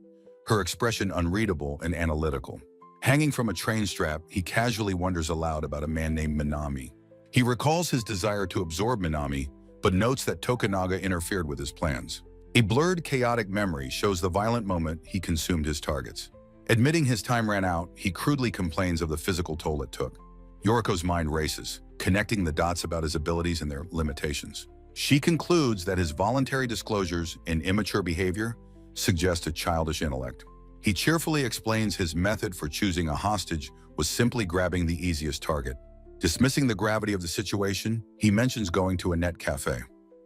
her expression unreadable and analytical. Hanging from a train strap, he casually wonders aloud about a man named Minami. He recalls his desire to absorb Minami, but notes that Tokunaga interfered with his plans. A blurred, chaotic memory shows the violent moment he consumed his targets. Admitting his time ran out, he crudely complains of the physical toll it took. Yoriko's mind races, connecting the dots about his abilities and their limitations. She concludes that his voluntary disclosures and immature behavior suggest a childish intellect. He cheerfully explains his method for choosing a hostage was simply grabbing the easiest target. Dismissing the gravity of the situation, he mentions going to a net cafe.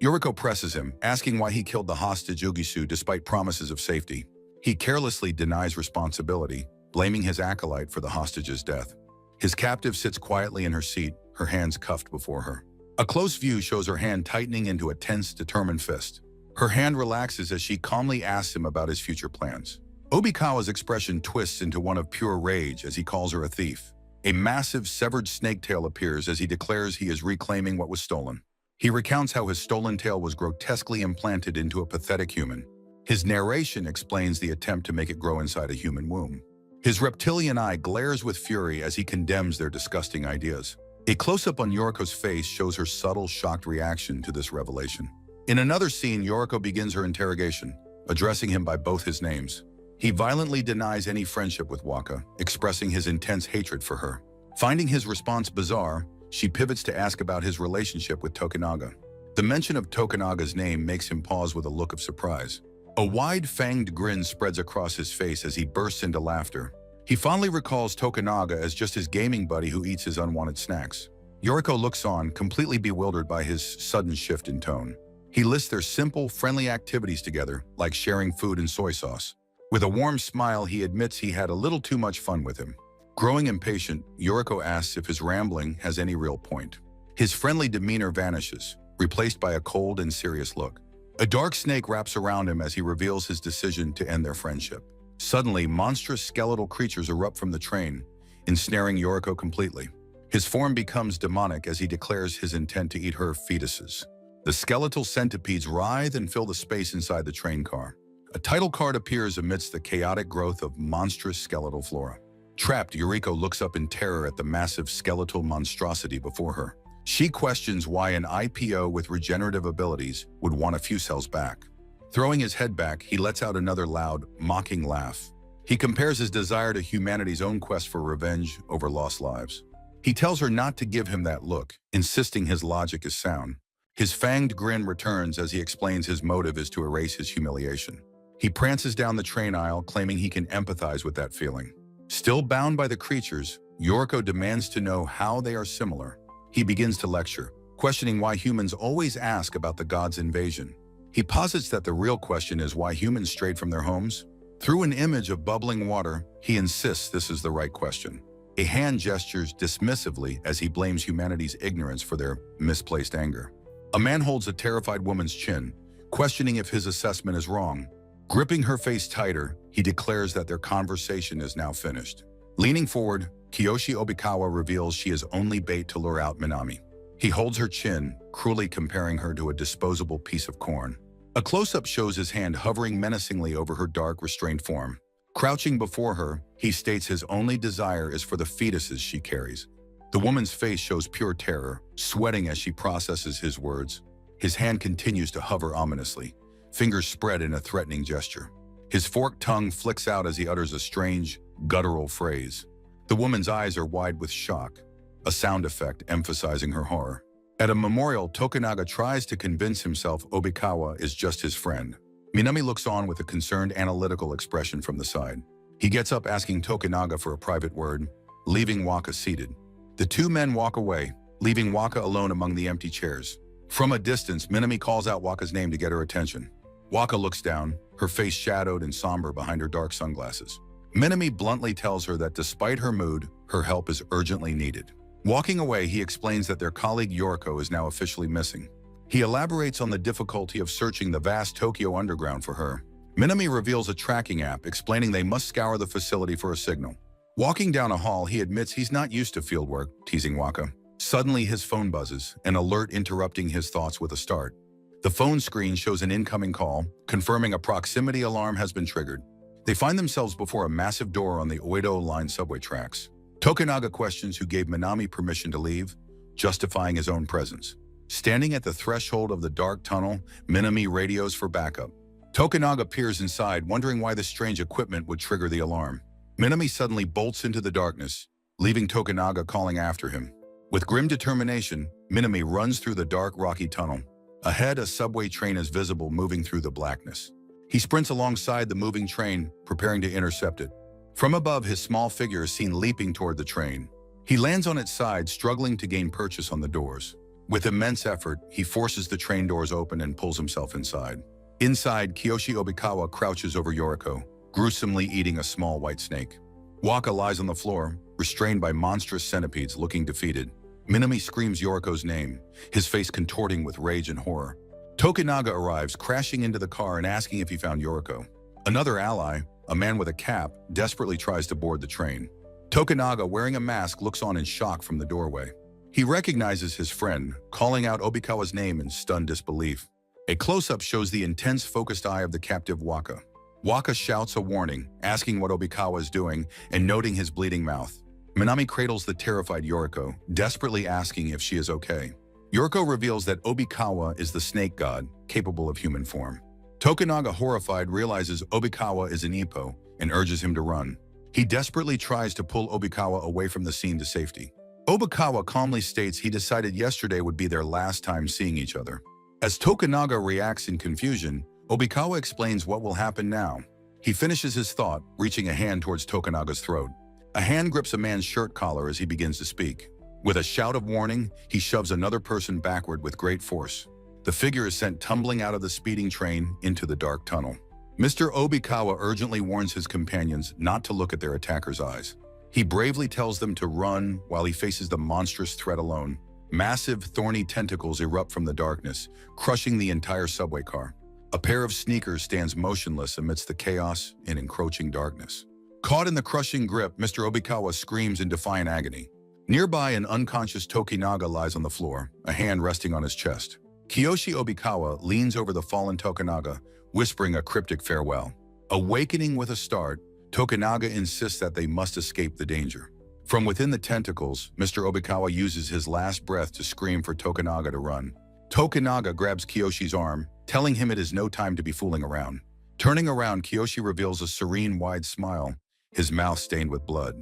Yoriko presses him, asking why he killed the hostage Ugisu despite promises of safety. He carelessly denies responsibility, blaming his acolyte for the hostage's death. His captive sits quietly in her seat, her hands cuffed before her. A close view shows her hand tightening into a tense, determined fist. Her hand relaxes as she calmly asks him about his future plans. Obikawa's expression twists into one of pure rage as he calls her a thief. A massive, severed snake tail appears as he declares he is reclaiming what was stolen. He recounts how his stolen tail was grotesquely implanted into a pathetic human. His narration explains the attempt to make it grow inside a human womb. His reptilian eye glares with fury as he condemns their disgusting ideas. A close-up on Yoriko's face shows her subtle, shocked reaction to this revelation. In another scene, Yoriko begins her interrogation, addressing him by both his names. He violently denies any friendship with Waka, expressing his intense hatred for her. Finding his response bizarre, she pivots to ask about his relationship with Tokunaga. The mention of Tokunaga's name makes him pause with a look of surprise. A wide-fanged grin spreads across his face as he bursts into laughter. He fondly recalls Tokunaga as just his gaming buddy who eats his unwanted snacks. Yoriko looks on, completely bewildered by his sudden shift in tone. He lists their simple, friendly activities together, like sharing food and soy sauce. With a warm smile, he admits he had a little too much fun with him. Growing impatient, Yoriko asks if his rambling has any real point. His friendly demeanor vanishes, replaced by a cold and serious look. A dark snake wraps around him as he reveals his decision to end their friendship. Suddenly, monstrous skeletal creatures erupt from the train, ensnaring Yoriko completely. His form becomes demonic as he declares his intent to eat her fetuses. The skeletal centipedes writhe and fill the space inside the train car. A title card appears amidst the chaotic growth of monstrous skeletal flora. Trapped, Yoriko looks up in terror at the massive skeletal monstrosity before her. She questions why an IPO with regenerative abilities would want a few cells back. Throwing his head back, he lets out another loud, mocking laugh. He compares his desire to humanity's own quest for revenge over lost lives. He tells her not to give him that look, insisting his logic is sound. His fanged grin returns as he explains his motive is to erase his humiliation. He prances down the train aisle, claiming he can empathize with that feeling. Still bound by the creatures, Yoriko demands to know how they are similar. He begins to lecture, questioning why humans always ask about the gods' invasion. He posits that the real question is why humans strayed from their homes. Through an image of bubbling water, he insists this is the right question. A hand gestures dismissively as he blames humanity's ignorance for their misplaced anger. A man holds a terrified woman's chin, questioning if his assessment is wrong. Gripping her face tighter, he declares that their conversation is now finished. Leaning forward, Kiyoshi Obikawa reveals she is only bait to lure out Minami. He holds her chin, cruelly comparing her to a disposable piece of corn. A close-up shows his hand hovering menacingly over her dark, restrained form. Crouching before her, he states his only desire is for the fetuses she carries. The woman's face shows pure terror, sweating as she processes his words. His hand continues to hover ominously, fingers spread in a threatening gesture. His forked tongue flicks out as he utters a strange, guttural phrase. The woman's eyes are wide with shock, a sound effect emphasizing her horror. At a memorial, Tokunaga tries to convince himself Obikawa is just his friend. Minami looks on with a concerned, analytical expression from the side. He gets up asking Tokunaga for a private word, leaving Waka seated. The two men walk away, leaving Waka alone among the empty chairs. From a distance, Minami calls out Waka's name to get her attention. Waka looks down, her face shadowed and somber behind her dark sunglasses. Minami bluntly tells her that despite her mood, her help is urgently needed. Walking away, he explains that their colleague Yoriko is now officially missing. He elaborates on the difficulty of searching the vast Tokyo underground for her. Minami reveals a tracking app, explaining they must scour the facility for a signal. Walking down a hall, he admits he's not used to fieldwork, teasing Waka. Suddenly, his phone buzzes, an alert interrupting his thoughts with a start. The phone screen shows an incoming call, confirming a proximity alarm has been triggered. They find themselves before a massive door on the Oedo Line subway tracks. Tokunaga questions who gave Minami permission to leave, justifying his own presence. Standing at the threshold of the dark tunnel, Minami radios for backup. Tokunaga peers inside, wondering why the strange equipment would trigger the alarm. Minami suddenly bolts into the darkness, leaving Tokunaga calling after him. With grim determination, Minami runs through the dark, rocky tunnel. Ahead, a subway train is visible moving through the blackness. He sprints alongside the moving train, preparing to intercept it. From above, his small figure is seen leaping toward the train. He lands on its side, struggling to gain purchase on the doors. With immense effort, he forces the train doors open and pulls himself inside. Inside, Kiyoshi Obikawa crouches over Yoriko, gruesomely eating a small white snake. Waka lies on the floor, restrained by monstrous centipedes, looking defeated. Minami screams Yoriko's name, his face contorting with rage and horror. Tokunaga arrives, crashing into the car and asking if he found Yoriko. Another ally, a man with a cap, desperately tries to board the train. Tokunaga, wearing a mask, looks on in shock from the doorway. He recognizes his friend, calling out Obikawa's name in stunned disbelief. A close-up shows the intense, focused eye of the captive Waka. Waka shouts a warning, asking what Obikawa is doing and noting his bleeding mouth. Minami cradles the terrified Yoriko, desperately asking if she is okay. Yoriko reveals that Obikawa is the snake god, capable of human form. Tokunaga, horrified, realizes Obikawa is an Ippo and urges him to run. He desperately tries to pull Obikawa away from the scene to safety. Obikawa calmly states he decided yesterday would be their last time seeing each other. As Tokunaga reacts in confusion, Obikawa explains what will happen now. He finishes his thought, reaching a hand towards Tokunaga's throat. A hand grips a man's shirt collar as he begins to speak. With a shout of warning, he shoves another person backward with great force. The figure is sent tumbling out of the speeding train into the dark tunnel. Mr. Obikawa urgently warns his companions not to look at their attacker's eyes. He bravely tells them to run while he faces the monstrous threat alone. Massive, thorny tentacles erupt from the darkness, crushing the entire subway car. A pair of sneakers stands motionless amidst the chaos and encroaching darkness. Caught in the crushing grip, Mr. Obikawa screams in defiant agony. Nearby, an unconscious Tokunaga lies on the floor, a hand resting on his chest. Kiyoshi Obikawa leans over the fallen Tokunaga, whispering a cryptic farewell. Awakening with a start, Tokunaga insists that they must escape the danger. From within the tentacles, Mr. Obikawa uses his last breath to scream for Tokunaga to run. Tokunaga grabs Kiyoshi's arm, telling him it is no time to be fooling around. Turning around, Kiyoshi reveals a serene, wide smile, his mouth stained with blood.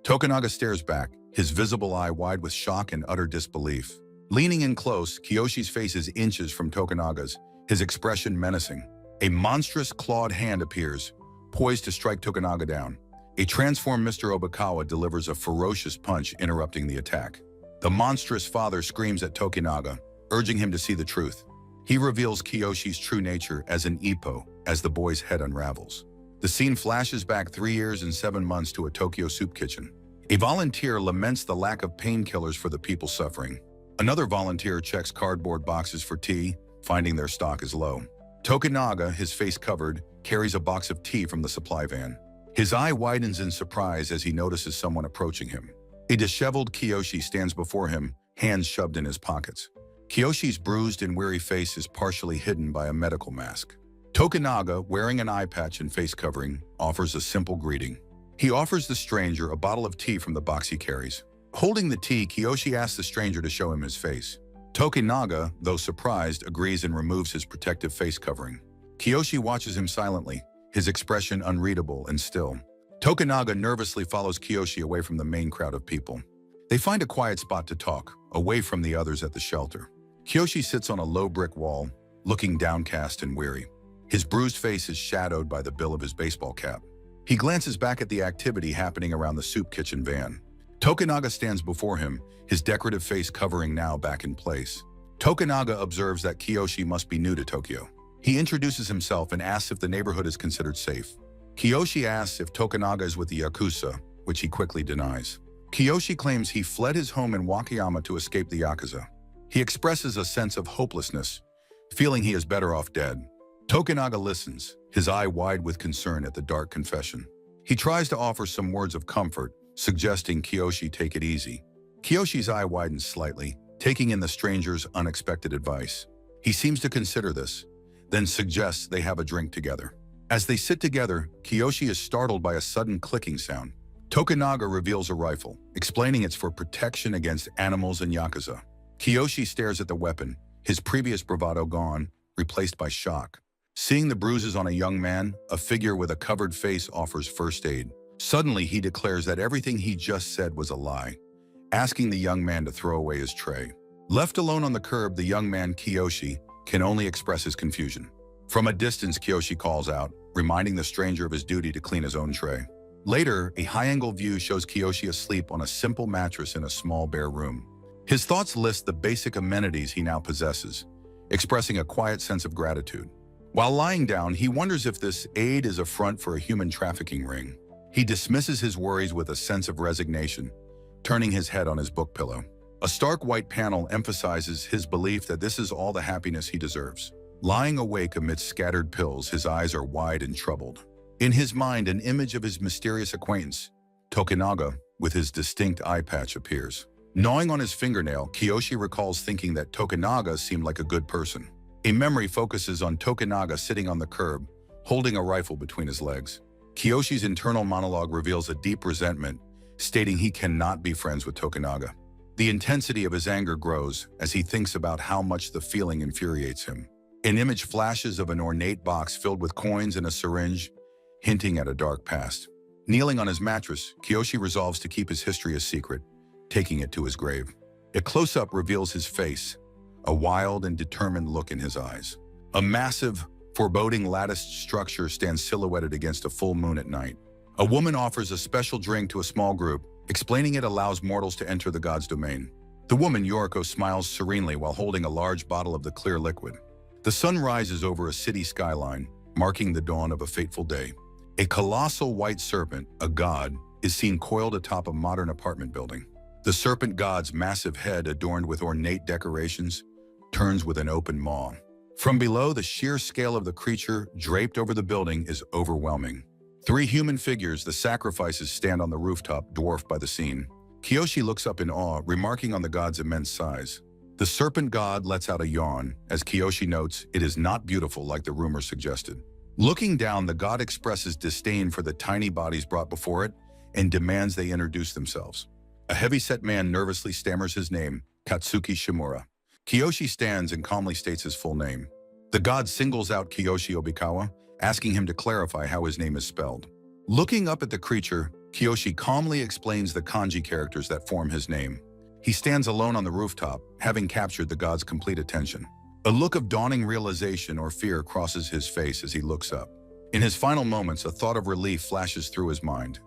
Tokunaga stares back, his visible eye wide with shock and utter disbelief. Leaning in close, Kiyoshi's face is inches from Tokunaga's, his expression menacing. A monstrous clawed hand appears, poised to strike Tokunaga down. A transformed Mr. Obikawa delivers a ferocious punch, interrupting the attack. The monstrous father screams at Tokunaga, urging him to see the truth. He reveals Kiyoshi's true nature as an Ippo as the boy's head unravels. The scene flashes back 3 years and 7 months to a Tokyo soup kitchen. A volunteer laments the lack of painkillers for the people suffering. Another volunteer checks cardboard boxes for tea, finding their stock is low. Tokunaga, his face covered, carries a box of tea from the supply van. His eye widens in surprise as he notices someone approaching him. A disheveled Kiyoshi stands before him, hands shoved in his pockets. Kiyoshi's bruised and weary face is partially hidden by a medical mask. Tokunaga, wearing an eye patch and face covering, offers a simple greeting. He offers the stranger a bottle of tea from the box he carries. Holding the tea, Kiyoshi asks the stranger to show him his face. Tokunaga, though surprised, agrees and removes his protective face covering. Kiyoshi watches him silently, his expression unreadable and still. Tokunaga nervously follows Kiyoshi away from the main crowd of people. They find a quiet spot to talk, away from the others at the shelter. Kiyoshi sits on a low brick wall, looking downcast and weary. His bruised face is shadowed by the bill of his baseball cap. He glances back at the activity happening around the soup kitchen van. Tokunaga stands before him, his decorative face covering now back in place. Tokunaga observes that Kiyoshi must be new to Tokyo. He introduces himself and asks if the neighborhood is considered safe. Kiyoshi asks if Tokunaga is with the Yakuza, which he quickly denies. Kiyoshi claims he fled his home in Wakayama to escape the Yakuza. He expresses a sense of hopelessness, feeling he is better off dead. Tokunaga listens, his eye wide with concern at the dark confession. He tries to offer some words of comfort, suggesting Kiyoshi take it easy. Kiyoshi's eye widens slightly, taking in the stranger's unexpected advice. He seems to consider this, then suggests they have a drink together. As they sit together, Kiyoshi is startled by a sudden clicking sound. Tokunaga reveals a rifle, explaining it's for protection against animals and Yakuza. Kiyoshi stares at the weapon, his previous bravado gone, replaced by shock. Seeing the bruises on a young man, a figure with a covered face offers first aid. Suddenly, he declares that everything he just said was a lie, asking the young man to throw away his tray. Left alone on the curb, the young man, Kiyoshi, can only express his confusion. From a distance, Kiyoshi calls out, reminding the stranger of his duty to clean his own tray. Later, a high-angle view shows Kiyoshi asleep on a simple mattress in a small bare room. His thoughts list the basic amenities he now possesses, expressing a quiet sense of gratitude. While lying down, he wonders if this aid is a front for a human trafficking ring. He dismisses his worries with a sense of resignation, turning his head on his book pillow. A stark white panel emphasizes his belief that this is all the happiness he deserves. Lying awake amidst scattered pills, his eyes are wide and troubled. In his mind, an image of his mysterious acquaintance, Tokunaga, with his distinct eye patch appears. Gnawing on his fingernail, Kiyoshi recalls thinking that Tokunaga seemed like a good person. A memory focuses on Tokunaga sitting on the curb, holding a rifle between his legs. Kiyoshi's internal monologue reveals a deep resentment, stating he cannot be friends with Tokunaga. The intensity of his anger grows as he thinks about how much the feeling infuriates him. An image flashes of an ornate box filled with coins and a syringe, hinting at a dark past. Kneeling on his mattress, Kiyoshi resolves to keep his history a secret, taking it to his grave. A close-up reveals his face, a wild and determined look in his eyes. A massive, foreboding latticed structure stands silhouetted against a full moon at night. A woman offers a special drink to a small group, explaining it allows mortals to enter the god's domain. The woman, Yoriko, smiles serenely while holding a large bottle of the clear liquid. The sun rises over a city skyline, marking the dawn of a fateful day. A colossal white serpent, a god, is seen coiled atop a modern apartment building. The serpent god's massive head, adorned with ornate decorations, turns with an open maw. From below, the sheer scale of the creature draped over the building is overwhelming. Three human figures, the sacrifices, stand on the rooftop, dwarfed by the scene. Kiyoshi looks up in awe, remarking on the god's immense size. The serpent god lets out a yawn. As Kiyoshi notes, it is not beautiful like the rumor suggested. Looking down, the god expresses disdain for the tiny bodies brought before it and demands they introduce themselves. A heavy-set man nervously stammers his name, Katsuki Shimura. Kiyoshi stands and calmly states his full name. The god singles out Kiyoshi Obikawa, asking him to clarify how his name is spelled. Looking up at the creature, Kiyoshi calmly explains the kanji characters that form his name. He stands alone on the rooftop, having captured the god's complete attention. A look of dawning realization or fear crosses his face as he looks up. In his final moments, a thought of relief flashes through his mind.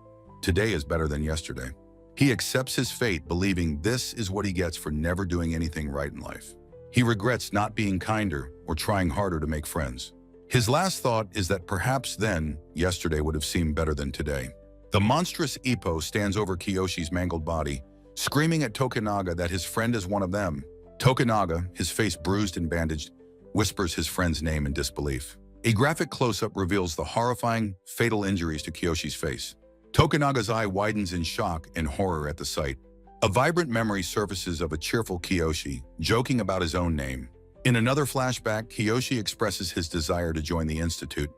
Today is better than yesterday. He accepts his fate, believing this is what he gets for never doing anything right in life. He regrets not being kinder or trying harder to make friends. His last thought is that perhaps then, yesterday would have seemed better than today. The monstrous Ippo stands over Kiyoshi's mangled body, screaming at Tokunaga that his friend is one of them. Tokunaga, his face bruised and bandaged, whispers his friend's name in disbelief. A graphic close-up reveals the horrifying, fatal injuries to Kiyoshi's face. Tokunaga's eye widens in shock and horror at the sight. A vibrant memory surfaces of a cheerful Kiyoshi, joking about his own name. In another flashback, Kiyoshi expresses his desire to join the institute,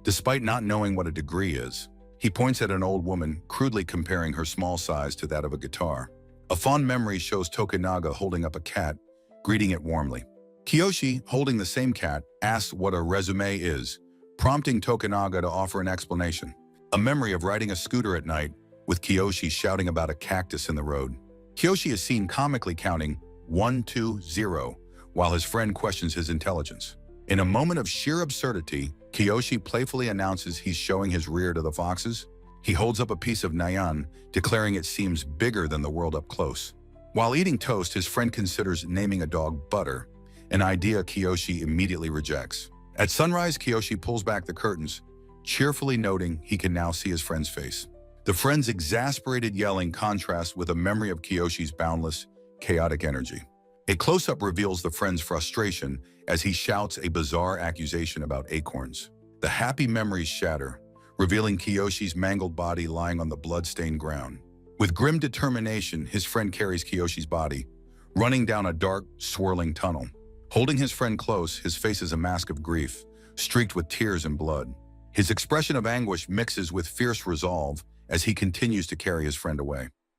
despite not knowing what a degree is. He points at an old woman, crudely comparing her small size to that of a guitar. A fond memory shows Tokunaga holding up a cat, greeting it warmly. Kiyoshi, holding the same cat, asks what a resume is, prompting Tokunaga to offer an explanation. A memory of riding a scooter at night, with Kiyoshi shouting about a cactus in the road. Kiyoshi is seen comically counting 1, 2, 0, while his friend questions his intelligence. In a moment of sheer absurdity, Kiyoshi playfully announces he's showing his rear to the foxes. He holds up a piece of Nyan, declaring it seems bigger than the world up close. While eating toast, his friend considers naming a dog Butter, an idea Kiyoshi immediately rejects. At sunrise, Kiyoshi pulls back the curtains, cheerfully noting he can now see his friend's face. The friend's exasperated yelling contrasts with a memory of Kiyoshi's boundless, chaotic energy. A close-up reveals the friend's frustration as he shouts a bizarre accusation about acorns. The happy memories shatter, revealing Kiyoshi's mangled body lying on the blood-stained ground. With grim determination, his friend carries Kiyoshi's body, running down a dark, swirling tunnel. Holding his friend close, his face is a mask of grief, streaked with tears and blood. His expression of anguish mixes with fierce resolve as he continues to carry his friend away.